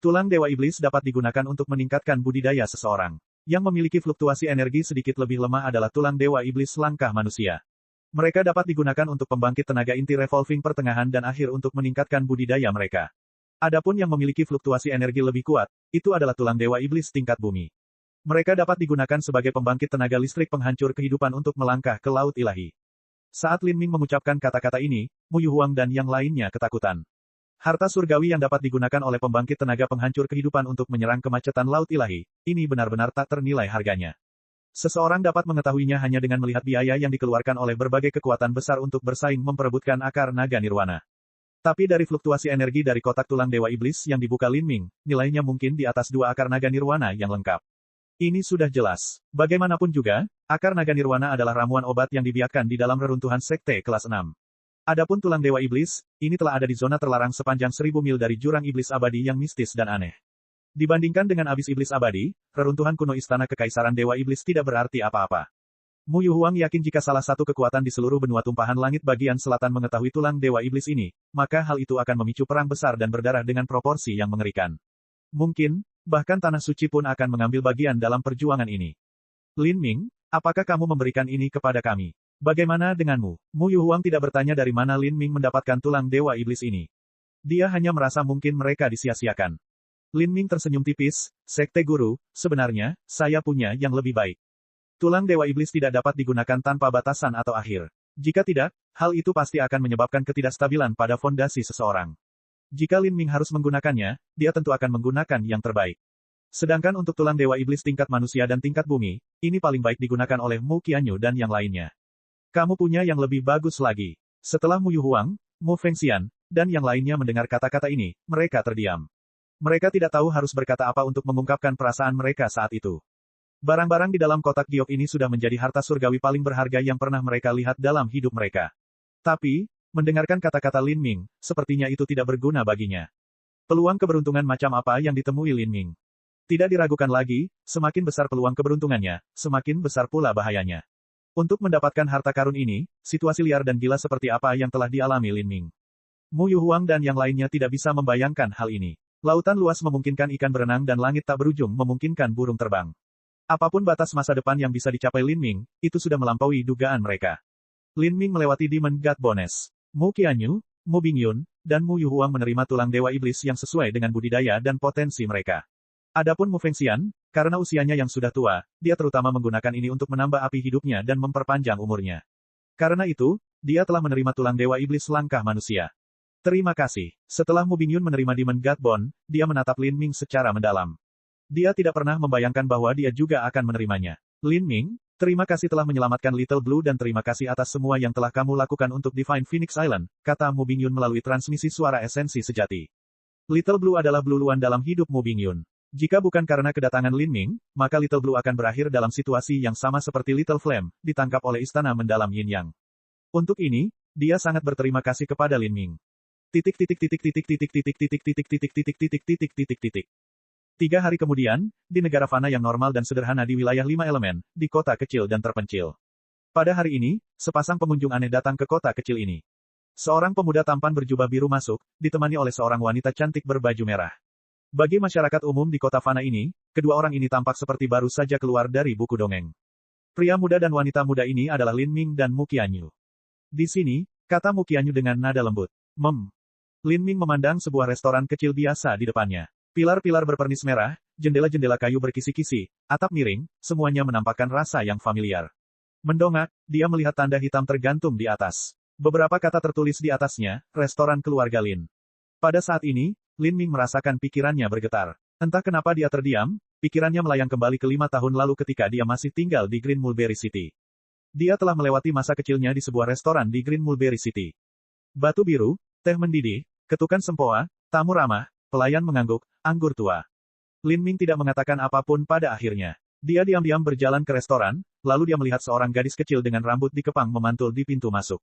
Tulang Dewa Iblis dapat digunakan untuk meningkatkan budidaya seseorang. Yang memiliki fluktuasi energi sedikit lebih lemah adalah tulang Dewa Iblis langkah manusia. Mereka dapat digunakan untuk pembangkit tenaga inti revolving pertengahan dan akhir untuk meningkatkan budidaya mereka. Adapun yang memiliki fluktuasi energi lebih kuat, itu adalah tulang Dewa Iblis tingkat bumi. Mereka dapat digunakan sebagai pembangkit tenaga listrik penghancur kehidupan untuk melangkah ke Laut Ilahi. Saat Lin Ming mengucapkan kata-kata ini, Mu Yuhuang dan yang lainnya ketakutan. Harta surgawi yang dapat digunakan oleh pembangkit tenaga penghancur kehidupan untuk menyerang kemacetan Laut Ilahi, ini benar-benar tak ternilai harganya. Seseorang dapat mengetahuinya hanya dengan melihat biaya yang dikeluarkan oleh berbagai kekuatan besar untuk bersaing memperebutkan akar naga nirwana. Tapi dari fluktuasi energi dari kotak tulang Dewa Iblis yang dibuka Lin Ming, nilainya mungkin di atas 2 akar naga nirwana yang lengkap. Ini sudah jelas. Bagaimanapun juga, akar naga nirwana adalah ramuan obat yang dibiarkan di dalam reruntuhan sekte kelas 6. Adapun tulang Dewa Iblis, ini telah ada di zona terlarang sepanjang 1000 mil dari jurang iblis abadi yang mistis dan aneh. Dibandingkan dengan abis iblis abadi, reruntuhan kuno Istana Kekaisaran Dewa Iblis tidak berarti apa-apa. Mu Yuhuang yakin jika salah satu kekuatan di seluruh benua tumpahan langit bagian selatan mengetahui tulang Dewa Iblis ini, maka hal itu akan memicu perang besar dan berdarah dengan proporsi yang mengerikan. Mungkin, bahkan Tanah Suci pun akan mengambil bagian dalam perjuangan ini. Lin Ming, apakah kamu memberikan ini kepada kami? Bagaimana denganmu? Mu Yuhuang tidak bertanya dari mana Lin Ming mendapatkan tulang dewa iblis ini. Dia hanya merasa mungkin mereka disia-siakan. Lin Ming tersenyum tipis, Sekte Guru, sebenarnya, saya punya yang lebih baik. Tulang dewa iblis tidak dapat digunakan tanpa batasan atau akhir. Jika tidak, hal itu pasti akan menyebabkan ketidakstabilan pada fondasi seseorang. Jika Lin Ming harus menggunakannya, dia tentu akan menggunakan yang terbaik. Sedangkan untuk tulang dewa iblis tingkat manusia dan tingkat bumi, ini paling baik digunakan oleh Mu Qianyu dan yang lainnya. Kamu punya yang lebih bagus lagi. Setelah Mu Yuhuang, Mu Fengxian, dan yang lainnya mendengar kata-kata ini, mereka terdiam. Mereka tidak tahu harus berkata apa untuk mengungkapkan perasaan mereka saat itu. Barang-barang di dalam kotak giok ini sudah menjadi harta surgawi paling berharga yang pernah mereka lihat dalam hidup mereka. Tapi, mendengarkan kata-kata Lin Ming, sepertinya itu tidak berguna baginya. Peluang keberuntungan macam apa yang ditemui Lin Ming? Tidak diragukan lagi, semakin besar peluang keberuntungannya, semakin besar pula bahayanya. Untuk mendapatkan harta karun ini, situasi liar dan gila seperti apa yang telah dialami Lin Ming. Mu Yuhuang dan yang lainnya tidak bisa membayangkan hal ini. Lautan luas memungkinkan ikan berenang dan langit tak berujung memungkinkan burung terbang. Apapun batas masa depan yang bisa dicapai Lin Ming, itu sudah melampaui dugaan mereka. Lin Ming melewati Demon God Bonus. Mu Qianyu, Mu Bingyun, dan Mu Yuhuang menerima tulang dewa iblis yang sesuai dengan budidaya dan potensi mereka. Adapun Mu Fengxian, karena usianya yang sudah tua, dia terutama menggunakan ini untuk menambah api hidupnya dan memperpanjang umurnya. Karena itu, dia telah menerima tulang dewa iblis langkah manusia. Terima kasih. Setelah Mu Bingyun menerima Demon God Bone, dia menatap Lin Ming secara mendalam. Dia tidak pernah membayangkan bahwa dia juga akan menerimanya. Lin Ming, terima kasih telah menyelamatkan Little Blue dan terima kasih atas semua yang telah kamu lakukan untuk Divine Phoenix Island, kata Mu Bingyun melalui transmisi suara esensi sejati. Little Blue adalah Blue Luan dalam hidup Mu Bingyun. Jika bukan karena kedatangan Lin Ming, maka Little Blue akan berakhir dalam situasi yang sama seperti Little Flame, ditangkap oleh istana mendalam Yin Yang. Untuk ini, dia sangat berterima kasih kepada Lin Ming. 3 hari kemudian, di negara fana yang normal dan sederhana di wilayah 5 elemen, di kota kecil dan terpencil. Pada hari ini, sepasang pengunjung aneh datang ke kota kecil ini. Seorang pemuda tampan berjubah biru masuk, ditemani oleh seorang wanita cantik berbaju merah. Bagi masyarakat umum di kota fana ini, kedua orang ini tampak seperti baru saja keluar dari buku dongeng. Pria muda dan wanita muda ini adalah Lin Ming dan Mu Qianyu. Di sini, kata Mu Qianyu dengan nada lembut. Lin Ming memandang sebuah restoran kecil biasa di depannya. Pilar-pilar berpernis merah, jendela-jendela kayu berkisi-kisi, atap miring, semuanya menampakkan rasa yang familiar. Mendongak, dia melihat tanda hitam tergantung di atas. Beberapa kata tertulis di atasnya, restoran keluarga Lin. Pada saat ini, Lin Ming merasakan pikirannya bergetar. Entah kenapa dia terdiam, pikirannya melayang kembali ke 5 tahun lalu ketika dia masih tinggal di Green Mulberry City. Dia telah melewati masa kecilnya di sebuah restoran di Green Mulberry City. Batu biru, teh mendidih, ketukan sempoa, tamu ramah, pelayan mengangguk, anggur tua. Lin Ming tidak mengatakan apapun pada akhirnya. Dia diam-diam berjalan ke restoran, lalu dia melihat seorang gadis kecil dengan rambut dikepang memantul di pintu masuk.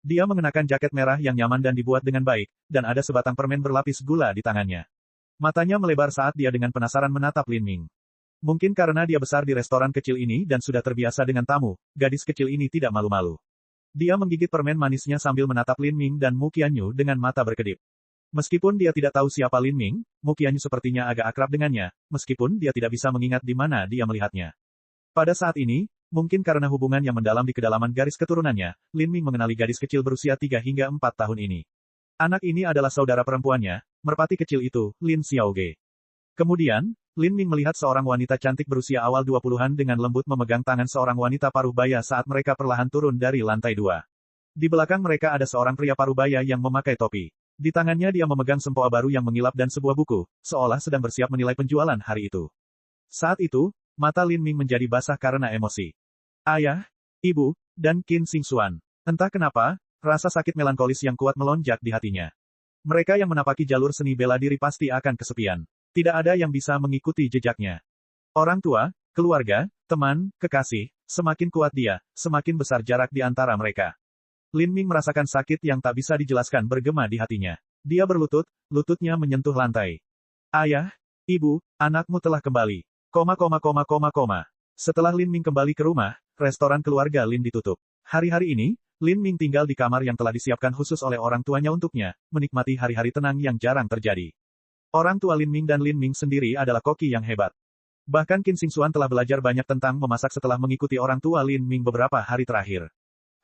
Dia mengenakan jaket merah yang nyaman dan dibuat dengan baik, dan ada sebatang permen berlapis gula di tangannya. Matanya melebar saat dia dengan penasaran menatap Lin Ming. Mungkin karena dia besar di restoran kecil ini dan sudah terbiasa dengan tamu, gadis kecil ini tidak malu-malu. Dia menggigit permen manisnya sambil menatap Lin Ming dan Mu Qianyu dengan mata berkedip. Meskipun dia tidak tahu siapa Lin Ming, Mu Qianyu sepertinya agak akrab dengannya, meskipun dia tidak bisa mengingat di mana dia melihatnya. Pada saat ini, mungkin karena hubungan yang mendalam di kedalaman garis keturunannya, Lin Ming mengenali gadis kecil berusia 3 hingga 4 tahun ini. Anak ini adalah saudara perempuannya, merpati kecil itu, Lin Xiaoge. Kemudian, Lin Ming melihat seorang wanita cantik berusia awal 20-an dengan lembut memegang tangan seorang wanita paruh baya saat mereka perlahan turun dari lantai 2. Di belakang mereka ada seorang pria paruh-baya yang memakai topi. Di tangannya dia memegang sempoa baru yang mengilap dan sebuah buku, seolah sedang bersiap menilai penjualan hari itu. Saat itu, mata Lin Ming menjadi basah karena emosi. Ayah, ibu, dan Qin Xingxuan. Entah kenapa, rasa sakit melankolis yang kuat melonjak di hatinya. Mereka yang menapaki jalur seni bela diri pasti akan kesepian. Tidak ada yang bisa mengikuti jejaknya. Orang tua, keluarga, teman, kekasih, semakin kuat dia, semakin besar jarak di antara mereka. Lin Ming merasakan sakit yang tak bisa dijelaskan bergema di hatinya. Dia berlutut, lututnya menyentuh lantai. Ayah, ibu, anakmu telah kembali. Setelah Lin Ming kembali ke rumah, restoran keluarga Lin ditutup. Hari-hari ini, Lin Ming tinggal di kamar yang telah disiapkan khusus oleh orang tuanya untuknya, menikmati hari-hari tenang yang jarang terjadi. Orang tua Lin Ming dan Lin Ming sendiri adalah koki yang hebat. Bahkan Qin Xingxuan telah belajar banyak tentang memasak setelah mengikuti orang tua Lin Ming beberapa hari terakhir.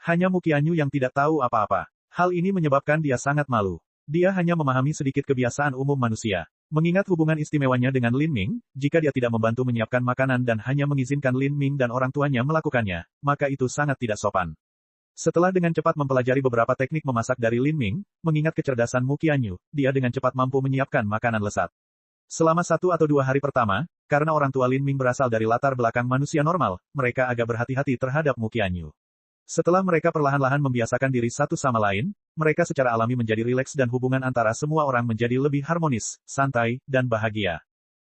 Hanya Mu Qianyu yang tidak tahu apa-apa. Hal ini menyebabkan dia sangat malu. Dia hanya memahami sedikit kebiasaan umum manusia. Mengingat hubungan istimewanya dengan Lin Ming, jika dia tidak membantu menyiapkan makanan dan hanya mengizinkan Lin Ming dan orang tuanya melakukannya, maka itu sangat tidak sopan. Setelah dengan cepat mempelajari beberapa teknik memasak dari Lin Ming, mengingat kecerdasan Mu Qianyu, dia dengan cepat mampu menyiapkan makanan lezat. Selama 1 atau 2 hari pertama, karena orang tua Lin Ming berasal dari latar belakang manusia normal, mereka agak berhati-hati terhadap Mu Qianyu. Setelah mereka perlahan-lahan membiasakan diri satu sama lain, mereka secara alami menjadi rileks dan hubungan antara semua orang menjadi lebih harmonis, santai, dan bahagia.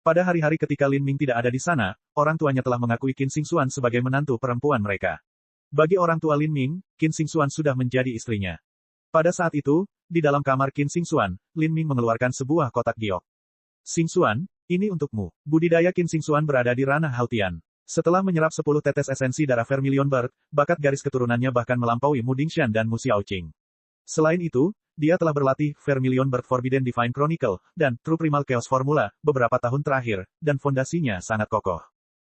Pada hari-hari ketika Lin Ming tidak ada di sana, orang tuanya telah mengakui Qin Xingxuan sebagai menantu perempuan mereka. Bagi orang tua Lin Ming, Qin Xingxuan sudah menjadi istrinya. Pada saat itu, di dalam kamar Qin Xingxuan, Lin Ming mengeluarkan sebuah kotak giok. Xingxuan, ini untukmu. Budidaya Qin Xingxuan berada di ranah Hautian. Setelah menyerap 10 tetes esensi darah Vermilion Bird, bakat garis keturunannya bahkan melampaui Mu Dingshan dan Mu Xiaoqing. Selain itu, dia telah berlatih Vermilion Bird Forbidden Divine Chronicle, dan True Primal Chaos Formula, beberapa tahun terakhir, dan fondasinya sangat kokoh.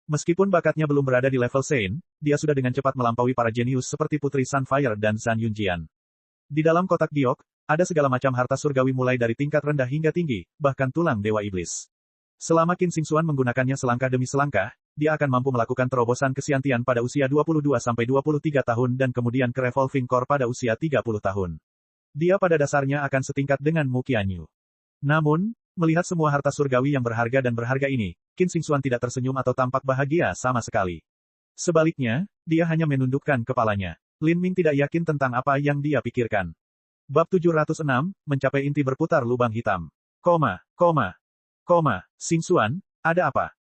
Meskipun bakatnya belum berada di level Sein, dia sudah dengan cepat melampaui para jenius seperti Putri Sunfire dan Zhan Yunjian. Di dalam kotak giok, ada segala macam harta surgawi mulai dari tingkat rendah hingga tinggi, bahkan tulang dewa iblis. Selama Qin Xingxuan menggunakannya selangkah demi selangkah, dia akan mampu melakukan terobosan kesiantian pada usia 22-23 tahun dan kemudian ke Revolving Core pada usia 30 tahun. Dia pada dasarnya akan setingkat dengan Mu Qianyu. Namun, melihat semua harta surgawi yang berharga dan berharga ini, Qin Xingxuan tidak tersenyum atau tampak bahagia sama sekali. Sebaliknya, dia hanya menundukkan kepalanya. Lin Ming tidak yakin tentang apa yang dia pikirkan. Bab 706, mencapai inti berputar lubang hitam. Xingxuan, ada apa?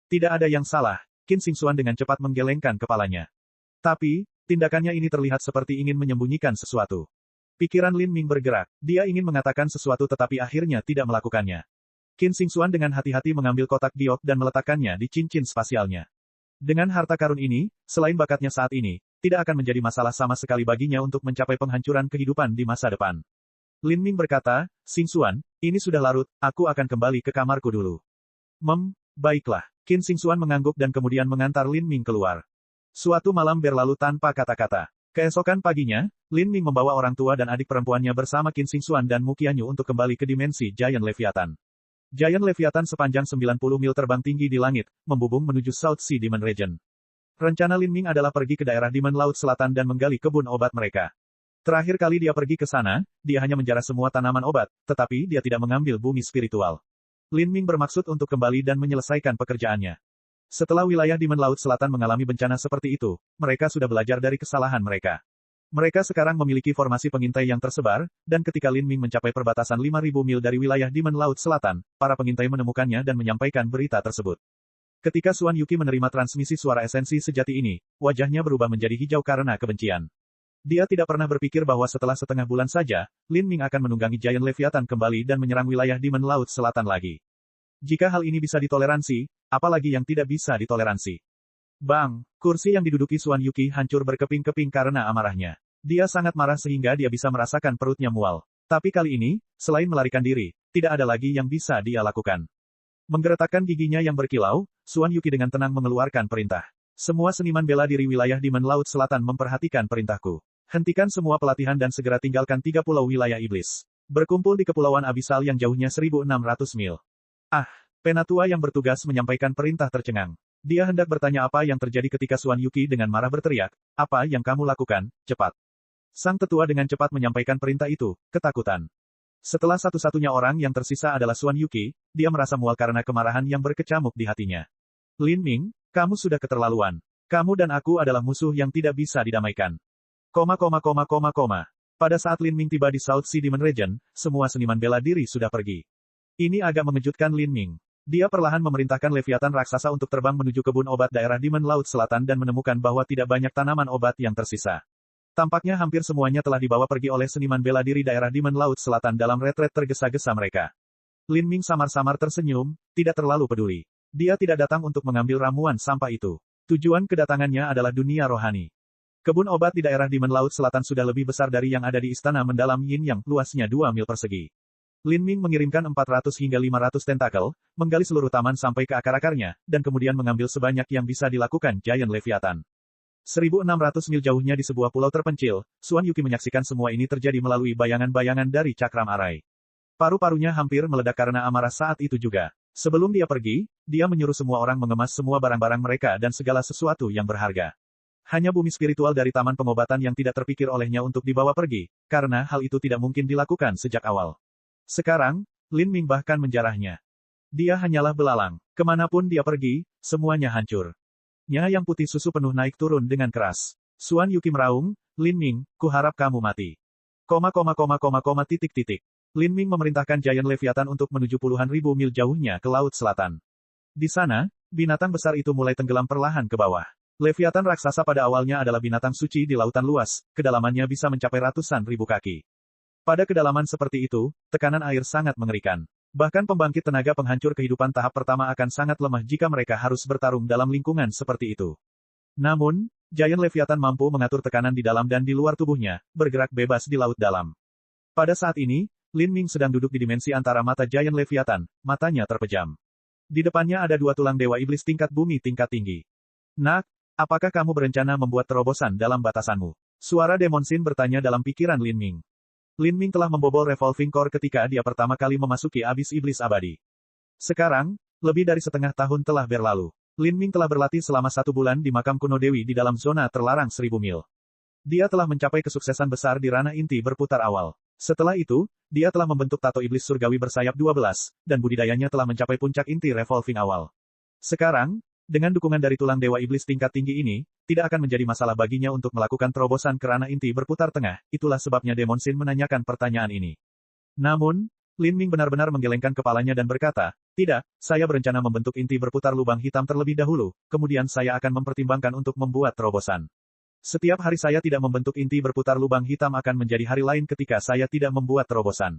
Tidak ada yang salah. Qin Xingxuan dengan cepat menggelengkan kepalanya. Tapi, tindakannya ini terlihat seperti ingin menyembunyikan sesuatu. Pikiran Lin Ming bergerak. Dia ingin mengatakan sesuatu tetapi akhirnya tidak melakukannya. Qin Xingxuan dengan hati-hati mengambil kotak giok dan meletakkannya di cincin spasialnya. Dengan harta karun ini, selain bakatnya saat ini, tidak akan menjadi masalah sama sekali baginya untuk mencapai penghancuran kehidupan di masa depan. Lin Ming berkata, Xingxuan, ini sudah larut, aku akan kembali ke kamarku dulu. Baiklah. Qin Xingxuan mengangguk dan kemudian mengantar Lin Ming keluar. Suatu malam berlalu tanpa kata-kata. Keesokan paginya, Lin Ming membawa orang tua dan adik perempuannya bersama Qin Xingxuan dan Mu Qianyu untuk kembali ke dimensi Giant Leviathan. Giant Leviathan sepanjang 90 mil terbang tinggi di langit, membubung menuju South Sea Demon Region. Rencana Lin Ming adalah pergi ke daerah Demon Laut Selatan dan menggali kebun obat mereka. Terakhir kali dia pergi ke sana, dia hanya menjarah semua tanaman obat, tetapi dia tidak mengambil bumi spiritual. Lin Ming bermaksud untuk kembali dan menyelesaikan pekerjaannya. Setelah wilayah Demon Laut Selatan mengalami bencana seperti itu, mereka sudah belajar dari kesalahan mereka. Mereka sekarang memiliki formasi pengintai yang tersebar, dan ketika Lin Ming mencapai perbatasan 5.000 mil dari wilayah Demon Laut Selatan, para pengintai menemukannya dan menyampaikan berita tersebut. Ketika Xuan Yuqi menerima transmisi suara esensi sejati ini, wajahnya berubah menjadi hijau karena kebencian. Dia tidak pernah berpikir bahwa setelah setengah bulan saja, Lin Ming akan menunggangi Giant Leviathan kembali dan menyerang wilayah Demon Laut Selatan lagi. Jika hal ini bisa ditoleransi, apalagi yang tidak bisa ditoleransi. Bang, kursi yang diduduki Xuan Yuqi hancur berkeping-keping karena amarahnya. Dia sangat marah sehingga dia bisa merasakan perutnya mual. Tapi kali ini, selain melarikan diri, tidak ada lagi yang bisa dia lakukan. Menggeretakkan giginya yang berkilau, Xuan Yuqi dengan tenang mengeluarkan perintah. Semua seniman bela diri wilayah Demon Laut Selatan memperhatikan perintahku. Hentikan semua pelatihan dan segera tinggalkan 3 pulau wilayah iblis. Berkumpul di Kepulauan Abisal yang jauhnya 1.600 mil. Penatua yang bertugas menyampaikan perintah tercengang. Dia hendak bertanya apa yang terjadi ketika Xuan Yuqi dengan marah berteriak, apa yang kamu lakukan, cepat. Sang tetua dengan cepat menyampaikan perintah itu, ketakutan. Setelah satu-satunya orang yang tersisa adalah Xuan Yuqi, dia merasa mual karena kemarahan yang berkecamuk di hatinya. Lin Ming, kamu sudah keterlaluan. Kamu dan aku adalah musuh yang tidak bisa didamaikan. Pada saat Lin Ming tiba di South Sea Demon Region, semua seniman bela diri sudah pergi. Ini agak mengejutkan Lin Ming. Dia perlahan memerintahkan Leviathan raksasa untuk terbang menuju kebun obat daerah Demon Laut Selatan dan menemukan bahwa tidak banyak tanaman obat yang tersisa. Tampaknya hampir semuanya telah dibawa pergi oleh seniman bela diri daerah Demon Laut Selatan dalam retret tergesa-gesa mereka. Lin Ming samar-samar tersenyum, tidak terlalu peduli. Dia tidak datang untuk mengambil ramuan sampah itu. Tujuan kedatangannya adalah dunia rohani. Kebun obat di daerah Demon Laut Selatan sudah lebih besar dari yang ada di istana mendalam Yin Yang, luasnya 2 mil persegi. Lin Ming mengirimkan 400 hingga 500 tentakel, menggali seluruh taman sampai ke akar-akarnya, dan kemudian mengambil sebanyak yang bisa dilakukan Giant Leviathan. 1.600 mil jauhnya di sebuah pulau terpencil, Xuan Yuqi menyaksikan semua ini terjadi melalui bayangan-bayangan dari cakram arai. Paru-parunya hampir meledak karena amarah saat itu juga. Sebelum dia pergi, dia menyuruh semua orang mengemas semua barang-barang mereka dan segala sesuatu yang berharga. Hanya bumi spiritual dari taman pengobatan yang tidak terpikir olehnya untuk dibawa pergi, karena hal itu tidak mungkin dilakukan sejak awal. Sekarang, Lin Ming bahkan menjarahnya. Dia hanyalah belalang. Kemanapun dia pergi, semuanya hancur. Nya yang putih susu penuh naik turun dengan keras. Xuan Yuqi meraung, Lin Ming, kuharap kamu mati. Titik. Lin Ming memerintahkan Giant Leviathan untuk menuju puluhan ribu mil jauhnya ke laut selatan. Di sana, binatang besar itu mulai tenggelam perlahan ke bawah. Leviathan raksasa pada awalnya adalah binatang suci di lautan luas, kedalamannya bisa mencapai ratusan ribu kaki. Pada kedalaman seperti itu, tekanan air sangat mengerikan. Bahkan pembangkit tenaga penghancur kehidupan tahap pertama akan sangat lemah jika mereka harus bertarung dalam lingkungan seperti itu. Namun, Giant Leviathan mampu mengatur tekanan di dalam dan di luar tubuhnya, bergerak bebas di laut dalam. Pada saat ini, Lin Ming sedang duduk di dimensi antara mata Giant Leviathan, matanya terpejam. Di depannya ada dua tulang dewa iblis tingkat bumi tingkat tinggi. Nak, apakah kamu berencana membuat terobosan dalam batasanmu? Suara Demon Sin bertanya dalam pikiran Lin Ming. Lin Ming telah membobol Revolving Core ketika dia pertama kali memasuki abis iblis abadi. Sekarang, lebih dari setengah tahun telah berlalu. Lin Ming telah berlatih selama 1 bulan di makam kuno Dewi di dalam zona terlarang 1000 mil. Dia telah mencapai kesuksesan besar di ranah inti berputar awal. Setelah itu, dia telah membentuk tato iblis surgawi bersayap 12, dan budidayanya telah mencapai puncak inti revolving awal. Sekarang, dengan dukungan dari tulang dewa iblis tingkat tinggi ini, tidak akan menjadi masalah baginya untuk melakukan terobosan ke ranah inti berputar tengah, itulah sebabnya Demon Sin menanyakan pertanyaan ini. Namun, Lin Ming benar-benar menggelengkan kepalanya dan berkata, tidak, saya berencana membentuk inti berputar lubang hitam terlebih dahulu, kemudian saya akan mempertimbangkan untuk membuat terobosan. Setiap hari saya tidak membentuk inti berputar lubang hitam akan menjadi hari lain ketika saya tidak membuat terobosan.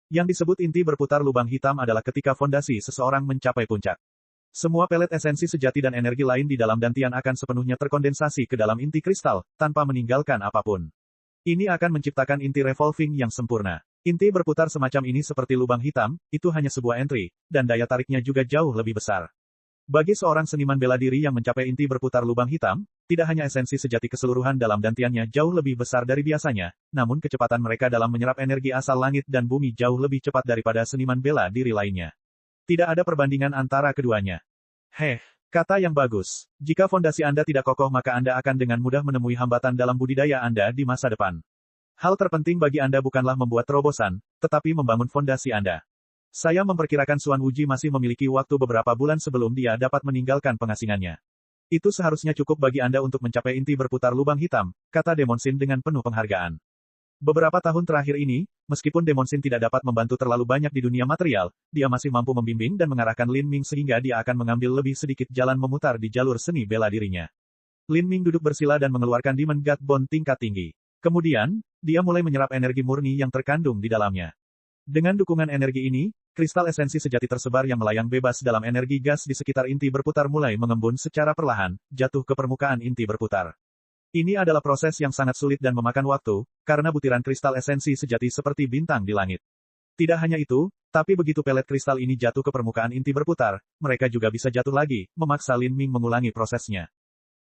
Yang disebut inti berputar lubang hitam adalah ketika fondasi seseorang mencapai puncak. Semua pelet esensi sejati dan energi lain di dalam dantian akan sepenuhnya terkondensasi ke dalam inti kristal, tanpa meninggalkan apapun. Ini akan menciptakan inti revolving yang sempurna. Inti berputar semacam ini seperti lubang hitam, itu hanya sebuah entry, dan daya tariknya juga jauh lebih besar. Bagi seorang seniman bela diri yang mencapai inti berputar lubang hitam, tidak hanya esensi sejati keseluruhan dalam dantiannya jauh lebih besar dari biasanya, namun kecepatan mereka dalam menyerap energi asal langit dan bumi jauh lebih cepat daripada seniman bela diri lainnya. Tidak ada perbandingan antara keduanya. Kata yang bagus. Jika fondasi Anda tidak kokoh maka Anda akan dengan mudah menemui hambatan dalam budidaya Anda di masa depan. Hal terpenting bagi Anda bukanlah membuat terobosan, tetapi membangun fondasi Anda. Saya memperkirakan Xuan Wuji masih memiliki waktu beberapa bulan sebelum dia dapat meninggalkan pengasingannya. Itu seharusnya cukup bagi Anda untuk mencapai inti berputar lubang hitam, kata Demon Sin dengan penuh penghargaan. Beberapa tahun terakhir ini, meskipun Demon Sin tidak dapat membantu terlalu banyak di dunia material, dia masih mampu membimbing dan mengarahkan Lin Ming sehingga dia akan mengambil lebih sedikit jalan memutar di jalur seni bela dirinya. Lin Ming duduk bersila dan mengeluarkan Demon God Bond tingkat tinggi. Kemudian, dia mulai menyerap energi murni yang terkandung di dalamnya. Dengan dukungan energi ini, kristal esensi sejati tersebar yang melayang bebas dalam energi gas di sekitar inti berputar mulai mengembun secara perlahan, jatuh ke permukaan inti berputar. Ini adalah proses yang sangat sulit dan memakan waktu, karena butiran kristal esensi sejati seperti bintang di langit. Tidak hanya itu, tapi begitu pelet kristal ini jatuh ke permukaan inti berputar, mereka juga bisa jatuh lagi, memaksa Lin Ming mengulangi prosesnya.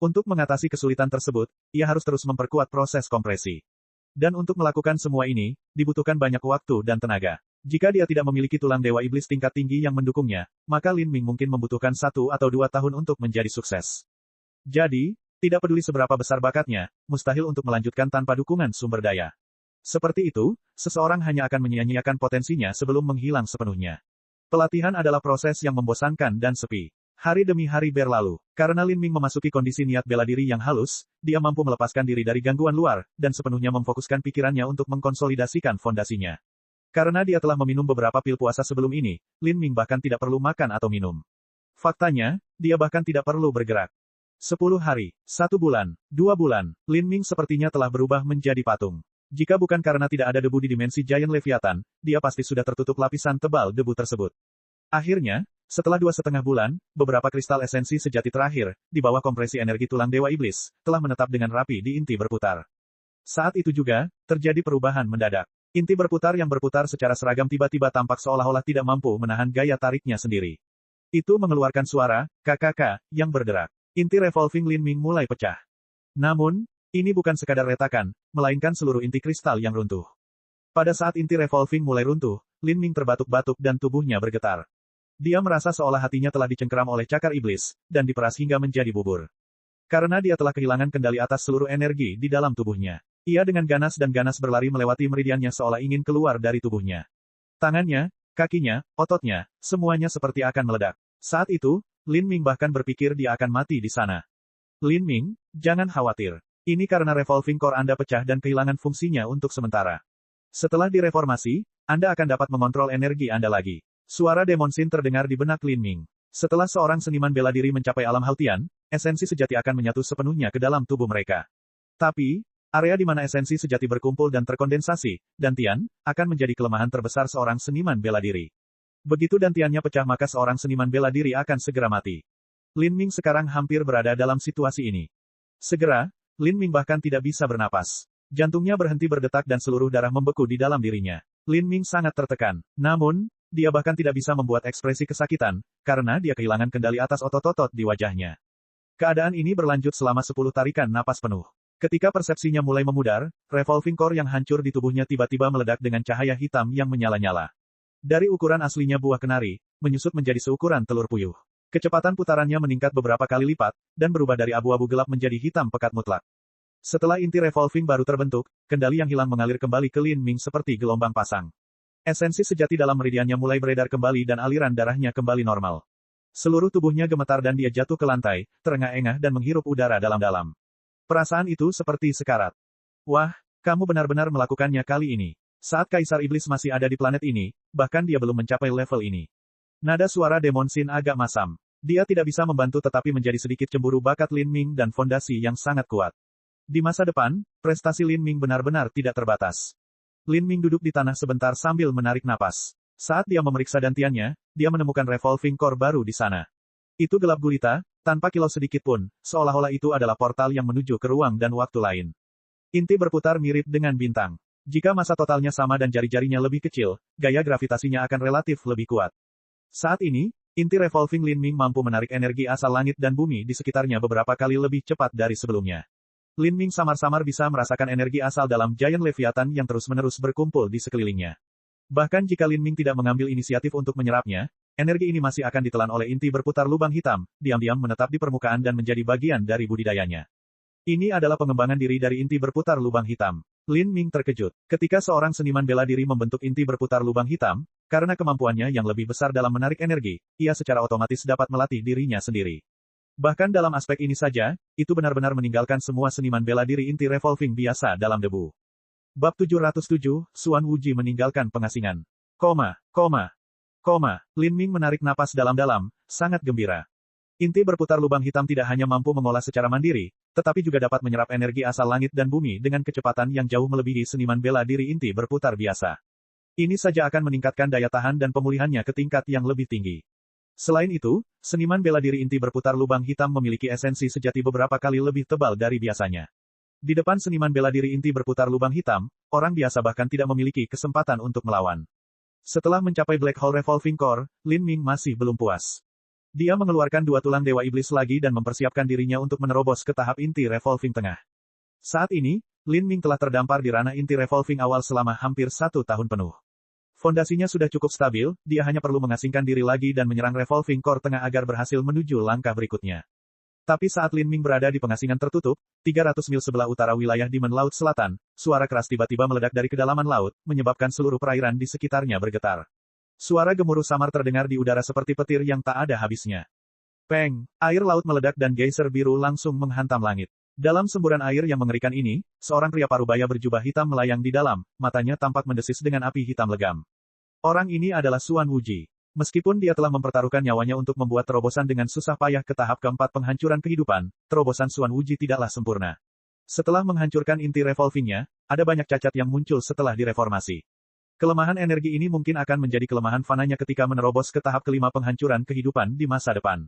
Untuk mengatasi kesulitan tersebut, ia harus terus memperkuat proses kompresi. Dan untuk melakukan semua ini, dibutuhkan banyak waktu dan tenaga. Jika dia tidak memiliki tulang dewa iblis tingkat tinggi yang mendukungnya, maka Lin Ming mungkin membutuhkan 1 atau 2 tahun untuk menjadi sukses. Jadi, tidak peduli seberapa besar bakatnya, mustahil untuk melanjutkan tanpa dukungan sumber daya. Seperti itu, seseorang hanya akan menyia-nyiakan potensinya sebelum menghilang sepenuhnya. Pelatihan adalah proses yang membosankan dan sepi. Hari demi hari berlalu. Karena Lin Ming memasuki kondisi niat bela diri yang halus, dia mampu melepaskan diri dari gangguan luar, dan sepenuhnya memfokuskan pikirannya untuk mengkonsolidasikan fondasinya. Karena dia telah meminum beberapa pil puasa sebelum ini, Lin Ming bahkan tidak perlu makan atau minum. Faktanya, dia bahkan tidak perlu bergerak. 10 hari, 1 bulan, 2 bulan, Lin Ming sepertinya telah berubah menjadi patung. Jika bukan karena tidak ada debu di dimensi Giant Leviathan, dia pasti sudah tertutup lapisan tebal debu tersebut. Akhirnya, setelah 2,5 bulan, beberapa kristal esensi sejati terakhir, di bawah kompresi energi tulang dewa iblis, telah menetap dengan rapi di inti berputar. Saat itu juga, terjadi perubahan mendadak. Inti berputar yang berputar secara seragam tiba-tiba tampak seolah-olah tidak mampu menahan gaya tariknya sendiri. Itu mengeluarkan suara, KKK, yang berderak. Inti revolving Lin Ming mulai pecah. Namun, ini bukan sekadar retakan, melainkan seluruh inti kristal yang runtuh. Pada saat inti revolving mulai runtuh, Lin Ming terbatuk-batuk dan tubuhnya bergetar. Dia merasa seolah hatinya telah dicengkeram oleh cakar iblis, dan diperas hingga menjadi bubur. Karena dia telah kehilangan kendali atas seluruh energi di dalam tubuhnya. Ia dengan ganas dan ganas berlari melewati meridiannya seolah ingin keluar dari tubuhnya. Tangannya, kakinya, ototnya, semuanya seperti akan meledak. Saat itu, Lin Ming bahkan berpikir dia akan mati di sana. Lin Ming, jangan khawatir. Ini karena revolving core Anda pecah dan kehilangan fungsinya untuk sementara. Setelah direformasi, Anda akan dapat mengontrol energi Anda lagi. Suara Demon Sin terdengar di benak Lin Ming. Setelah seorang seniman bela diri mencapai alam Hautian, esensi sejati akan menyatu sepenuhnya ke dalam tubuh mereka. Tapi, area di mana esensi sejati berkumpul dan terkondensasi, dantian, akan menjadi kelemahan terbesar seorang seniman bela diri. Begitu dantiannya pecah maka seorang seniman bela diri akan segera mati. Lin Ming sekarang hampir berada dalam situasi ini. Segera, Lin Ming bahkan tidak bisa bernapas. Jantungnya berhenti berdetak dan seluruh darah membeku di dalam dirinya. Lin Ming sangat tertekan. Namun, dia bahkan tidak bisa membuat ekspresi kesakitan, karena dia kehilangan kendali atas otot-otot di wajahnya. Keadaan ini berlanjut selama 10 tarikan napas penuh. Ketika persepsinya mulai memudar, revolving core yang hancur di tubuhnya tiba-tiba meledak dengan cahaya hitam yang menyala-nyala. Dari ukuran aslinya buah kenari, menyusut menjadi seukuran telur puyuh. Kecepatan putarannya meningkat beberapa kali lipat, dan berubah dari abu-abu gelap menjadi hitam pekat mutlak. Setelah inti revolving baru terbentuk, kendali yang hilang mengalir kembali ke Lin Ming seperti gelombang pasang. Esensi sejati dalam meridiannya mulai beredar kembali dan aliran darahnya kembali normal. Seluruh tubuhnya gemetar dan dia jatuh ke lantai, terengah-engah dan menghirup udara dalam-dalam. Perasaan itu seperti sekarat. Wah, kamu benar-benar melakukannya kali ini. Saat Kaisar Iblis masih ada di planet ini, bahkan dia belum mencapai level ini. Nada suara Demon Sin agak masam. Dia tidak bisa membantu tetapi menjadi sedikit cemburu bakat Lin Ming dan fondasi yang sangat kuat. Di masa depan, prestasi Lin Ming benar-benar tidak terbatas. Lin Ming duduk di tanah sebentar sambil menarik napas. Saat dia memeriksa dantiannya, dia menemukan revolving core baru di sana. Itu gelap gulita, tanpa kilau sedikit pun, seolah-olah itu adalah portal yang menuju ke ruang dan waktu lain. Inti berputar mirip dengan bintang. Jika massa totalnya sama dan jari-jarinya lebih kecil, gaya gravitasinya akan relatif lebih kuat. Saat ini, inti revolving Lin Ming mampu menarik energi asal langit dan bumi di sekitarnya beberapa kali lebih cepat dari sebelumnya. Lin Ming samar-samar bisa merasakan energi asal dalam Giant Leviathan yang terus-menerus berkumpul di sekelilingnya. Bahkan jika Lin Ming tidak mengambil inisiatif untuk menyerapnya, energi ini masih akan ditelan oleh inti berputar lubang hitam, diam-diam menetap di permukaan dan menjadi bagian dari budidayanya. Ini adalah pengembangan diri dari inti berputar lubang hitam. Lin Ming terkejut. Ketika seorang seniman bela diri membentuk inti berputar lubang hitam, karena kemampuannya yang lebih besar dalam menarik energi, ia secara otomatis dapat melatih dirinya sendiri. Bahkan dalam aspek ini saja, itu benar-benar meninggalkan semua seniman bela diri inti revolving biasa dalam debu. Bab 707, Xuan Wuji meninggalkan pengasingan. Lin Ming menarik napas dalam-dalam, sangat gembira. Inti berputar lubang hitam tidak hanya mampu mengolah secara mandiri, tetapi juga dapat menyerap energi asal langit dan bumi dengan kecepatan yang jauh melebihi seniman bela diri inti berputar biasa. Ini saja akan meningkatkan daya tahan dan pemulihannya ke tingkat yang lebih tinggi. Selain itu, seniman bela diri inti berputar lubang hitam memiliki esensi sejati beberapa kali lebih tebal dari biasanya. Di depan seniman bela diri inti berputar lubang hitam, orang biasa bahkan tidak memiliki kesempatan untuk melawan. Setelah mencapai Black Hole Revolving Core, Lin Ming masih belum puas. Dia mengeluarkan 2 tulang Dewa Iblis lagi dan mempersiapkan dirinya untuk menerobos ke tahap inti revolving tengah. Saat ini, Lin Ming telah terdampar di ranah inti revolving awal selama hampir 1 tahun penuh. Fondasinya sudah cukup stabil, dia hanya perlu mengasingkan diri lagi dan menyerang revolving core tengah agar berhasil menuju langkah berikutnya. Tapi saat Lin Ming berada di pengasingan tertutup, 300 mil sebelah utara wilayah Demon Laut Selatan, suara keras tiba-tiba meledak dari kedalaman laut, menyebabkan seluruh perairan di sekitarnya bergetar. Suara gemuruh samar terdengar di udara seperti petir yang tak ada habisnya. Peng, air laut meledak dan geyser biru langsung menghantam langit. Dalam semburan air yang mengerikan ini, seorang pria parubaya berjubah hitam melayang di dalam, matanya tampak mendesis dengan api hitam legam. Orang ini adalah Xuan Wuji. Meskipun dia telah mempertaruhkan nyawanya untuk membuat terobosan dengan susah payah ke tahap keempat penghancuran kehidupan, terobosan Xuan Wuji tidaklah sempurna. Setelah menghancurkan inti revolvingnya, ada banyak cacat yang muncul setelah direformasi. Kelemahan energi ini mungkin akan menjadi kelemahan fananya ketika menerobos ke tahap kelima penghancuran kehidupan di masa depan.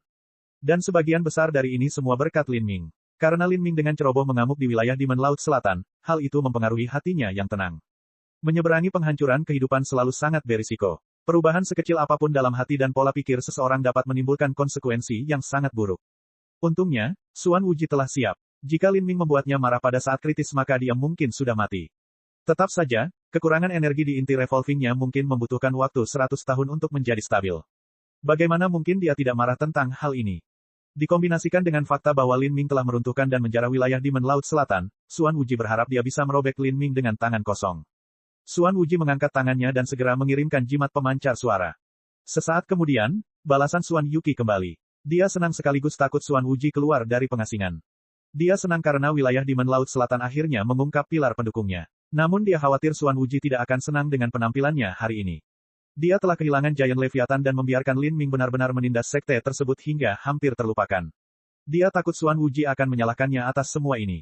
Dan sebagian besar dari ini semua berkat Lin Ming. Karena Lin Ming dengan ceroboh mengamuk di wilayah Demon Laut Selatan, hal itu mempengaruhi hatinya yang tenang. Menyeberangi penghancuran kehidupan selalu sangat berisiko. Perubahan sekecil apapun dalam hati dan pola pikir seseorang dapat menimbulkan konsekuensi yang sangat buruk. Untungnya, Xuan Wuji telah siap. Jika Lin Ming membuatnya marah pada saat kritis maka dia mungkin sudah mati. Tetap saja, kekurangan energi di inti revolvingnya mungkin membutuhkan waktu 100 tahun untuk menjadi stabil. Bagaimana mungkin dia tidak marah tentang hal ini? Dikombinasikan dengan fakta bahwa Lin Ming telah meruntuhkan dan menjarah wilayah Demon Laut Selatan, Xuan Wuji berharap dia bisa merobek Lin Ming dengan tangan kosong. Xuan Wuji mengangkat tangannya dan segera mengirimkan jimat pemancar suara. Sesaat kemudian, balasan Xuan Yuqi kembali. Dia senang sekaligus takut Xuan Wuji keluar dari pengasingan. Dia senang karena wilayah Demon Laut Selatan akhirnya mengungkap pilar pendukungnya. Namun dia khawatir Xuan Wuji tidak akan senang dengan penampilannya hari ini. Dia telah kehilangan Giant Leviathan dan membiarkan Lin Ming benar-benar menindas sekte tersebut hingga hampir terlupakan. Dia takut Xuan Wuji akan menyalahkannya atas semua ini.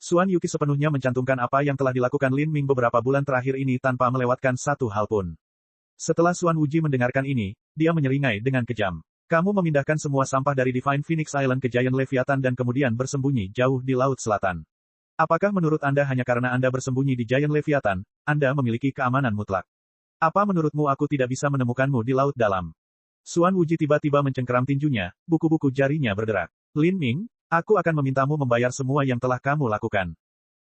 Xuan Yuqi sepenuhnya mencantumkan apa yang telah dilakukan Lin Ming beberapa bulan terakhir ini tanpa melewatkan satu hal pun. Setelah Xuan Wuji mendengarkan ini, dia menyeringai dengan kejam. Kamu memindahkan semua sampah dari Divine Phoenix Island ke Giant Leviathan dan kemudian bersembunyi jauh di Laut Selatan. Apakah menurut Anda hanya karena Anda bersembunyi di Giant Leviathan, Anda memiliki keamanan mutlak? Apa menurutmu aku tidak bisa menemukanmu di laut dalam? Xuan Wuji tiba-tiba mencengkeram tinjunya, buku-buku jarinya bergerak. Lin Ming, aku akan memintamu membayar semua yang telah kamu lakukan.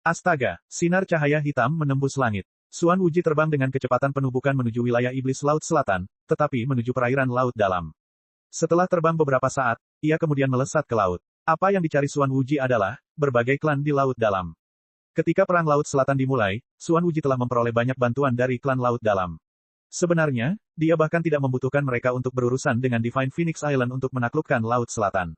Astaga, sinar cahaya hitam menembus langit. Xuan Wuji terbang dengan kecepatan penuh bukan menuju wilayah iblis Laut Selatan, tetapi menuju perairan laut dalam. Setelah terbang beberapa saat, ia kemudian melesat ke laut. Apa yang dicari Xuan Wuji adalah berbagai klan di laut dalam. Ketika Perang Laut Selatan dimulai, Xuan Wuji telah memperoleh banyak bantuan dari klan Laut Dalam. Sebenarnya, dia bahkan tidak membutuhkan mereka untuk berurusan dengan Divine Phoenix Island untuk menaklukkan Laut Selatan.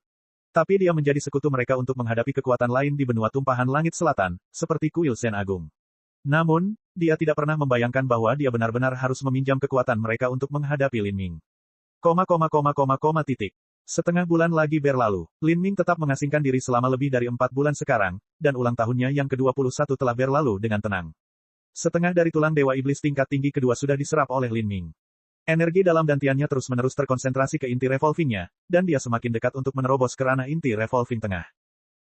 Tapi dia menjadi sekutu mereka untuk menghadapi kekuatan lain di benua tumpahan langit selatan, seperti Kuil Sen Agung. Namun, dia tidak pernah membayangkan bahwa dia benar-benar harus meminjam kekuatan mereka untuk menghadapi Lin Ming. Setengah bulan lagi berlalu, Lin Ming tetap mengasingkan diri selama lebih dari 4 bulan sekarang, dan ulang tahunnya yang ke-21 telah berlalu dengan tenang. Setengah dari tulang Dewa Iblis tingkat tinggi kedua sudah diserap oleh Lin Ming. Energi dalam dantiannya terus-menerus terkonsentrasi ke inti revolvingnya, dan dia semakin dekat untuk menerobos ke ranah inti revolving tengah.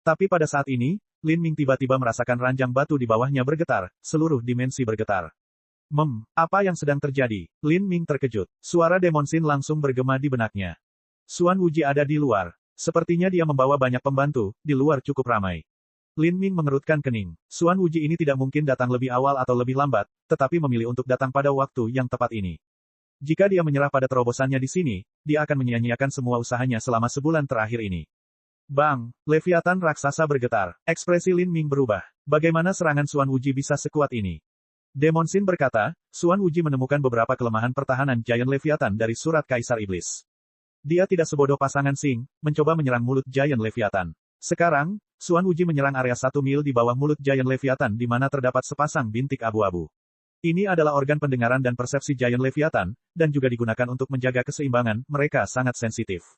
Tapi pada saat ini, Lin Ming tiba-tiba merasakan ranjang batu di bawahnya bergetar, seluruh dimensi bergetar. Apa yang sedang terjadi? Lin Ming terkejut. Suara Demon Sin langsung bergema di benaknya. Xuan Wuji ada di luar. Sepertinya dia membawa banyak pembantu, di luar cukup ramai. Lin Ming mengerutkan kening. Xuan Wuji ini tidak mungkin datang lebih awal atau lebih lambat, tetapi memilih untuk datang pada waktu yang tepat ini. Jika dia menyerah pada terobosannya di sini, dia akan menyia-nyiakan semua usahanya selama sebulan terakhir ini. Bang! Leviathan raksasa bergetar. Ekspresi Lin Ming berubah. Bagaimana serangan Xuan Wuji bisa sekuat ini? Demon Sin berkata, Xuan Wuji menemukan beberapa kelemahan pertahanan Giant Leviathan dari surat Kaisar Iblis. Dia tidak sebodoh pasangan Sing, mencoba menyerang mulut Giant Leviathan. Sekarang, Xuan Wuji menyerang area 1 mil di bawah mulut Giant Leviathan di mana terdapat sepasang bintik abu-abu. Ini adalah organ pendengaran dan persepsi Giant Leviathan, dan juga digunakan untuk menjaga keseimbangan, mereka sangat sensitif.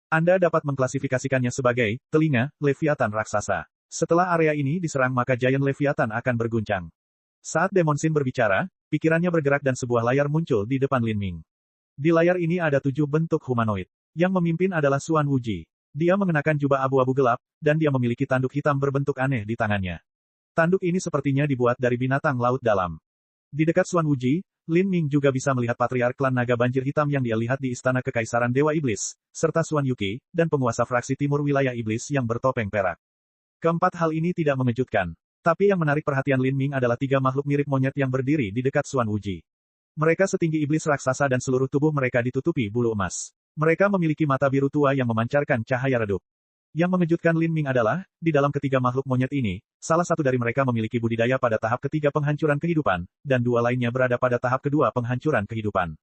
Anda dapat mengklasifikasikannya sebagai telinga Leviathan raksasa. Setelah area ini diserang maka Giant Leviathan akan berguncang. Saat Demon Sin berbicara, pikirannya bergerak dan sebuah layar muncul di depan Lin Ming. Di layar ini ada 7 bentuk humanoid. Yang memimpin adalah Xuan Wuji. Dia mengenakan jubah abu-abu gelap, dan dia memiliki tanduk hitam berbentuk aneh di tangannya. Tanduk ini sepertinya dibuat dari binatang laut dalam. Di dekat Xuan Wuji, Lin Ming juga bisa melihat patriark klan naga banjir hitam yang dia lihat di istana kekaisaran Dewa Iblis, serta Xuan Yuqi, dan penguasa fraksi timur wilayah iblis yang bertopeng perak. Keempat hal ini tidak mengejutkan. Tapi yang menarik perhatian Lin Ming adalah 3 makhluk mirip monyet yang berdiri di dekat Xuan Wuji. Mereka setinggi iblis raksasa dan seluruh tubuh mereka ditutupi bulu emas. Mereka memiliki mata biru tua yang memancarkan cahaya redup. Yang mengejutkan Lin Ming adalah, di dalam ketiga makhluk monyet ini, salah satu dari mereka memiliki budidaya pada tahap ketiga penghancuran kehidupan, dan 2 lainnya berada pada tahap kedua penghancuran kehidupan.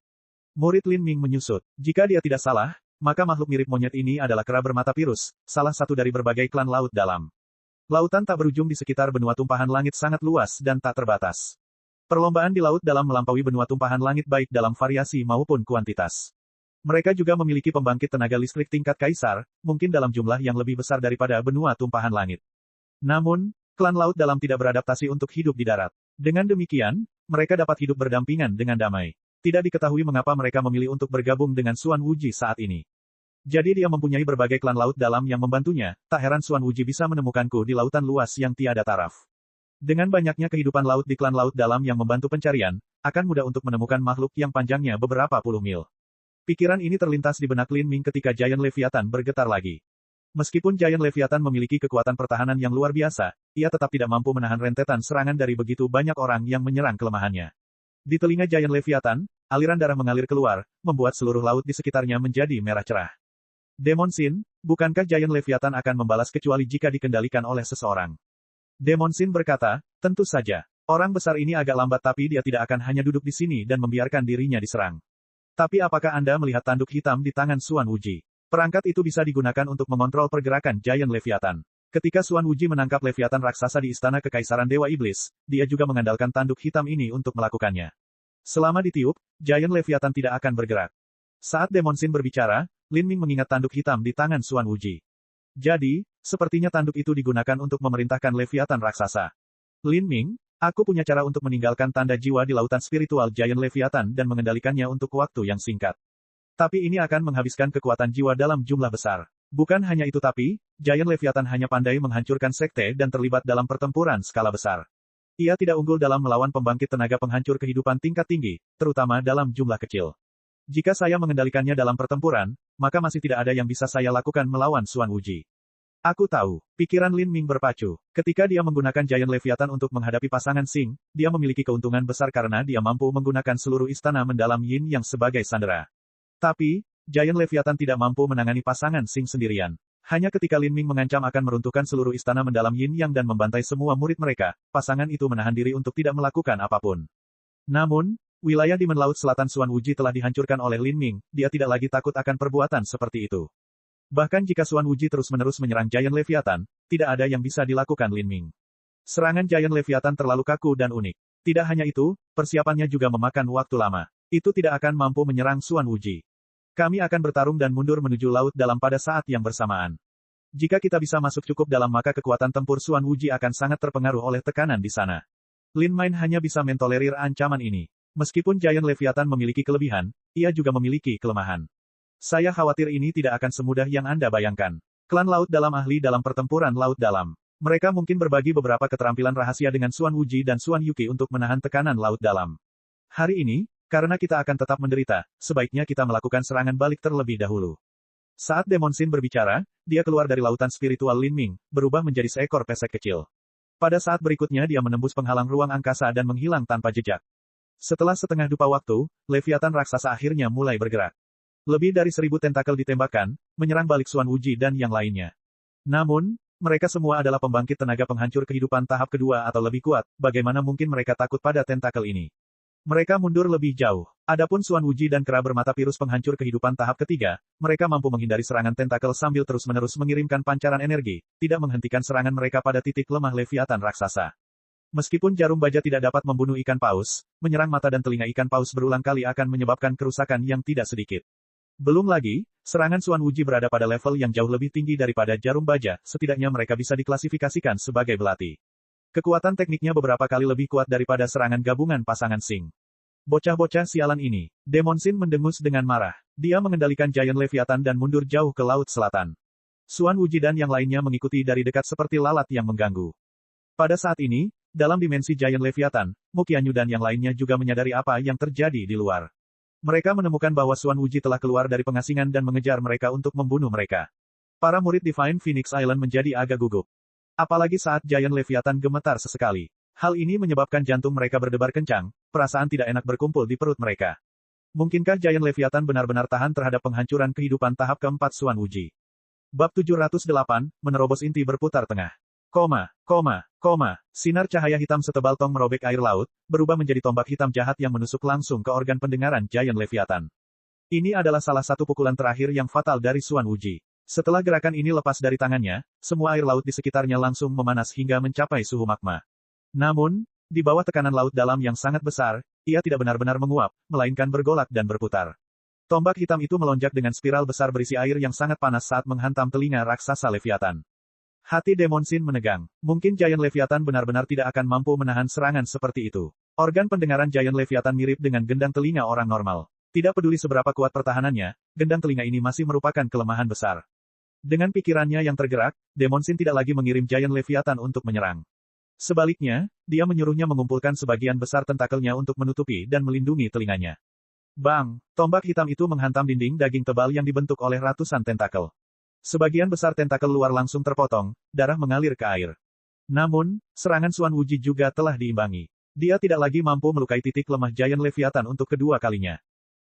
Murid Lin Ming menyusut. Jika dia tidak salah, maka makhluk mirip monyet ini adalah kera bermata virus, salah satu dari berbagai klan laut dalam. Lautan tak berujung di sekitar benua tumpahan langit sangat luas dan tak terbatas. Perlombaan di laut dalam melampaui benua tumpahan langit baik dalam variasi maupun kuantitas. Mereka juga memiliki pembangkit tenaga listrik tingkat kaisar, mungkin dalam jumlah yang lebih besar daripada benua tumpahan langit. Namun, klan laut dalam tidak beradaptasi untuk hidup di darat. Dengan demikian, mereka dapat hidup berdampingan dengan damai. Tidak diketahui mengapa mereka memilih untuk bergabung dengan Xuan Wuji saat ini. Jadi dia mempunyai berbagai klan laut dalam yang membantunya, tak heran Xuan Wuji bisa menemukanku di lautan luas yang tiada taraf. Dengan banyaknya kehidupan laut di klan laut dalam yang membantu pencarian, akan mudah untuk menemukan makhluk yang panjangnya beberapa puluh mil. Pikiran ini terlintas di benak Lin Ming ketika Giant Leviathan bergetar lagi. Meskipun Giant Leviathan memiliki kekuatan pertahanan yang luar biasa, ia tetap tidak mampu menahan rentetan serangan dari begitu banyak orang yang menyerang kelemahannya. Di telinga Giant Leviathan, aliran darah mengalir keluar, membuat seluruh laut di sekitarnya menjadi merah cerah. Demon Sin, bukankah Giant Leviathan akan membalas kecuali jika dikendalikan oleh seseorang? Demon Sin berkata, tentu saja. Orang besar ini agak lambat tapi dia tidak akan hanya duduk di sini dan membiarkan dirinya diserang. Tapi apakah Anda melihat tanduk hitam di tangan Xuan Wuji? Perangkat itu bisa digunakan untuk mengontrol pergerakan Giant Leviathan. Ketika Xuan Wuji menangkap Leviathan raksasa di Istana Kekaisaran Dewa Iblis, dia juga mengandalkan tanduk hitam ini untuk melakukannya. Selama ditiup, Giant Leviathan tidak akan bergerak. Saat Demon Sin berbicara, Lin Ming mengingat tanduk hitam di tangan Xuan Wuji. Jadi, sepertinya tanduk itu digunakan untuk memerintahkan Leviathan raksasa. Lin Ming, aku punya cara untuk meninggalkan tanda jiwa di lautan spiritual Giant Leviathan dan mengendalikannya untuk waktu yang singkat. Tapi ini akan menghabiskan kekuatan jiwa dalam jumlah besar. Bukan hanya itu tapi, Giant Leviathan hanya pandai menghancurkan sekte dan terlibat dalam pertempuran skala besar. Ia tidak unggul dalam melawan pembangkit tenaga penghancur kehidupan tingkat tinggi, terutama dalam jumlah kecil. Jika saya mengendalikannya dalam pertempuran, maka masih tidak ada yang bisa saya lakukan melawan Xuan Wuji. Aku tahu, pikiran Lin Ming berpacu. Ketika dia menggunakan Giant Leviathan untuk menghadapi pasangan Xing, dia memiliki keuntungan besar karena dia mampu menggunakan seluruh istana mendalam Yin yang sebagai sandera. Tapi, Giant Leviathan tidak mampu menangani pasangan Xing sendirian. Hanya ketika Lin Ming mengancam akan meruntuhkan seluruh istana mendalam Yin Yang dan membantai semua murid mereka, pasangan itu menahan diri untuk tidak melakukan apapun. Namun, wilayah di Laut Selatan Xuan Wuji telah dihancurkan oleh Lin Ming, dia tidak lagi takut akan perbuatan seperti itu. Bahkan jika Xuan Wuji terus-menerus menyerang Giant Leviathan, tidak ada yang bisa dilakukan Lin Ming. Serangan Giant Leviathan terlalu kaku dan unik. Tidak hanya itu, persiapannya juga memakan waktu lama. Itu tidak akan mampu menyerang Xuan Wuji. Kami akan bertarung dan mundur menuju laut dalam pada saat yang bersamaan. Jika kita bisa masuk cukup dalam maka kekuatan tempur Xuan Wuji akan sangat terpengaruh oleh tekanan di sana. Lin Ming hanya bisa mentolerir ancaman ini. Meskipun Giant Leviathan memiliki kelebihan, ia juga memiliki kelemahan. Saya khawatir ini tidak akan semudah yang Anda bayangkan. Klan Laut Dalam ahli dalam pertempuran Laut Dalam. Mereka mungkin berbagi beberapa keterampilan rahasia dengan Xuan Wuji dan Xuan Yuqi untuk menahan tekanan Laut Dalam. Hari ini, karena kita akan tetap menderita, sebaiknya kita melakukan serangan balik terlebih dahulu. Saat Demon Sin berbicara, dia keluar dari lautan spiritual Lin Ming, berubah menjadi seekor pesek kecil. Pada saat berikutnya dia menembus penghalang ruang angkasa dan menghilang tanpa jejak. Setelah setengah dupa waktu, Leviathan raksasa akhirnya mulai bergerak. Lebih dari 1000 tentakel ditembakkan, menyerang balik Xuan Wuji dan yang lainnya. Namun, mereka semua adalah pembangkit tenaga penghancur kehidupan tahap kedua atau lebih kuat, bagaimana mungkin mereka takut pada tentakel ini? Mereka mundur lebih jauh. Adapun Xuan Wuji dan kera bermata virus penghancur kehidupan tahap ketiga, mereka mampu menghindari serangan tentakel sambil terus-menerus mengirimkan pancaran energi, tidak menghentikan serangan mereka pada titik lemah Leviathan raksasa. Meskipun jarum baja tidak dapat membunuh ikan paus, menyerang mata dan telinga ikan paus berulang kali akan menyebabkan kerusakan yang tidak sedikit. Belum lagi, serangan Xuan Wuji berada pada level yang jauh lebih tinggi daripada jarum baja, setidaknya mereka bisa diklasifikasikan sebagai belati. Kekuatan tekniknya beberapa kali lebih kuat daripada serangan gabungan pasangan Xing. Bocah-bocah sialan ini. Demon Sin mendengus dengan marah. Dia mengendalikan Giant Leviathan dan mundur jauh ke Laut Selatan. Xuan Wuji dan yang lainnya mengikuti dari dekat seperti lalat yang mengganggu. Pada saat ini, dalam dimensi Giant Leviathan, Mu Qianyu dan yang lainnya juga menyadari apa yang terjadi di luar. Mereka menemukan bahwa Xuan Wuji telah keluar dari pengasingan dan mengejar mereka untuk membunuh mereka. Para murid Divine Phoenix Island menjadi agak gugup. Apalagi saat Giant Leviathan gemetar sesekali. Hal ini menyebabkan jantung mereka berdebar kencang, perasaan tidak enak berkumpul di perut mereka. Mungkinkah Giant Leviathan benar-benar tahan terhadap penghancuran kehidupan tahap keempat Xuan Wuji? Bab 708, menerobos inti berputar tengah. Sinar cahaya hitam setebal tong merobek air laut, berubah menjadi tombak hitam jahat yang menusuk langsung ke organ pendengaran Giant Leviathan. Ini adalah salah satu pukulan terakhir yang fatal dari Xuan Wuji. Setelah gerakan ini lepas dari tangannya, semua air laut di sekitarnya langsung memanas hingga mencapai suhu magma. Namun, di bawah tekanan laut dalam yang sangat besar, ia tidak benar-benar menguap, melainkan bergolak dan berputar. Tombak hitam itu melonjak dengan spiral besar berisi air yang sangat panas saat menghantam telinga raksasa Leviathan. Hati Demon Sin menegang. Mungkin Giant Leviathan benar-benar tidak akan mampu menahan serangan seperti itu. Organ pendengaran Giant Leviathan mirip dengan gendang telinga orang normal. Tidak peduli seberapa kuat pertahanannya, gendang telinga ini masih merupakan kelemahan besar. Dengan pikirannya yang tergerak, Demon Sin tidak lagi mengirim Giant Leviathan untuk menyerang. Sebaliknya, dia menyuruhnya mengumpulkan sebagian besar tentakelnya untuk menutupi dan melindungi telinganya. Bang! Tombak hitam itu menghantam dinding daging tebal yang dibentuk oleh ratusan tentakel. Sebagian besar tentakel luar langsung terpotong, darah mengalir ke air. Namun, serangan Xuan Wuji juga telah diimbangi. Dia tidak lagi mampu melukai titik lemah Giant Leviathan untuk kedua kalinya.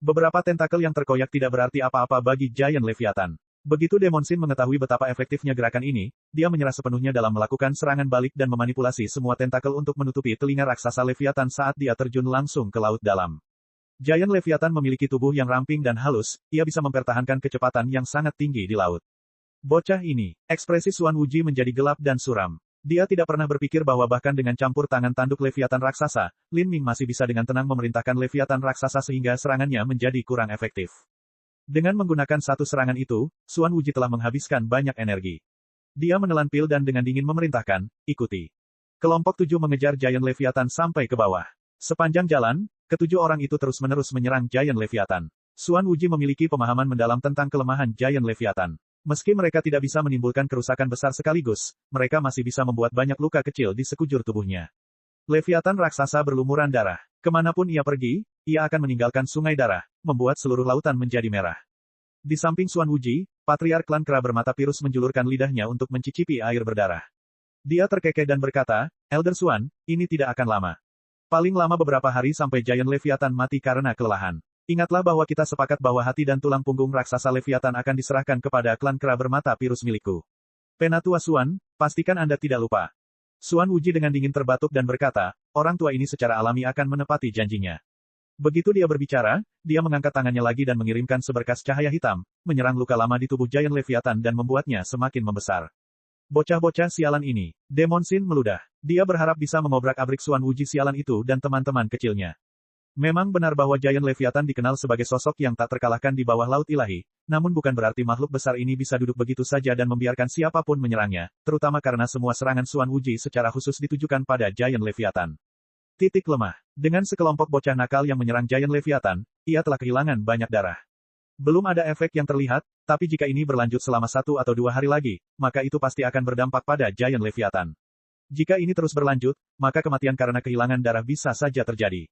Beberapa tentakel yang terkoyak tidak berarti apa-apa bagi Giant Leviathan. Begitu Demonsin mengetahui betapa efektifnya gerakan ini, dia menyerah sepenuhnya dalam melakukan serangan balik dan memanipulasi semua tentakel untuk menutupi telinga raksasa Leviathan saat dia terjun langsung ke laut dalam. Giant Leviathan memiliki tubuh yang ramping dan halus, ia bisa mempertahankan kecepatan yang sangat tinggi di laut. Bocah ini, ekspresi Xuan Wuji menjadi gelap dan suram. Dia tidak pernah berpikir bahwa bahkan dengan campur tangan tanduk Leviathan raksasa, Lin Ming masih bisa dengan tenang memerintahkan Leviathan raksasa sehingga serangannya menjadi kurang efektif. Dengan menggunakan satu serangan itu, Xuan Wuji telah menghabiskan banyak energi. Dia menelan pil dan dengan dingin memerintahkan, ikuti. Kelompok 7 mengejar Giant Leviathan sampai ke bawah. Sepanjang jalan, ketujuh orang itu terus-menerus menyerang Giant Leviathan. Xuan Wuji memiliki pemahaman mendalam tentang kelemahan Giant Leviathan. Meski mereka tidak bisa menimbulkan kerusakan besar sekaligus, mereka masih bisa membuat banyak luka kecil di sekujur tubuhnya. Leviathan raksasa berlumuran darah. Kemanapun ia pergi, ia akan meninggalkan sungai darah, membuat seluruh lautan menjadi merah. Di samping Xuan Wuji, patriark klan kera bermata pirus menjulurkan lidahnya untuk mencicipi air berdarah. Dia terkekeh dan berkata, Elder Xuan, ini tidak akan lama. Paling lama beberapa hari sampai Giant Leviathan mati karena kelelahan. Ingatlah bahwa kita sepakat bahwa hati dan tulang punggung raksasa Leviathan akan diserahkan kepada klan kera bermata pirus milikku. Penatua Xuan, pastikan Anda tidak lupa. Xuan Wuji dengan dingin terbatuk dan berkata, orang tua ini secara alami akan menepati janjinya. Begitu dia berbicara, dia mengangkat tangannya lagi dan mengirimkan seberkas cahaya hitam, menyerang luka lama di tubuh Giant Leviathan dan membuatnya semakin membesar. Bocah-bocah sialan ini, Demonsin meludah. Dia berharap bisa mengobrak-abrik Xuan Wuji sialan itu dan teman-teman kecilnya. Memang benar bahwa Giant Leviathan dikenal sebagai sosok yang tak terkalahkan di bawah laut ilahi, namun bukan berarti makhluk besar ini bisa duduk begitu saja dan membiarkan siapapun menyerangnya, terutama karena semua serangan Xuan Wuji secara khusus ditujukan pada Giant Leviathan. Titik lemah. Dengan sekelompok bocah nakal yang menyerang Giant Leviathan, ia telah kehilangan banyak darah. Belum ada efek yang terlihat, tapi jika ini berlanjut selama 1 atau 2 hari lagi, maka itu pasti akan berdampak pada Giant Leviathan. Jika ini terus berlanjut, maka kematian karena kehilangan darah bisa saja terjadi.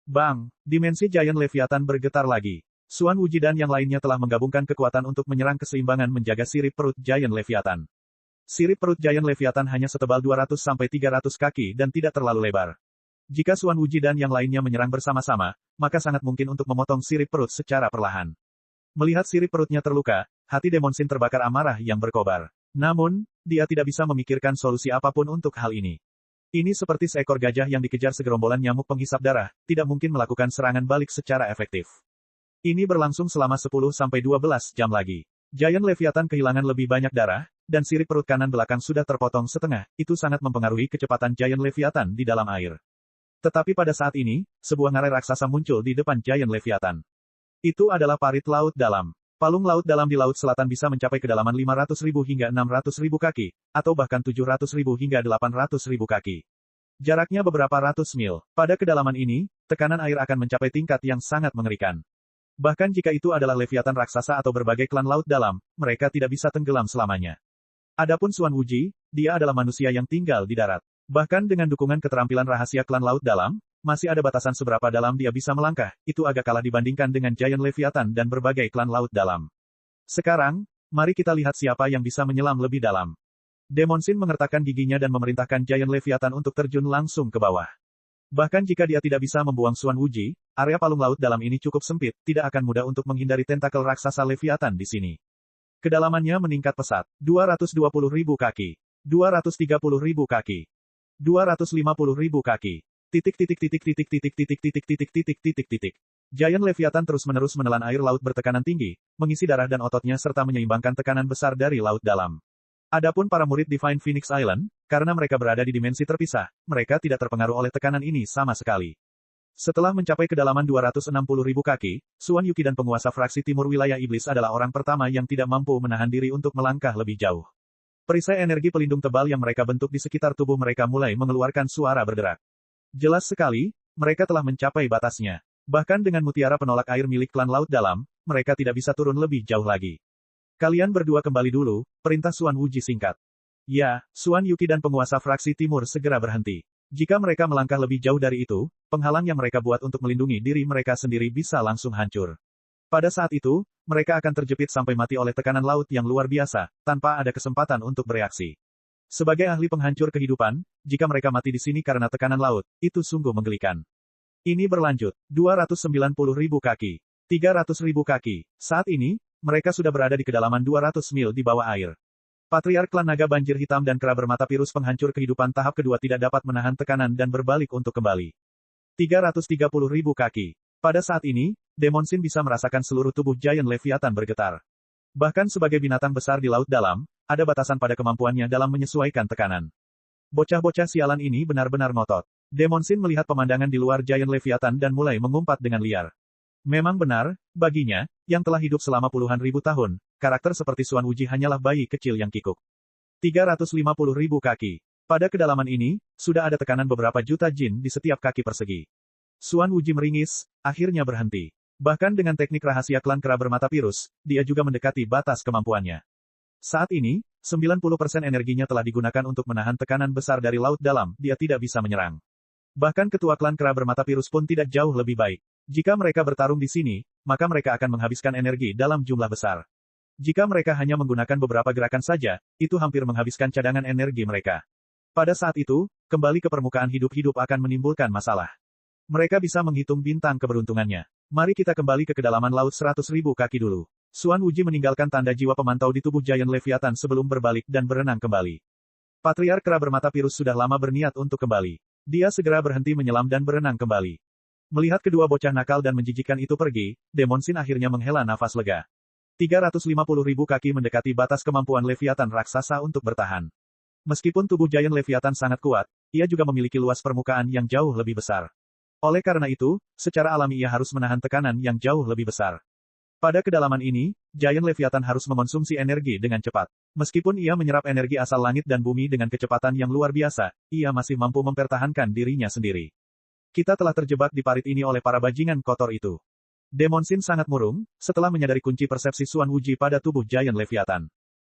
Bang! Dimensi Giant Leviathan bergetar lagi. Xuan Wuji dan yang lainnya telah menggabungkan kekuatan untuk menyerang keseimbangan menjaga sirip perut Giant Leviathan. Sirip perut Giant Leviathan hanya setebal 200-300 kaki dan tidak terlalu lebar. Jika Xuan Wuji dan yang lainnya menyerang bersama-sama, maka sangat mungkin untuk memotong sirip perut secara perlahan. Melihat sirip perutnya terluka, hati Demonsin terbakar amarah yang berkobar. Namun, dia tidak bisa memikirkan solusi apapun untuk hal ini. Ini seperti seekor gajah yang dikejar segerombolan nyamuk penghisap darah, tidak mungkin melakukan serangan balik secara efektif. Ini berlangsung selama 10-12 jam lagi. Giant Leviathan kehilangan lebih banyak darah, dan sirip perut kanan belakang sudah terpotong setengah, itu sangat mempengaruhi kecepatan Giant Leviathan di dalam air. Tetapi pada saat ini, sebuah ngarai raksasa muncul di depan Giant Leviathan. Itu adalah parit laut dalam. Palung laut dalam di Laut Selatan bisa mencapai kedalaman 500.000 hingga 600.000 kaki, atau bahkan 700.000 hingga 800.000 kaki. Jaraknya beberapa ratus mil. Pada kedalaman ini, tekanan air akan mencapai tingkat yang sangat mengerikan. Bahkan jika itu adalah Leviathan raksasa atau berbagai klan laut dalam, mereka tidak bisa tenggelam selamanya. Adapun Xuan Wuji, dia adalah manusia yang tinggal di darat. Bahkan dengan dukungan keterampilan rahasia klan laut dalam, masih ada batasan seberapa dalam dia bisa melangkah, itu agak kalah dibandingkan dengan Giant Leviathan dan berbagai klan laut dalam. Sekarang, mari kita lihat siapa yang bisa menyelam lebih dalam. Demonsin mengertakkan giginya dan memerintahkan Giant Leviathan untuk terjun langsung ke bawah. Bahkan jika dia tidak bisa membuang Xuan Wuji, area palung laut dalam ini cukup sempit, tidak akan mudah untuk menghindari tentakel raksasa Leviathan di sini. Kedalamannya meningkat pesat, 220.000 kaki, 230.000 kaki, 250.000 kaki. Giant Leviathan terus-menerus menelan air laut bertekanan tinggi, mengisi darah dan ototnya serta menyeimbangkan tekanan besar dari laut dalam. Adapun para murid Divine Phoenix Island, karena mereka berada di dimensi terpisah, mereka tidak terpengaruh oleh tekanan ini sama sekali. Setelah mencapai kedalaman 260.000 kaki, Xuan Yuki dan penguasa fraksi timur wilayah iblis adalah orang pertama yang tidak mampu menahan diri untuk melangkah lebih jauh. Perisai energi pelindung tebal yang mereka bentuk di sekitar tubuh mereka mulai mengeluarkan suara berderak. Jelas sekali, mereka telah mencapai batasnya. Bahkan dengan mutiara penolak air milik klan laut dalam, mereka tidak bisa turun lebih jauh lagi. Kalian berdua kembali dulu, perintah Xuan Wuji singkat. Ya, Xuan Yuki dan penguasa fraksi timur segera berhenti. Jika mereka melangkah lebih jauh dari itu, penghalang yang mereka buat untuk melindungi diri mereka sendiri bisa langsung hancur. Pada saat itu, mereka akan terjepit sampai mati oleh tekanan laut yang luar biasa, tanpa ada kesempatan untuk bereaksi. Sebagai ahli penghancur kehidupan, jika mereka mati di sini karena tekanan laut, itu sungguh menggelikan. Ini berlanjut, 290.000 kaki, 300.000 kaki. Saat ini, mereka sudah berada di kedalaman 200 mil di bawah air. Patriark klan naga banjir hitam dan kera bermata virus penghancur kehidupan tahap kedua tidak dapat menahan tekanan dan berbalik untuk kembali. 330.000 kaki. Pada saat ini, Demon Shin bisa merasakan seluruh tubuh Giant Leviathan bergetar. Bahkan sebagai binatang besar di laut dalam, ada batasan pada kemampuannya dalam menyesuaikan tekanan. Bocah-bocah sialan ini benar-benar ngotot. Demon Shin melihat pemandangan di luar Giant Leviathan dan mulai mengumpat dengan liar. Memang benar, baginya, yang telah hidup selama puluhan ribu tahun, karakter seperti Xuan Wuji hanyalah bayi kecil yang kikuk. 350.000 kaki. Pada kedalaman ini, sudah ada tekanan beberapa juta jin di setiap kaki persegi. Xuan Wuji meringis, akhirnya berhenti. Bahkan dengan teknik rahasia klan kera bermata virus, dia juga mendekati batas kemampuannya. Saat ini, 90% energinya telah digunakan untuk menahan tekanan besar dari laut dalam, dia tidak bisa menyerang. Bahkan ketua klan kera bermata virus pun tidak jauh lebih baik. Jika mereka bertarung di sini, maka mereka akan menghabiskan energi dalam jumlah besar. Jika mereka hanya menggunakan beberapa gerakan saja, itu hampir menghabiskan cadangan energi mereka. Pada saat itu, kembali ke permukaan hidup-hidup akan menimbulkan masalah. Mereka bisa menghitung bintang keberuntungannya. Mari kita kembali ke kedalaman laut 100.000 kaki dulu. Xuan Wuji meninggalkan tanda jiwa pemantau di tubuh Giant Leviathan sebelum berbalik dan berenang kembali. Patriark kera bermata virus sudah lama berniat untuk kembali. Dia segera berhenti menyelam dan berenang kembali. Melihat kedua bocah nakal dan menjijikkan itu pergi, Demon Shin akhirnya menghela nafas lega. 350.000 kaki mendekati batas kemampuan Leviathan raksasa untuk bertahan. Meskipun tubuh Giant Leviathan sangat kuat, ia juga memiliki luas permukaan yang jauh lebih besar. Oleh karena itu, secara alami ia harus menahan tekanan yang jauh lebih besar. Pada kedalaman ini, Giant Leviathan harus mengonsumsi energi dengan cepat. Meskipun ia menyerap energi asal langit dan bumi dengan kecepatan yang luar biasa, ia masih mampu mempertahankan dirinya sendiri. Kita telah terjebak di parit ini oleh para bajingan kotor itu. Demon Shin sangat murung, setelah menyadari kunci persepsi Xuan Wuji pada tubuh Giant Leviathan.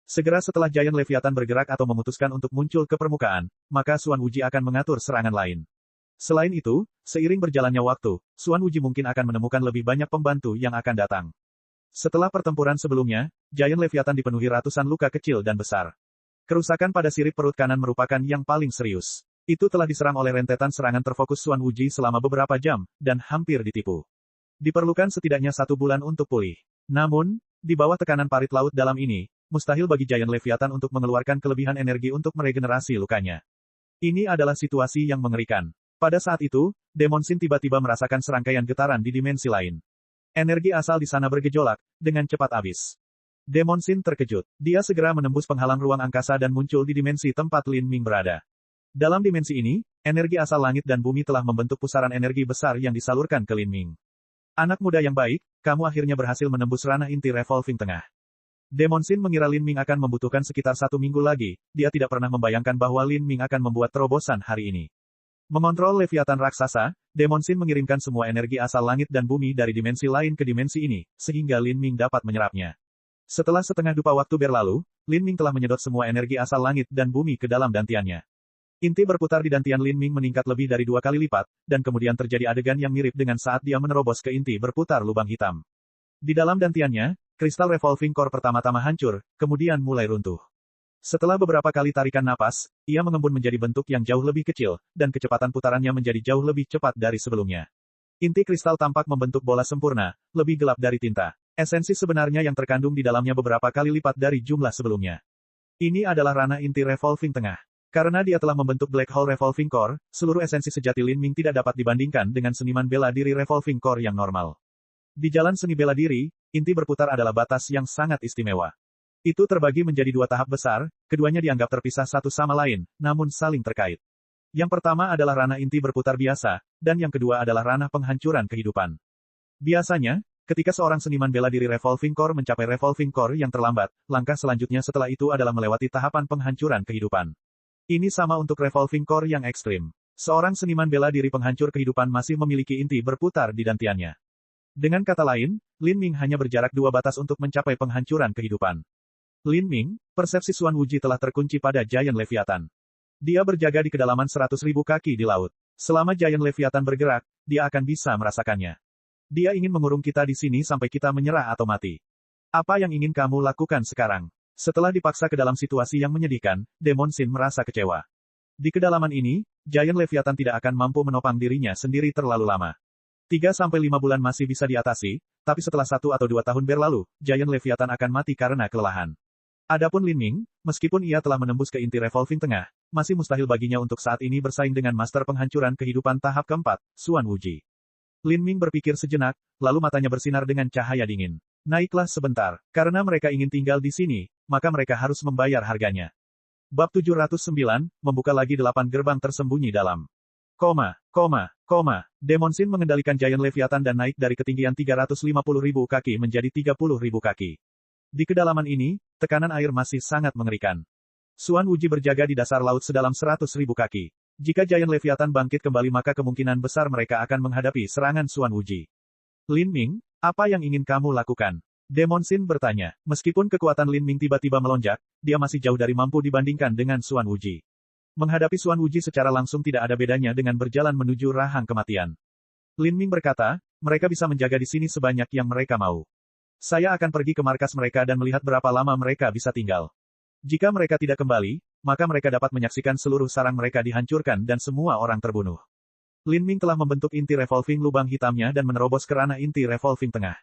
Segera setelah Giant Leviathan bergerak atau memutuskan untuk muncul ke permukaan, maka Xuan Wuji akan mengatur serangan lain. Selain itu, seiring berjalannya waktu, Xuan Wuji mungkin akan menemukan lebih banyak pembantu yang akan datang. Setelah pertempuran sebelumnya, Giant Leviathan dipenuhi ratusan luka kecil dan besar. Kerusakan pada sirip perut kanan merupakan yang paling serius. Itu telah diserang oleh rentetan serangan terfokus Xuan Wuji selama beberapa jam, dan hampir ditipu. Diperlukan setidaknya 1 bulan untuk pulih. Namun, di bawah tekanan parit laut dalam ini, mustahil bagi Giant Leviathan untuk mengeluarkan kelebihan energi untuk meregenerasi lukanya. Ini adalah situasi yang mengerikan. Pada saat itu, Demon Shin tiba-tiba merasakan serangkaian getaran di dimensi lain. Energi asal di sana bergejolak, dengan cepat habis. Demon Shin terkejut. Dia segera menembus penghalang ruang angkasa dan muncul di dimensi tempat Lin Ming berada. Dalam dimensi ini, energi asal langit dan bumi telah membentuk pusaran energi besar yang disalurkan ke Lin Ming. Anak muda yang baik, kamu akhirnya berhasil menembus ranah inti revolving tengah. Demon Shin mengira Lin Ming akan membutuhkan sekitar 1 minggu lagi, dia tidak pernah membayangkan bahwa Lin Ming akan membuat terobosan hari ini. Mengontrol Leviathan raksasa, Demon Shin mengirimkan semua energi asal langit dan bumi dari dimensi lain ke dimensi ini, sehingga Lin Ming dapat menyerapnya. Setelah setengah dupa waktu berlalu, Lin Ming telah menyedot semua energi asal langit dan bumi ke dalam dantiannya. Inti berputar di dantian Lin Ming meningkat lebih dari 2 kali lipat, dan kemudian terjadi adegan yang mirip dengan saat dia menerobos ke inti berputar lubang hitam. Di dalam dantiannya, kristal revolving core pertama-tama hancur, kemudian mulai runtuh. Setelah beberapa kali tarikan napas, ia mengembun menjadi bentuk yang jauh lebih kecil, dan kecepatan putarannya menjadi jauh lebih cepat dari sebelumnya. Inti kristal tampak membentuk bola sempurna, lebih gelap dari tinta. Esensi sebenarnya yang terkandung di dalamnya beberapa kali lipat dari jumlah sebelumnya. Ini adalah ranah inti revolving tengah. Karena dia telah membentuk Black Hole Revolving Core, seluruh esensi sejati Lin Ming tidak dapat dibandingkan dengan seniman bela diri Revolving Core yang normal. Di jalan seni bela diri, inti berputar adalah batas yang sangat istimewa. Itu terbagi menjadi 2 tahap besar, keduanya dianggap terpisah satu sama lain, namun saling terkait. Yang pertama adalah ranah inti berputar biasa, dan yang kedua adalah ranah penghancuran kehidupan. Biasanya, ketika seorang seniman bela diri Revolving Core mencapai Revolving Core yang terlambat, langkah selanjutnya setelah itu adalah melewati tahapan penghancuran kehidupan. Ini sama untuk Revolving Core yang ekstrim. Seorang seniman bela diri penghancur kehidupan masih memiliki inti berputar di dantiannya. Dengan kata lain, Lin Ming hanya berjarak 2 batas untuk mencapai penghancuran kehidupan. Lin Ming, persepsi Xuan Wuji telah terkunci pada Giant Leviathan. Dia berjaga di kedalaman 100.000 kaki di laut. Selama Giant Leviathan bergerak, dia akan bisa merasakannya. Dia ingin mengurung kita di sini sampai kita menyerah atau mati. Apa yang ingin kamu lakukan sekarang? Setelah dipaksa ke dalam situasi yang menyedihkan, Demon Shin merasa kecewa. Di kedalaman ini, Giant Leviathan tidak akan mampu menopang dirinya sendiri terlalu lama. 3-5 bulan masih bisa diatasi, tapi setelah 1 atau 2 tahun berlalu, Giant Leviathan akan mati karena kelelahan. Adapun Lin Ming, meskipun ia telah menembus ke inti Revolving Tengah, masih mustahil baginya untuk saat ini bersaing dengan Master Penghancuran Kehidupan tahap keempat, Xuan Wuji. Lin Ming berpikir sejenak, lalu matanya bersinar dengan cahaya dingin. Naiklah sebentar, karena mereka ingin tinggal di sini, maka mereka harus membayar harganya. Bab 709, membuka lagi 8 gerbang tersembunyi dalam. Demon Shin mengendalikan Giant Leviathan dan naik dari ketinggian 350.000 kaki menjadi 30.000 kaki. Di kedalaman ini, tekanan air masih sangat mengerikan. Xuan Wuji berjaga di dasar laut sedalam 100.000 kaki. Jika Giant Leviathan bangkit kembali maka kemungkinan besar mereka akan menghadapi serangan Xuan Wuji. Lin Ming, apa yang ingin kamu lakukan? Demon Shin bertanya. Meskipun kekuatan Lin Ming tiba-tiba melonjak, dia masih jauh dari mampu dibandingkan dengan Xuan Wuji. Menghadapi Xuan Wuji secara langsung tidak ada bedanya dengan berjalan menuju rahang kematian. Lin Ming berkata, mereka bisa menjaga di sini sebanyak yang mereka mau. Saya akan pergi ke markas mereka dan melihat berapa lama mereka bisa tinggal. Jika mereka tidak kembali, maka mereka dapat menyaksikan seluruh sarang mereka dihancurkan dan semua orang terbunuh. Lin Ming telah membentuk inti revolving lubang hitamnya dan menerobos ke ranah inti revolving tengah.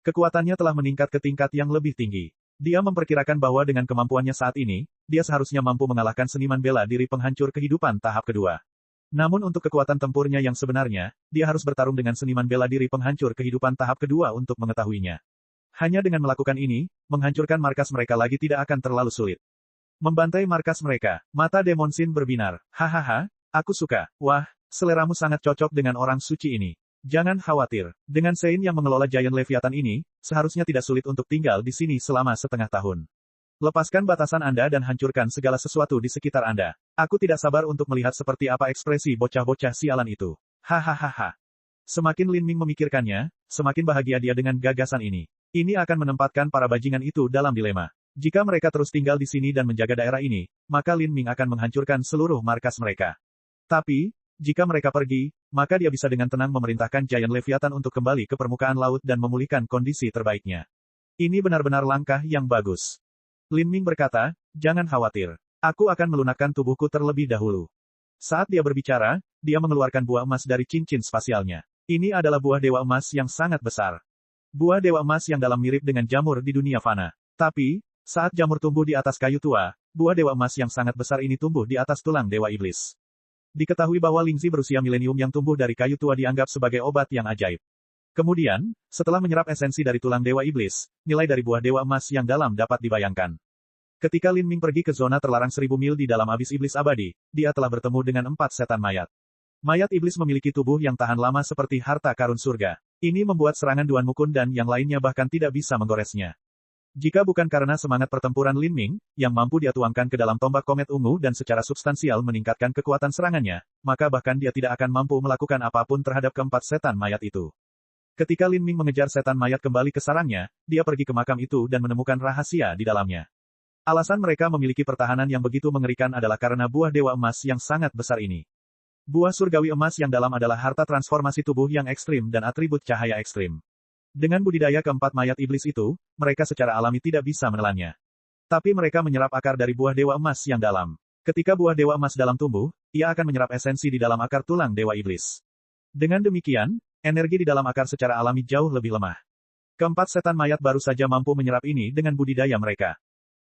Kekuatannya telah meningkat ke tingkat yang lebih tinggi. Dia memperkirakan bahwa dengan kemampuannya saat ini, dia seharusnya mampu mengalahkan seniman bela diri penghancur kehidupan tahap kedua. Namun untuk kekuatan tempurnya yang sebenarnya, dia harus bertarung dengan seniman bela diri penghancur kehidupan tahap kedua untuk mengetahuinya. Hanya dengan melakukan ini, menghancurkan markas mereka lagi tidak akan terlalu sulit. Membantai markas mereka, mata Demon Shin berbinar. Hahaha, aku suka. Wah, seleramu sangat cocok dengan orang suci ini. Jangan khawatir, dengan Sein yang mengelola Giant Leviathan ini, seharusnya tidak sulit untuk tinggal di sini selama setengah tahun. Lepaskan batasan Anda dan hancurkan segala sesuatu di sekitar Anda. Aku tidak sabar untuk melihat seperti apa ekspresi bocah-bocah sialan itu. Hahaha. Semakin Lin Ming memikirkannya, semakin bahagia dia dengan gagasan ini. Ini akan menempatkan para bajingan itu dalam dilema. Jika mereka terus tinggal di sini dan menjaga daerah ini, maka Lin Ming akan menghancurkan seluruh markas mereka. Tapi, jika mereka pergi, maka dia bisa dengan tenang memerintahkan Giant Leviathan untuk kembali ke permukaan laut dan memulihkan kondisi terbaiknya. Ini benar-benar langkah yang bagus. Lin Ming berkata, jangan khawatir. Aku akan melunakkan tubuhku terlebih dahulu. Saat dia berbicara, dia mengeluarkan buah emas dari cincin spasialnya. Ini adalah buah dewa emas yang sangat besar. Buah dewa emas yang dalam mirip dengan jamur di dunia fana. Tapi, saat jamur tumbuh di atas kayu tua, buah dewa emas yang sangat besar ini tumbuh di atas tulang dewa iblis. Diketahui bahwa Lingzi berusia milenium yang tumbuh dari kayu tua dianggap sebagai obat yang ajaib. Kemudian, setelah menyerap esensi dari tulang dewa iblis, nilai dari buah dewa emas yang dalam dapat dibayangkan. Ketika Lin Ming pergi ke zona terlarang 1000 mil di dalam abis iblis abadi, dia telah bertemu dengan 4 setan mayat. Mayat iblis memiliki tubuh yang tahan lama seperti harta karun surga. Ini membuat serangan Duan Mukun dan yang lainnya bahkan tidak bisa menggoresnya. Jika bukan karena semangat pertempuran Lin Ming, yang mampu dia tuangkan ke dalam tombak komet ungu dan secara substansial meningkatkan kekuatan serangannya, maka bahkan dia tidak akan mampu melakukan apapun terhadap keempat setan mayat itu. Ketika Lin Ming mengejar setan mayat kembali ke sarangnya, dia pergi ke makam itu dan menemukan rahasia di dalamnya. Alasan mereka memiliki pertahanan yang begitu mengerikan adalah karena buah dewa emas yang sangat besar ini. Buah surgawi emas yang dalam adalah harta transformasi tubuh yang ekstrim dan atribut cahaya ekstrim. Dengan budidaya keempat mayat iblis itu, mereka secara alami tidak bisa menelannya. Tapi mereka menyerap akar dari buah dewa emas yang dalam. Ketika buah dewa emas dalam tumbuh, ia akan menyerap esensi di dalam akar tulang dewa iblis. Dengan demikian, energi di dalam akar secara alami jauh lebih lemah. Keempat setan mayat baru saja mampu menyerap ini dengan budidaya mereka.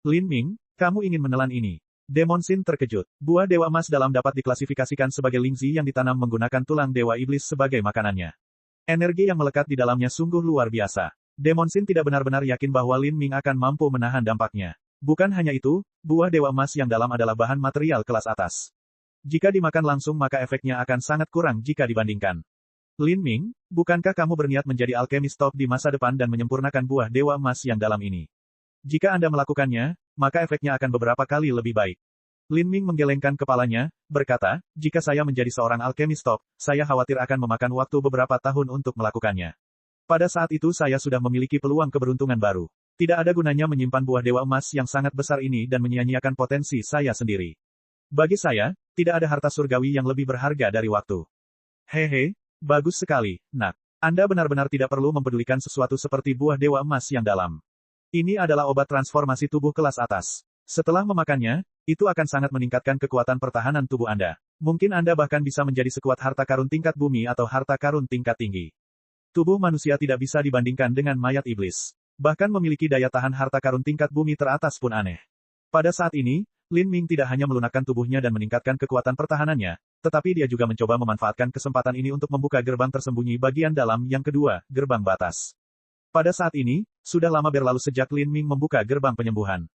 Lin Ming, kamu ingin menelan ini. Demon Shin terkejut. Buah dewa emas dalam dapat diklasifikasikan sebagai lingzi yang ditanam menggunakan tulang dewa iblis sebagai makanannya. Energi yang melekat di dalamnya sungguh luar biasa. Demon Shin tidak benar-benar yakin bahwa Lin Ming akan mampu menahan dampaknya. Bukan hanya itu, buah dewa emas yang dalam adalah bahan material kelas atas. Jika dimakan langsung maka efeknya akan sangat kurang jika dibandingkan. Lin Ming, bukankah kamu berniat menjadi alkemis top di masa depan dan menyempurnakan buah dewa emas yang dalam ini? Jika Anda melakukannya, maka efeknya akan beberapa kali lebih baik. Lin Ming menggelengkan kepalanya, berkata, jika saya menjadi seorang alkemis top, saya khawatir akan memakan waktu beberapa tahun untuk melakukannya. Pada saat itu saya sudah memiliki peluang keberuntungan baru. Tidak ada gunanya menyimpan buah dewa emas yang sangat besar ini dan menyia-nyiakan potensi saya sendiri. Bagi saya, tidak ada harta surgawi yang lebih berharga dari waktu. Hehe, bagus sekali, nak. Anda benar-benar tidak perlu mempedulikan sesuatu seperti buah dewa emas yang dalam. Ini adalah obat transformasi tubuh kelas atas. Setelah memakannya, itu akan sangat meningkatkan kekuatan pertahanan tubuh Anda. Mungkin Anda bahkan bisa menjadi sekuat harta karun tingkat bumi atau harta karun tingkat tinggi. Tubuh manusia tidak bisa dibandingkan dengan mayat iblis. Bahkan memiliki daya tahan harta karun tingkat bumi teratas pun aneh. Pada saat ini, Lin Ming tidak hanya melunakkan tubuhnya dan meningkatkan kekuatan pertahanannya, tetapi dia juga mencoba memanfaatkan kesempatan ini untuk membuka gerbang tersembunyi bagian dalam yang kedua, gerbang batas. Pada saat ini, sudah lama berlalu sejak Lin Ming membuka gerbang penyembuhan.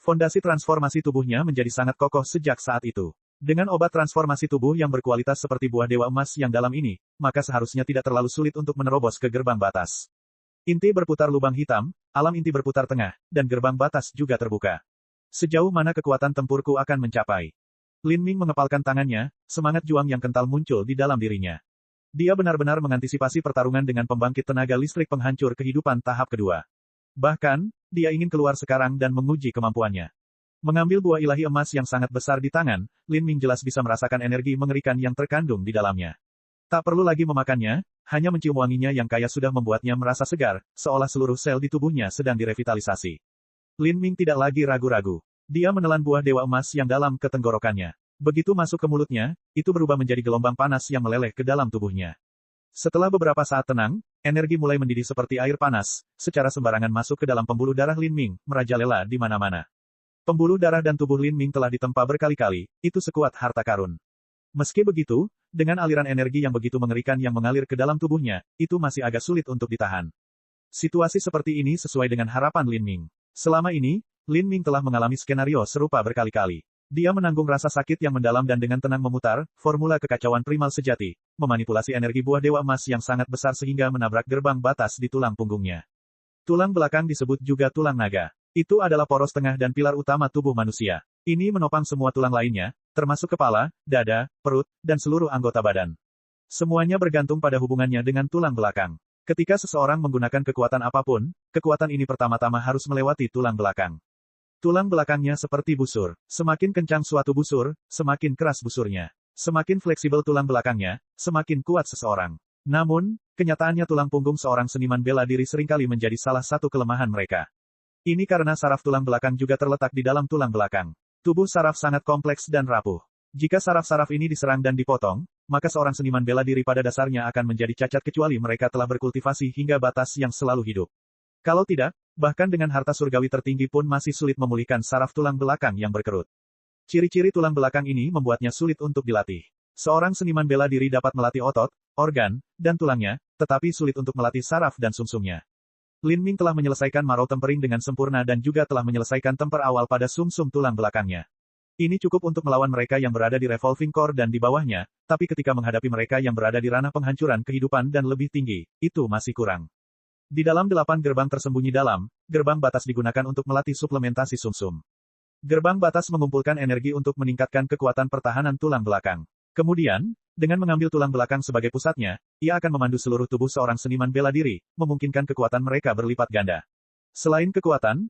Fondasi transformasi tubuhnya menjadi sangat kokoh sejak saat itu. Dengan obat transformasi tubuh yang berkualitas seperti buah dewa emas yang dalam ini, maka seharusnya tidak terlalu sulit untuk menerobos ke gerbang batas. Inti berputar lubang hitam, alam inti berputar tengah, dan gerbang batas juga terbuka. Sejauh mana kekuatan tempurku akan mencapai? Lin Ming mengepalkan tangannya, semangat juang yang kental muncul di dalam dirinya. Dia benar-benar mengantisipasi pertarungan dengan pembangkit tenaga listrik penghancur kehidupan tahap kedua. Bahkan, dia ingin keluar sekarang dan menguji kemampuannya. Mengambil buah ilahi emas yang sangat besar di tangan, Lin Ming jelas bisa merasakan energi mengerikan yang terkandung di dalamnya. Tak perlu lagi memakannya, hanya mencium wanginya yang kaya sudah membuatnya merasa segar, seolah seluruh sel di tubuhnya sedang direvitalisasi. Lin Ming tidak lagi ragu-ragu. Dia menelan buah dewa emas yang dalam ke tenggorokannya. Begitu masuk ke mulutnya, itu berubah menjadi gelombang panas yang meleleh ke dalam tubuhnya. Setelah beberapa saat tenang, energi mulai mendidih seperti air panas, secara sembarangan masuk ke dalam pembuluh darah Lin Ming, merajalela di mana-mana. Pembuluh darah dan tubuh Lin Ming telah ditempa berkali-kali, itu sekuat harta karun. Meski begitu, dengan aliran energi yang begitu mengerikan yang mengalir ke dalam tubuhnya, itu masih agak sulit untuk ditahan. Situasi seperti ini sesuai dengan harapan Lin Ming. Selama ini, Lin Ming telah mengalami skenario serupa berkali-kali. Dia menanggung rasa sakit yang mendalam dan dengan tenang memutar formula kekacauan primal sejati, memanipulasi energi buah dewa emas yang sangat besar sehingga menabrak gerbang batas di tulang punggungnya. Tulang belakang disebut juga tulang naga. Itu adalah poros tengah dan pilar utama tubuh manusia. Ini menopang semua tulang lainnya, termasuk kepala, dada, perut, dan seluruh anggota badan. Semuanya bergantung pada hubungannya dengan tulang belakang. Ketika seseorang menggunakan kekuatan apapun, kekuatan ini pertama-tama harus melewati tulang belakang. Tulang belakangnya seperti busur. Semakin kencang suatu busur, semakin keras busurnya. Semakin fleksibel tulang belakangnya, semakin kuat seseorang. Namun, kenyataannya tulang punggung seorang seniman bela diri seringkali menjadi salah satu kelemahan mereka. Ini karena saraf tulang belakang juga terletak di dalam tulang belakang. Tubuh saraf sangat kompleks dan rapuh. Jika saraf-saraf ini diserang dan dipotong, maka seorang seniman bela diri pada dasarnya akan menjadi cacat kecuali mereka telah berkultivasi hingga batas yang selalu hidup. Kalau tidak, bahkan dengan harta surgawi tertinggi pun masih sulit memulihkan saraf tulang belakang yang berkerut. Ciri-ciri tulang belakang ini membuatnya sulit untuk dilatih. Seorang seniman bela diri dapat melatih otot, organ, dan tulangnya, tetapi sulit untuk melatih saraf dan sumsumnya. Lin Ming telah menyelesaikan marrow tempering dengan sempurna dan juga telah menyelesaikan temper awal pada sumsum tulang belakangnya. Ini cukup untuk melawan mereka yang berada di revolving core dan di bawahnya, tapi ketika menghadapi mereka yang berada di ranah penghancuran kehidupan dan lebih tinggi, itu masih kurang. Di dalam 8 gerbang tersembunyi dalam, gerbang batas digunakan untuk melatih suplementasi sumsum. Gerbang batas mengumpulkan energi untuk meningkatkan kekuatan pertahanan tulang belakang. Kemudian, dengan mengambil tulang belakang sebagai pusatnya, ia akan memandu seluruh tubuh seorang seniman bela diri, memungkinkan kekuatan mereka berlipat ganda. Selain kekuatan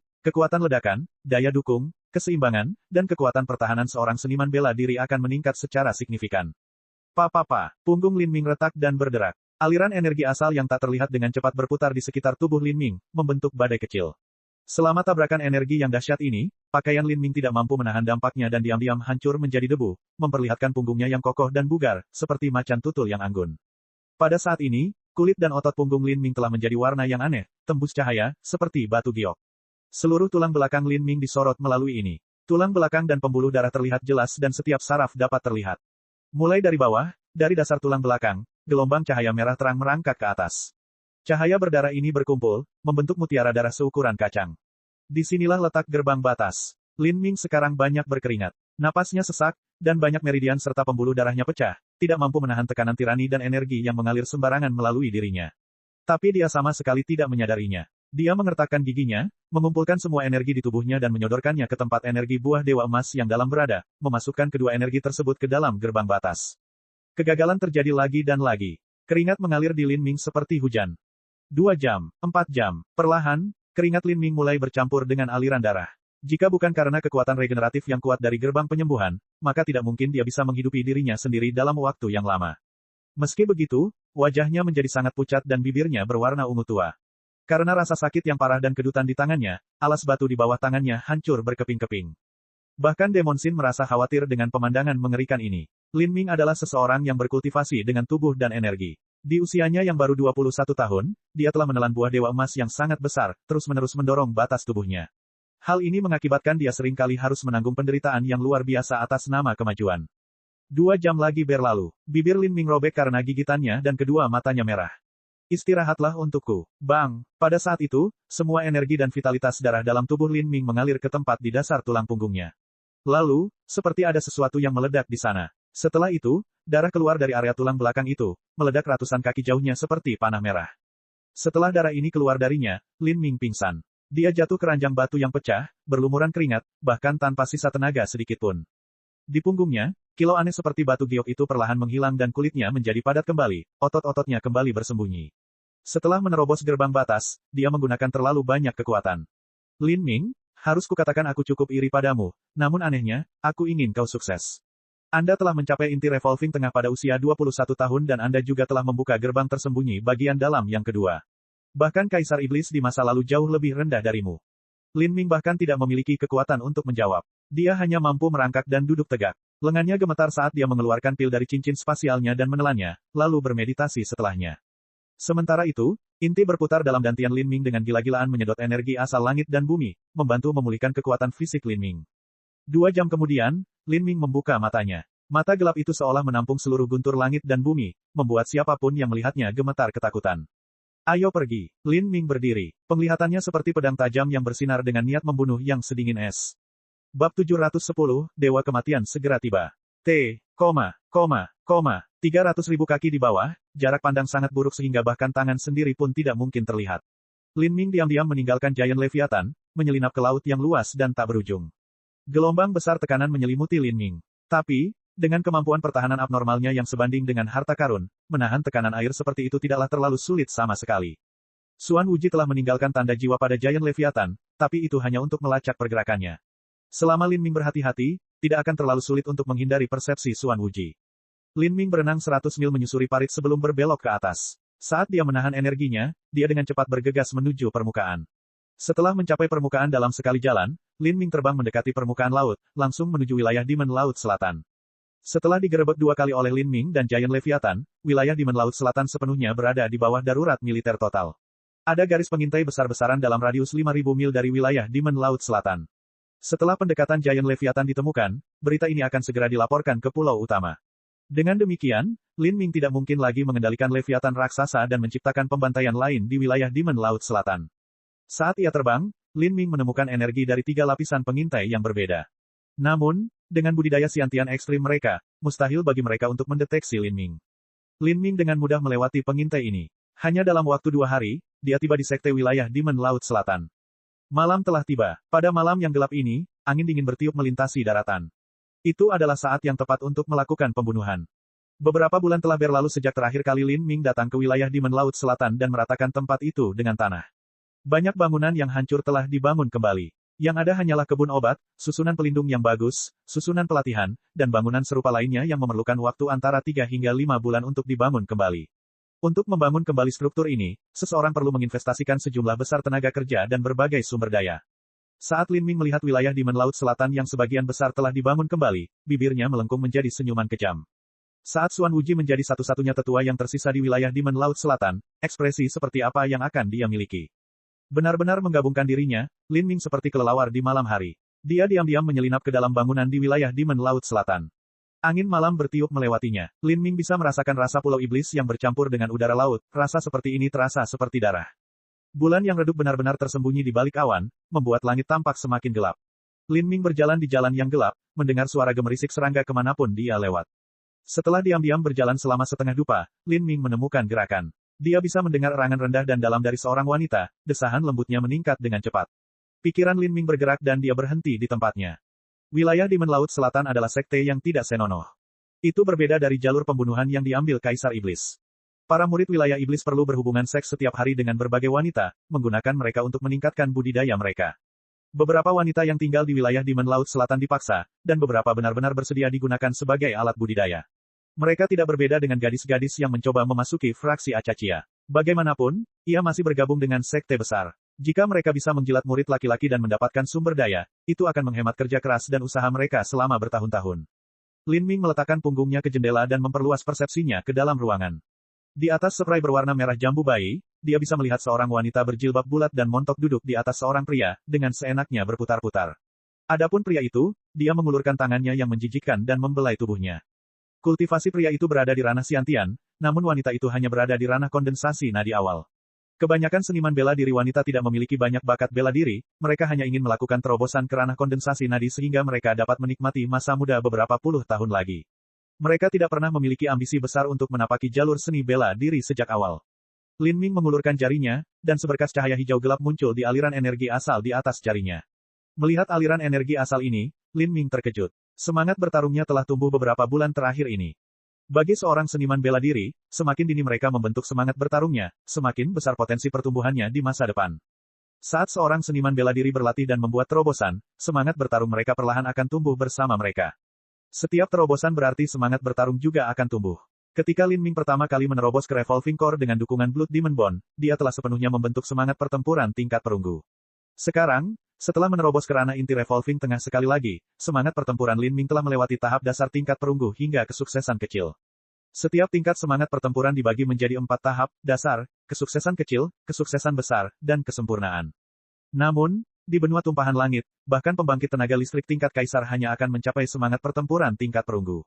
ledakan, daya dukung, keseimbangan, dan kekuatan pertahanan seorang seniman bela diri akan meningkat secara signifikan. Punggung Lin Ming retak dan berderak. Aliran energi asal yang tak terlihat dengan cepat berputar di sekitar tubuh Lin Ming, membentuk badai kecil. Selama tabrakan energi yang dahsyat ini, pakaian Lin Ming tidak mampu menahan dampaknya dan diam-diam hancur menjadi debu, memperlihatkan punggungnya yang kokoh dan bugar, seperti macan tutul yang anggun. Pada saat ini, kulit dan otot punggung Lin Ming telah menjadi warna yang aneh, tembus cahaya, seperti batu giok. Seluruh tulang belakang Lin Ming disorot melalui ini. Tulang belakang dan pembuluh darah terlihat jelas dan setiap saraf dapat terlihat. Mulai dari bawah, dari dasar tulang belakang, gelombang cahaya merah terang merangkak ke atas. Cahaya berdarah ini berkumpul, membentuk mutiara darah seukuran kacang. Disinilah letak gerbang batas. Lin Ming sekarang banyak berkeringat. Napasnya sesak, dan banyak meridian serta pembuluh darahnya pecah, tidak mampu menahan tekanan tirani dan energi yang mengalir sembarangan melalui dirinya. Tapi dia sama sekali tidak menyadarinya. Dia mengertakkan giginya, mengumpulkan semua energi di tubuhnya dan menyodorkannya ke tempat energi buah dewa emas yang dalam berada, memasukkan kedua energi tersebut ke dalam gerbang batas. Kegagalan terjadi lagi dan lagi. Keringat mengalir di Lin Ming seperti hujan. 2 jam, 4 jam, perlahan, keringat Lin Ming mulai bercampur dengan aliran darah. Jika bukan karena kekuatan regeneratif yang kuat dari gerbang penyembuhan, maka tidak mungkin dia bisa menghidupi dirinya sendiri dalam waktu yang lama. Meski begitu, wajahnya menjadi sangat pucat dan bibirnya berwarna ungu tua. Karena rasa sakit yang parah dan kedutan di tangannya, alas batu di bawah tangannya hancur berkeping-keping. Bahkan Demon Shin merasa khawatir dengan pemandangan mengerikan ini. Lin Ming adalah seseorang yang berkultivasi dengan tubuh dan energi. Di usianya yang baru 21 tahun, dia telah menelan buah dewa emas yang sangat besar, terus-menerus mendorong batas tubuhnya. Hal ini mengakibatkan dia sering kali harus menanggung penderitaan yang luar biasa atas nama kemajuan. 2 jam lagi berlalu. Bibir Lin Ming robek karena gigitannya dan kedua matanya merah. Istirahatlah untukku. Bang! Pada saat itu, semua energi dan vitalitas darah dalam tubuh Lin Ming mengalir ke tempat di dasar tulang punggungnya. Lalu, seperti ada sesuatu yang meledak di sana. Setelah itu, darah keluar dari area tulang belakang itu, meledak ratusan kaki jauhnya seperti panah merah. Setelah darah ini keluar darinya, Lin Ming pingsan. Dia jatuh ke ranjang batu yang pecah, berlumuran keringat, bahkan tanpa sisa tenaga sedikitpun. Di punggungnya, kilau aneh seperti batu giok itu perlahan menghilang dan kulitnya menjadi padat kembali, otot-ototnya kembali bersembunyi. Setelah menerobos gerbang batas, dia menggunakan terlalu banyak kekuatan. Lin Ming, harus kukatakan aku cukup iri padamu, namun anehnya, aku ingin kau sukses. Anda telah mencapai inti revolving tengah pada usia 21 tahun dan Anda juga telah membuka gerbang tersembunyi bagian dalam yang kedua. Bahkan Kaisar Iblis di masa lalu jauh lebih rendah darimu. Lin Ming bahkan tidak memiliki kekuatan untuk menjawab. Dia hanya mampu merangkak dan duduk tegak. Lengannya gemetar saat dia mengeluarkan pil dari cincin spasialnya dan menelannya, lalu bermeditasi setelahnya. Sementara itu, inti berputar dalam dantian Lin Ming dengan gila-gilaan menyedot energi asal langit dan bumi, membantu memulihkan kekuatan fisik Lin Ming. 2 jam kemudian, Lin Ming membuka matanya. Mata gelap itu seolah menampung seluruh guntur langit dan bumi, membuat siapapun yang melihatnya gemetar ketakutan. Ayo pergi. Lin Ming berdiri. Penglihatannya seperti pedang tajam yang bersinar dengan niat membunuh yang sedingin es. Bab 710, Dewa Kematian segera tiba. 300.000 kaki di bawah, jarak pandang sangat buruk sehingga bahkan tangan sendiri pun tidak mungkin terlihat. Lin Ming diam-diam meninggalkan Giant Leviathan, menyelinap ke laut yang luas dan tak berujung. Gelombang besar tekanan menyelimuti Lin Ming. Tapi, dengan kemampuan pertahanan abnormalnya yang sebanding dengan harta karun, menahan tekanan air seperti itu tidaklah terlalu sulit sama sekali. Xuan Wuji telah meninggalkan tanda jiwa pada Giant Leviathan, tapi itu hanya untuk melacak pergerakannya. Selama Lin Ming berhati-hati, tidak akan terlalu sulit untuk menghindari persepsi Xuan Wuji. Lin Ming berenang 100 mil menyusuri parit sebelum berbelok ke atas. Saat dia menahan energinya, dia dengan cepat bergegas menuju permukaan. Setelah mencapai permukaan dalam sekali jalan, Lin Ming terbang mendekati permukaan laut, langsung menuju wilayah Demon Laut Selatan. Setelah digerebek 2 kali oleh Lin Ming dan Giant Leviathan, wilayah Demon Laut Selatan sepenuhnya berada di bawah darurat militer total. Ada garis pengintai besar-besaran dalam radius 5.000 mil dari wilayah Demon Laut Selatan. Setelah pendekatan Giant Leviathan ditemukan, berita ini akan segera dilaporkan ke pulau utama. Dengan demikian, Lin Ming tidak mungkin lagi mengendalikan Leviathan raksasa dan menciptakan pembantaian lain di wilayah Demon Laut Selatan. Saat ia terbang, Lin Ming menemukan energi dari 3 lapisan pengintai yang berbeda. Namun, dengan budidaya Xiantian ekstrim mereka, mustahil bagi mereka untuk mendeteksi Lin Ming. Lin Ming dengan mudah melewati pengintai ini. Hanya dalam waktu 2 hari, dia tiba di sekte wilayah Demon Laut Selatan. Malam telah tiba. Pada malam yang gelap ini, angin dingin bertiup melintasi daratan. Itu adalah saat yang tepat untuk melakukan pembunuhan. Beberapa bulan telah berlalu sejak terakhir kali Lin Ming datang ke wilayah Demon Laut Selatan dan meratakan tempat itu dengan tanah. Banyak bangunan yang hancur telah dibangun kembali. Yang ada hanyalah kebun obat, susunan pelindung yang bagus, susunan pelatihan, dan bangunan serupa lainnya yang memerlukan waktu antara 3 hingga 5 bulan untuk dibangun kembali. Untuk membangun kembali struktur ini, seseorang perlu menginvestasikan sejumlah besar tenaga kerja dan berbagai sumber daya. Saat Lin Ming melihat wilayah Demon Laut Selatan yang sebagian besar telah dibangun kembali, bibirnya melengkung menjadi senyuman kejam. Saat Xuan Wuji menjadi satu-satunya tetua yang tersisa di wilayah Demon Laut Selatan, ekspresi seperti apa yang akan dia miliki? Benar-benar menggabungkan dirinya, Lin Ming seperti kelelawar di malam hari. Dia diam-diam menyelinap ke dalam bangunan di wilayah Demon Laut Selatan. Angin malam bertiup melewatinya. Lin Ming bisa merasakan rasa pulau iblis yang bercampur dengan udara laut, rasa seperti ini terasa seperti darah. Bulan yang redup benar-benar tersembunyi di balik awan, membuat langit tampak semakin gelap. Lin Ming berjalan di jalan yang gelap, mendengar suara gemerisik serangga kemanapun dia lewat. Setelah diam-diam berjalan selama setengah dupa, Lin Ming menemukan gerakan. Dia bisa mendengar erangan rendah dan dalam dari seorang wanita, desahan lembutnya meningkat dengan cepat. Pikiran Lin Ming bergerak dan dia berhenti di tempatnya. Wilayah Demon Laut Selatan adalah sekte yang tidak senonoh. Itu berbeda dari jalur pembunuhan yang diambil Kaisar Iblis. Para murid wilayah iblis perlu berhubungan seks setiap hari dengan berbagai wanita, menggunakan mereka untuk meningkatkan budidaya mereka. Beberapa wanita yang tinggal di wilayah Demon Laut Selatan dipaksa, dan beberapa benar-benar bersedia digunakan sebagai alat budidaya. Mereka tidak berbeda dengan gadis-gadis yang mencoba memasuki fraksi Acacia. Bagaimanapun, ia masih bergabung dengan sekte besar. Jika mereka bisa menjilat murid laki-laki dan mendapatkan sumber daya, itu akan menghemat kerja keras dan usaha mereka selama bertahun-tahun. Lin Ming meletakkan punggungnya ke jendela dan memperluas persepsinya ke dalam ruangan. Di atas spray berwarna merah jambu bayi, dia bisa melihat seorang wanita berjilbab bulat dan montok duduk di atas seorang pria, dengan seenaknya berputar-putar. Adapun pria itu, dia mengulurkan tangannya yang menjijikkan dan membelai tubuhnya. Kultivasi pria itu berada di ranah Xiantian, namun wanita itu hanya berada di ranah kondensasi nadi awal. Kebanyakan seniman bela diri wanita tidak memiliki banyak bakat bela diri, mereka hanya ingin melakukan terobosan ke ranah kondensasi nadi sehingga mereka dapat menikmati masa muda beberapa puluh tahun lagi. Mereka tidak pernah memiliki ambisi besar untuk menapaki jalur seni bela diri sejak awal. Lin Ming mengulurkan jarinya, dan seberkas cahaya hijau gelap muncul di aliran energi asal di atas jarinya. Melihat aliran energi asal ini, Lin Ming terkejut. Semangat bertarungnya telah tumbuh beberapa bulan terakhir ini. Bagi seorang seniman bela diri, semakin dini mereka membentuk semangat bertarungnya, semakin besar potensi pertumbuhannya di masa depan. Saat seorang seniman bela diri berlatih dan membuat terobosan, semangat bertarung mereka perlahan akan tumbuh bersama mereka. Setiap terobosan berarti semangat bertarung juga akan tumbuh. Ketika Lin Ming pertama kali menerobos ke Revolving Core dengan dukungan Blood Demon Bond, dia telah sepenuhnya membentuk semangat pertempuran tingkat perunggu. Sekarang, setelah menerobos ke ranah inti Revolving Tengah sekali lagi, semangat pertempuran Lin Ming telah melewati tahap dasar tingkat perunggu hingga kesuksesan kecil. Setiap tingkat semangat pertempuran dibagi menjadi 4 tahap, dasar, kesuksesan kecil, kesuksesan besar, dan kesempurnaan. Namun, di benua tumpahan langit, bahkan pembangkit tenaga listrik tingkat kaisar hanya akan mencapai semangat pertempuran tingkat perunggu.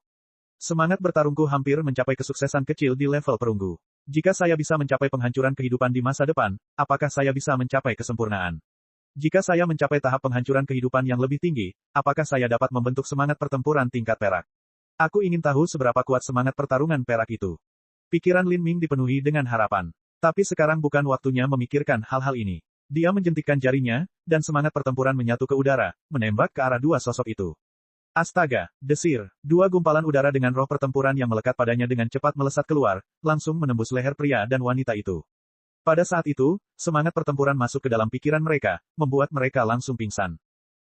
Semangat bertarungku hampir mencapai kesuksesan kecil di level perunggu. Jika saya bisa mencapai penghancuran kehidupan di masa depan, apakah saya bisa mencapai kesempurnaan? Jika saya mencapai tahap penghancuran kehidupan yang lebih tinggi, apakah saya dapat membentuk semangat pertempuran tingkat perak? Aku ingin tahu seberapa kuat semangat pertarungan perak itu. Pikiran Lin Ming dipenuhi dengan harapan. Tapi sekarang bukan waktunya memikirkan hal-hal ini. Dia menjentikkan jarinya, dan semangat pertempuran menyatu ke udara, menembak ke arah dua sosok itu. Astaga, desir, dua gumpalan udara dengan roh pertempuran yang melekat padanya dengan cepat melesat keluar, langsung menembus leher pria dan wanita itu. Pada saat itu, semangat pertempuran masuk ke dalam pikiran mereka, membuat mereka langsung pingsan.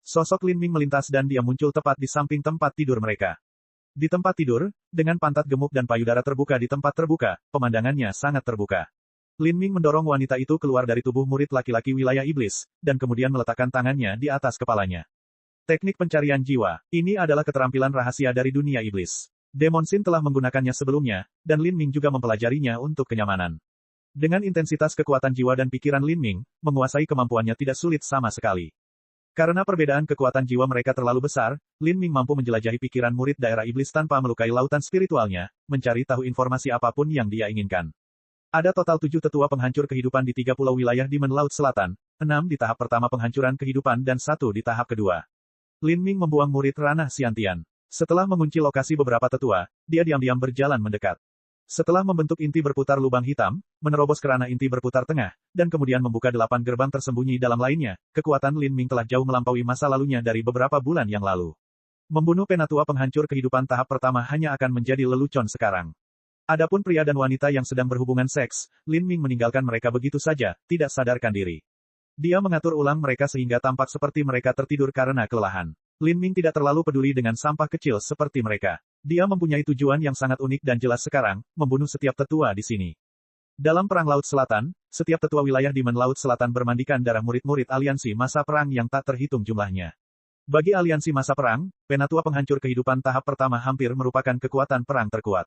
Sosok Lin Ming melintas dan dia muncul tepat di samping tempat tidur mereka. Di tempat tidur, dengan pantat gemuk dan payudara terbuka di tempat terbuka, pemandangannya sangat terbuka. Lin Ming mendorong wanita itu keluar dari tubuh murid laki-laki wilayah iblis, dan kemudian meletakkan tangannya di atas kepalanya. Teknik pencarian jiwa, ini adalah keterampilan rahasia dari dunia iblis. Demon Sin telah menggunakannya sebelumnya, dan Lin Ming juga mempelajarinya untuk kenyamanan. Dengan intensitas kekuatan jiwa dan pikiran Lin Ming, menguasai kemampuannya tidak sulit sama sekali. Karena perbedaan kekuatan jiwa mereka terlalu besar, Lin Ming mampu menjelajahi pikiran murid daerah iblis tanpa melukai lautan spiritualnya, mencari tahu informasi apapun yang dia inginkan. Ada total 7 tetua penghancur kehidupan di 3 pulau wilayah Demon Laut Selatan, 6 di tahap pertama penghancuran kehidupan dan 1 di tahap kedua. Lin Ming membuang murid ranah Xiantian. Setelah mengunci lokasi beberapa tetua, dia diam-diam berjalan mendekat. Setelah membentuk inti berputar lubang hitam, menerobos ke ranah inti berputar tengah, dan kemudian membuka 8 gerbang tersembunyi dalam lainnya, kekuatan Lin Ming telah jauh melampaui masa lalunya dari beberapa bulan yang lalu. Membunuh penatua penghancur kehidupan tahap pertama hanya akan menjadi lelucon sekarang. Adapun pria dan wanita yang sedang berhubungan seks, Lin Ming meninggalkan mereka begitu saja, tidak sadarkan diri. Dia mengatur ulang mereka sehingga tampak seperti mereka tertidur karena kelelahan. Lin Ming tidak terlalu peduli dengan sampah kecil seperti mereka. Dia mempunyai tujuan yang sangat unik dan jelas sekarang, membunuh setiap tetua di sini. Dalam Perang Laut Selatan, setiap tetua wilayah Demon Laut Selatan bermandikan darah murid-murid aliansi masa perang yang tak terhitung jumlahnya. Bagi aliansi masa perang, penatua penghancur kehidupan tahap pertama hampir merupakan kekuatan perang terkuat.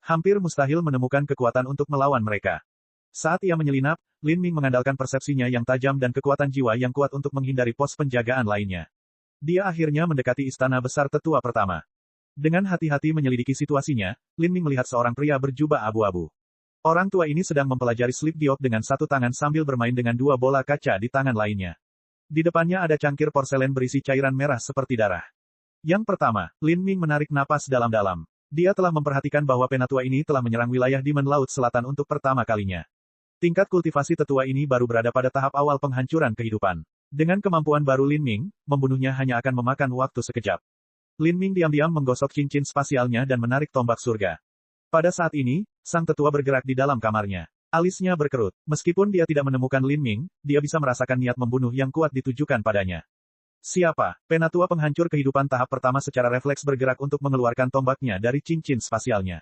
Hampir mustahil menemukan kekuatan untuk melawan mereka. Saat ia menyelinap, Lin Ming mengandalkan persepsinya yang tajam dan kekuatan jiwa yang kuat untuk menghindari pos penjagaan lainnya. Dia akhirnya mendekati istana besar tetua pertama. Dengan hati-hati menyelidiki situasinya, Lin Ming melihat seorang pria berjubah abu-abu. Orang tua ini sedang mempelajari slip giok dengan satu tangan sambil bermain dengan 2 bola kaca di tangan lainnya. Di depannya ada cangkir porselen berisi cairan merah seperti darah. Yang pertama, Lin Ming menarik napas dalam-dalam. Dia telah memperhatikan bahwa penatua ini telah menyerang wilayah Demon Laut Selatan untuk pertama kalinya. Tingkat kultivasi tetua ini baru berada pada tahap awal penghancuran kehidupan. Dengan kemampuan baru Lin Ming, membunuhnya hanya akan memakan waktu sekejap. Lin Ming diam-diam menggosok cincin spasialnya dan menarik tombak surga. Pada saat ini, sang tetua bergerak di dalam kamarnya. Alisnya berkerut. Meskipun dia tidak menemukan Lin Ming, dia bisa merasakan niat membunuh yang kuat ditujukan padanya. Siapa? Penatua penghancur kehidupan tahap pertama secara refleks bergerak untuk mengeluarkan tombaknya dari cincin spasialnya.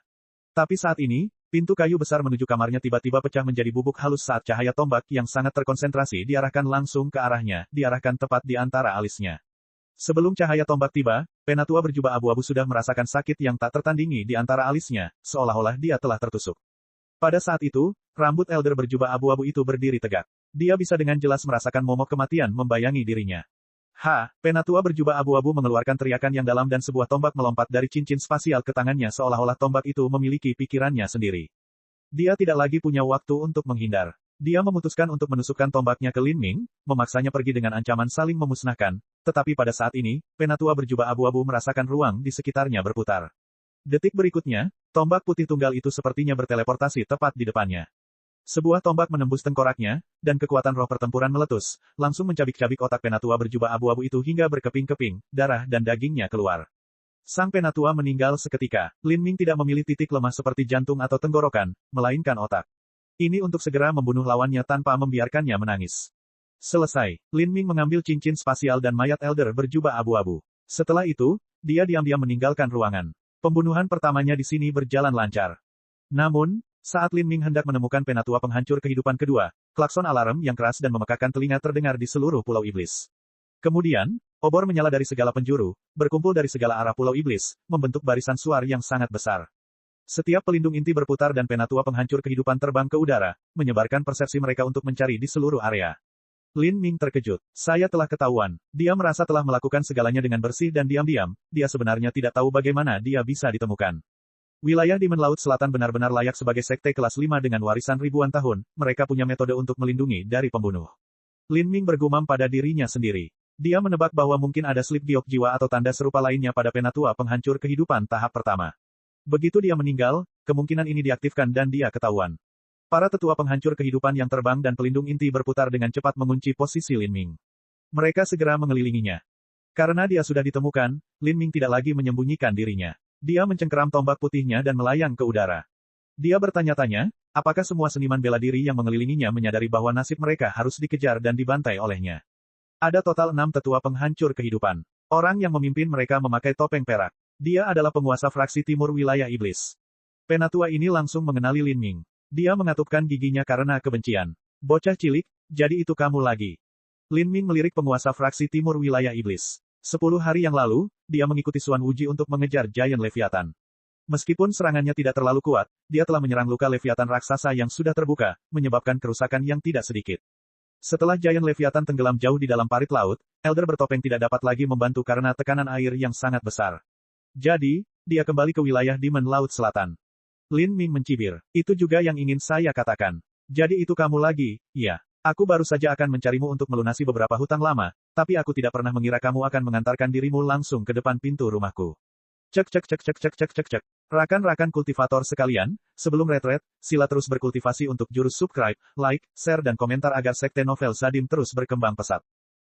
Tapi saat ini, pintu kayu besar menuju kamarnya tiba-tiba pecah menjadi bubuk halus saat cahaya tombak yang sangat terkonsentrasi diarahkan langsung ke arahnya, diarahkan tepat di antara alisnya. Sebelum cahaya tombak tiba, Penatua berjubah abu-abu sudah merasakan sakit yang tak tertandingi di antara alisnya, seolah-olah dia telah tertusuk. Pada saat itu, rambut Elder berjubah abu-abu itu berdiri tegak. Dia bisa dengan jelas merasakan momok kematian membayangi dirinya. Penatua berjubah abu-abu mengeluarkan teriakan yang dalam dan sebuah tombak melompat dari cincin spasial ke tangannya seolah-olah tombak itu memiliki pikirannya sendiri. Dia tidak lagi punya waktu untuk menghindar. Dia memutuskan untuk menusukkan tombaknya ke Lin Ming, memaksanya pergi dengan ancaman saling memusnahkan, tetapi pada saat ini, Penatua berjubah abu-abu merasakan ruang di sekitarnya berputar. Detik berikutnya, tombak putih tunggal itu sepertinya berteleportasi tepat di depannya. Sebuah tombak menembus tengkoraknya, dan kekuatan roh pertempuran meletus, langsung mencabik-cabik otak Penatua berjubah abu-abu itu hingga berkeping-keping, darah dan dagingnya keluar. Sang Penatua meninggal seketika. Lin Ming tidak memilih titik lemah seperti jantung atau tenggorokan, melainkan otak. Ini untuk segera membunuh lawannya tanpa membiarkannya menangis. Selesai, Lin Ming mengambil cincin spasial dan mayat Elder berjubah abu-abu. Setelah itu, dia diam-diam meninggalkan ruangan. Pembunuhan pertamanya di sini berjalan lancar. Namun, saat Lin Ming hendak menemukan Penatua penghancur kehidupan kedua, klakson alarm yang keras dan memekakkan telinga terdengar di seluruh Pulau Iblis. Kemudian, obor menyala dari segala penjuru, berkumpul dari segala arah Pulau Iblis, membentuk barisan suar yang sangat besar. Setiap pelindung inti berputar dan Penatua penghancur kehidupan terbang ke udara, menyebarkan persepsi mereka untuk mencari di seluruh area. Lin Ming terkejut. Saya telah ketahuan. Dia merasa telah melakukan segalanya dengan bersih dan diam-diam, dia sebenarnya tidak tahu bagaimana dia bisa ditemukan. Wilayah Dimen Laut Selatan benar-benar layak sebagai sekte kelas 5 dengan warisan ribuan tahun, mereka punya metode untuk melindungi dari pembunuh. Lin Ming bergumam pada dirinya sendiri. Dia menebak bahwa mungkin ada slip giok jiwa atau tanda serupa lainnya pada Penatua penghancur kehidupan tahap pertama. Begitu dia meninggal, kemungkinan ini diaktifkan dan dia ketahuan. Para tetua penghancur kehidupan yang terbang dan pelindung inti berputar dengan cepat mengunci posisi Lin Ming. Mereka segera mengelilinginya. Karena dia sudah ditemukan, Lin Ming tidak lagi menyembunyikan dirinya. Dia mencengkeram tombak putihnya dan melayang ke udara. Dia bertanya-tanya, apakah semua seniman bela diri yang mengelilinginya menyadari bahwa nasib mereka harus dikejar dan dibantai olehnya. Ada total 6 tetua penghancur kehidupan. Orang yang memimpin mereka memakai topeng perak. Dia adalah penguasa fraksi timur wilayah iblis. Penatua ini langsung mengenali Lin Ming. Dia mengatupkan giginya karena kebencian. Bocah cilik, jadi itu kamu lagi. Lin Ming melirik penguasa fraksi timur wilayah iblis. 10 hari yang lalu, dia mengikuti Suan Wuji untuk mengejar Giant Leviathan. Meskipun serangannya tidak terlalu kuat, dia telah menyerang luka Leviathan raksasa yang sudah terbuka, menyebabkan kerusakan yang tidak sedikit. Setelah Giant Leviathan tenggelam jauh di dalam parit laut, Elder bertopeng tidak dapat lagi membantu karena tekanan air yang sangat besar. Jadi, dia kembali ke wilayah Dimen Laut Selatan. Lin Ming mencibir. Itu juga yang ingin saya katakan. Jadi itu kamu lagi, ya. Aku baru saja akan mencarimu untuk melunasi beberapa hutang lama, tapi aku tidak pernah mengira kamu akan mengantarkan dirimu langsung ke depan pintu rumahku. Cek cek cek cek cek cek cek cek. Rakan-rakan kultivator sekalian, sebelum retret, sila terus berkultivasi untuk jurus subscribe, like, share dan komentar agar sekte novel Sadim terus berkembang pesat.